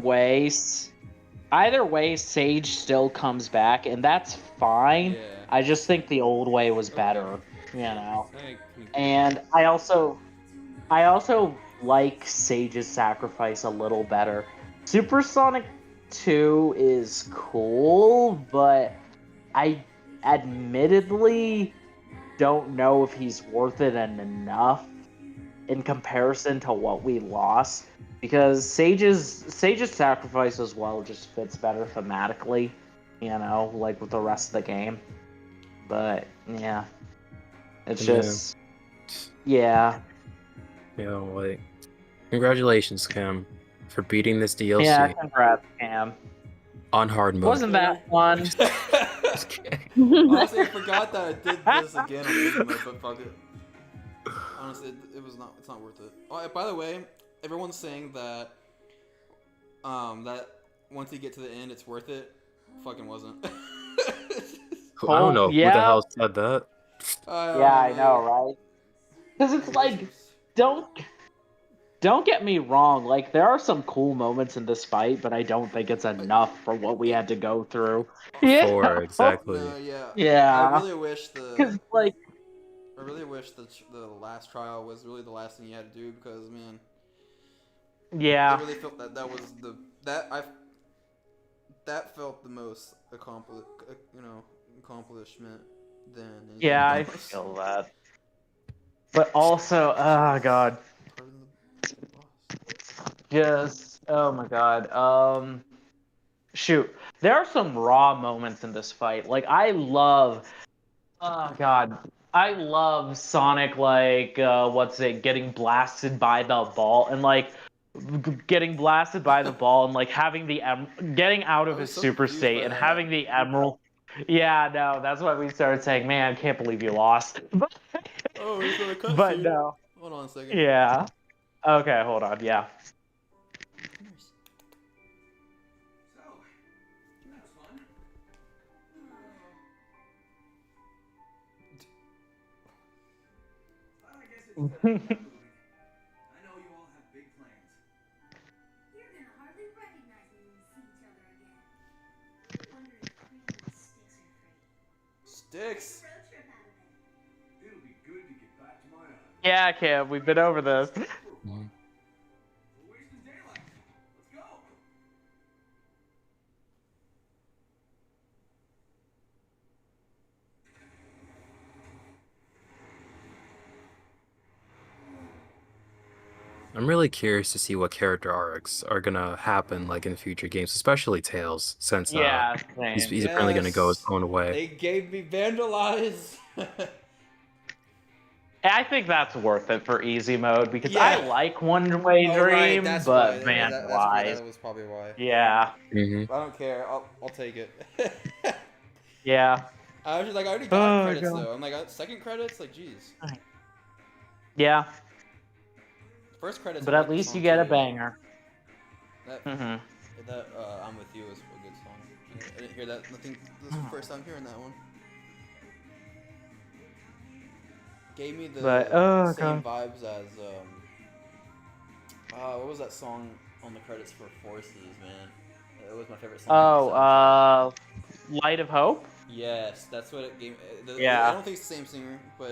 way, Sage still comes back, and that's fine. Yeah. I just think the old way was better, you know. I can- And I also like Sage's sacrifice a little better. Supersonic 2 is cool, but I admittedly don't know if he's worth it enough in comparison to what we lost, because Sage's sacrifice as well just fits better thematically, like with the rest of the game. But yeah, it's Yeah. just yeah. Like, congratulations, Cam, for beating this DLC Yeah, congrats, Cam. on hard mode. Wasn't that fun? Honestly, I forgot that I did this again on easy mode, but fuck it. Honestly, it's not worth it. Oh, by the way, everyone's saying that that once you get to the end, it's worth it. Fucking wasn't. I don't know who the Yeah. hell said that. Yeah, I know, right? Because it's like, don't get me wrong. Like, there are some cool moments in this fight, but I don't think it's enough for what we had to go through. For exactly. No, yeah. Yeah. I really wish Because like, the last trial was really the last thing you had to do, because man, yeah. I really felt that was that felt the most accomplishment than anything Yeah, I else. feel that. But also, oh god, just oh my god. Shoot, there are some raw moments in this fight. Like I love Sonic, like getting blasted by the ball and like getting blasted by the ball and like having getting out of his super state and having the emerald. Yeah, no, that's why we started saying, man, I can't believe you lost. Oh, he's gonna cut But you. no. Hold on a second. Yeah. Okay, hold on. Yeah. That's fun. Well, I guess it's time to get moving. I know you all have big plans. You're gonna hardly recognize me when we see each other again. Wonder if Cream and Sticks are free. Sticks. Road trip out of it. It'll be good to get back to my island. Yeah, Cam, we've been over this. We're wasting daylight. Let's go. I'm really curious to see what character arcs are gonna happen like in future games, especially Tails, since Yeah, he's apparently gonna go his own way. They gave me Vandalize. I think that's worth it for easy mode because Yeah. I like One Way Oh, right, Dream, that's but why. man, That why? was probably why. Yeah, hmm I don't care. I'll take it. yeah, I already got Oh, credits God. though. I'm like second credits, like jeez. yeah. First credits. But are at like the least you song get a too. banger. That, hmm That I'm With You is a good song. I didn't hear that. I think this is the first time hearing that one. Gave me the same vibes as what was that song on the credits for Forces, man? It was my favorite song. Light of Hope? Yes, that's what it gave. Yeah. I don't think it's the same singer, but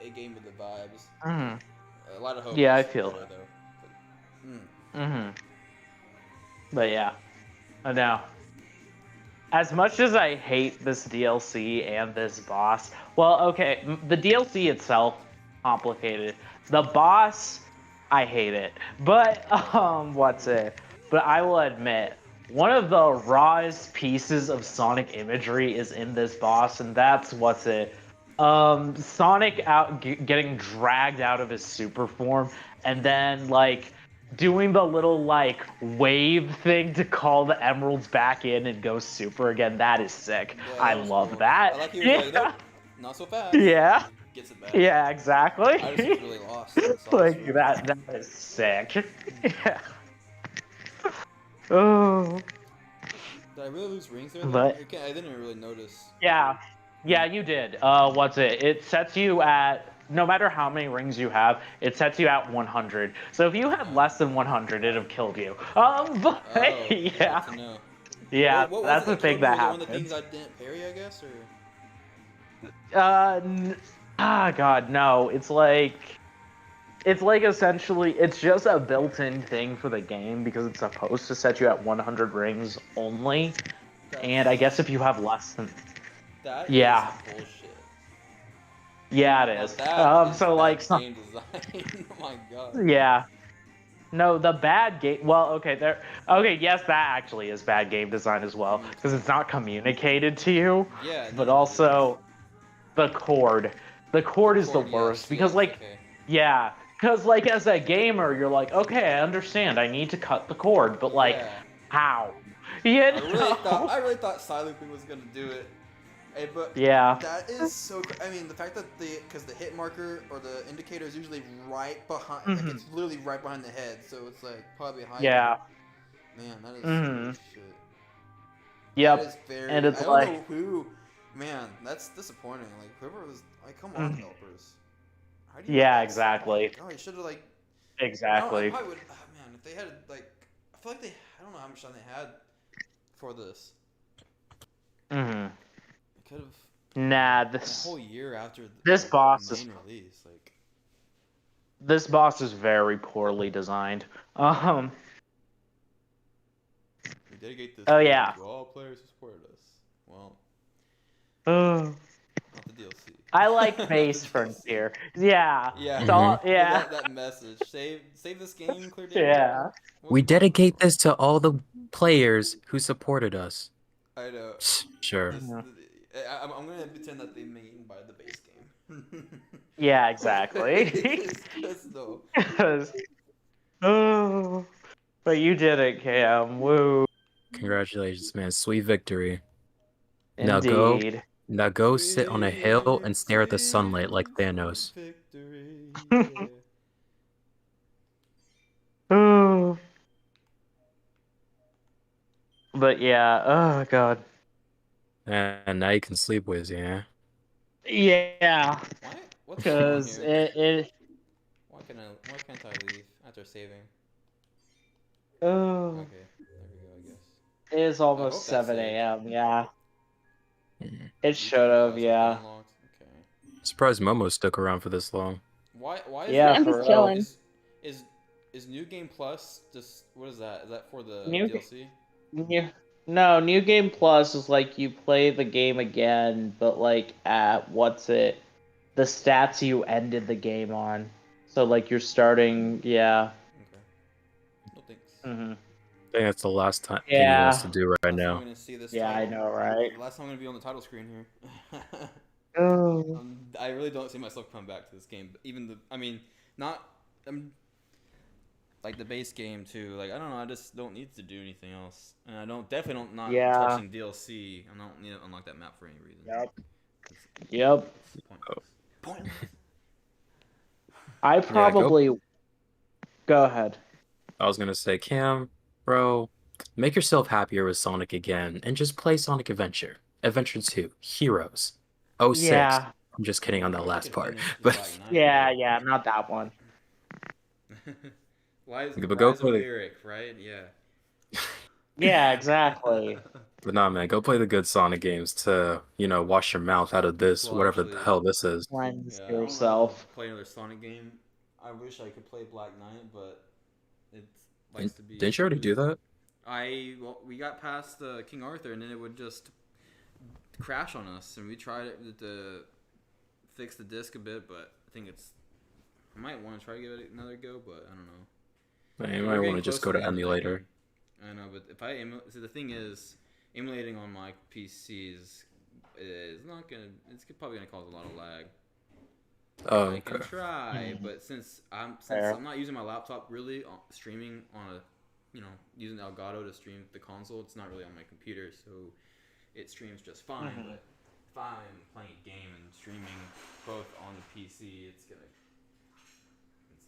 it gave me the vibes. Mm-hmm. Light of Hope. Yeah, I feel that. Though. Mm-hmm. But yeah, I know. As much as I hate this DLC and this boss, well, okay, the DLC itself, complicated. The boss, I hate it. But, But I will admit, one of the rawest pieces of Sonic imagery is in this boss, and that's Sonic getting dragged out of his super form, and then, like, doing the little, like, wave thing to call the emeralds back in and go super again. That is sick. Yeah, I love that. I like he was like, nope, not so fast. Yeah. Gets it back. Yeah, exactly. I just was really lost. Like, that is sick. Yeah. Oh. Did I really lose rings there? But I didn't really notice. Yeah, you did. It sets you at, no matter how many rings you have, it sets you at 100. So if you had less than 100, it'd have killed you. But yeah. Yeah, that's the thing that happens. One of the things I didn't parry, I guess, or. God, no. It's like essentially, it's just a built-in thing for the game because it's supposed to set you at 100 rings only. And I guess if you have less than... That is bullshit. Yeah, it is. So like... Game design. Oh my god. Yeah. No, the bad game... Well, okay, yes, that actually is bad game design as well. Because it's not communicated to you. Yeah. But also, the chord. The chord is the worst. Because, like... Okay. Yeah. Because, like, as a gamer, you're like, okay, I understand. I need to cut the cord. But, like, how? I really thought side looping was gonna do it. Hey, but yeah, that is so. I mean, the fact that because the hit marker or the indicator is usually right behind, like it's literally right behind the head, so it's like probably behind. Yeah. Man, that is some shit. Yep. That is very. And it's I don't know who. Man, that's disappointing. Like whoever was like, come on, developers. How do you exactly. Oh, you should have like. Exactly. I probably would. Oh, man, if they had like, I feel like I don't know how much time they had for this. Could have. Nah, a whole year after this boss is release, like. This boss is very poorly designed. We dedicate this to all players who supported us. Well. Not the DLC. I like Base Frontier. Yeah. Yeah. That message. Save this game, Clear David. Yeah. We dedicate this to all the players who supported us. I know. Sure. I'm gonna pretend that they mean by the base game. Yeah, exactly. Oh, but you did it, Cam. Woo. Congratulations, man. Sweet victory. Indeed. Now go sit on a hill and stare at the sunlight like Thanos. Oh. But yeah, oh god. And now you can sleep with, yeah? Yeah. Because it. Why can't I leave after saving? Oh. Okay, there we go, I guess. It is almost 7 a.m., yeah. It should have, yeah. Okay. Surprised Momo stuck around for this long. Why I'm just chilling. Is New Game Plus just, what is that? Is that for the DLC? No, New Game Plus is like you play the game again, but like at the stats you ended the game on. So like you're starting, yeah. Okay. No thanks. I think that's the last thing he wants to do right now. I'm gonna see this yeah, title. I know, right? Last time I'm gonna be on the title screen here. Oh. I really don't see myself coming back to this game. Even like the base game too. Like I don't know. I just don't need to do anything else, and I definitely don't touching DLC. I don't need to unlock that map for any reason. Yep. Pointless. I probably go ahead. I was gonna say, Cam, bro, make yourself happier with Sonic again and just play Sonic Adventure. Adventure 2, Heroes. Oh 06. Yeah. I'm just kidding on that I last could part. finish But Black Knight, Yeah, not that one. Rise but go of play Lyric, right? Yeah. Yeah, exactly. But nah, man, go play the good Sonic games to, wash your mouth out of this, Well, whatever the actually, hell this is. Cleanse yeah, I don't know yourself. to play another Sonic game. I wish I could play Black Knight, but it likes to be. Didn't you already do that? We got past King Arthur, and then it would just crash on us, and we tried it to fix the disc a bit, but I think I might want to try to give it another go, but I don't know. You might want to just go to emulator. I know, but if I so the thing is, emulating on my PCs is not gonna. It's probably gonna cause a lot of lag. Oh, I can try, but since I'm not using my laptop really streaming on using Elgato to stream the console, it's not really on my computer, so it streams just fine. But if I'm playing a game and streaming both on the PC, it's not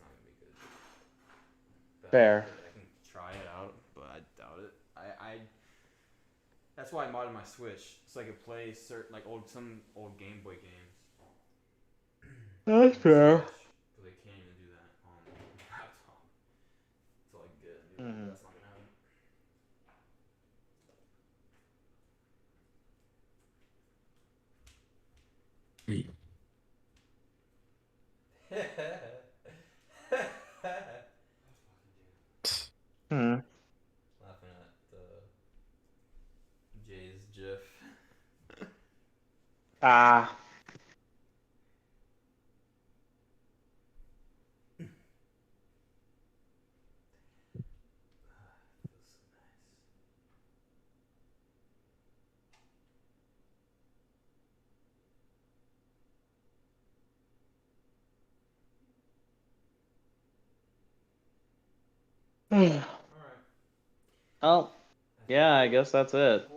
gonna be good. But Fair. I can try it out, but I doubt it. That's why I modded my Switch so I could play some old Game Boy games. That's fair. Because I can't even do that on the laptop. Until I get a new one. That's not gonna happen. Laughing at Jay's GIF. Ah. Oh, yeah, I guess that's it.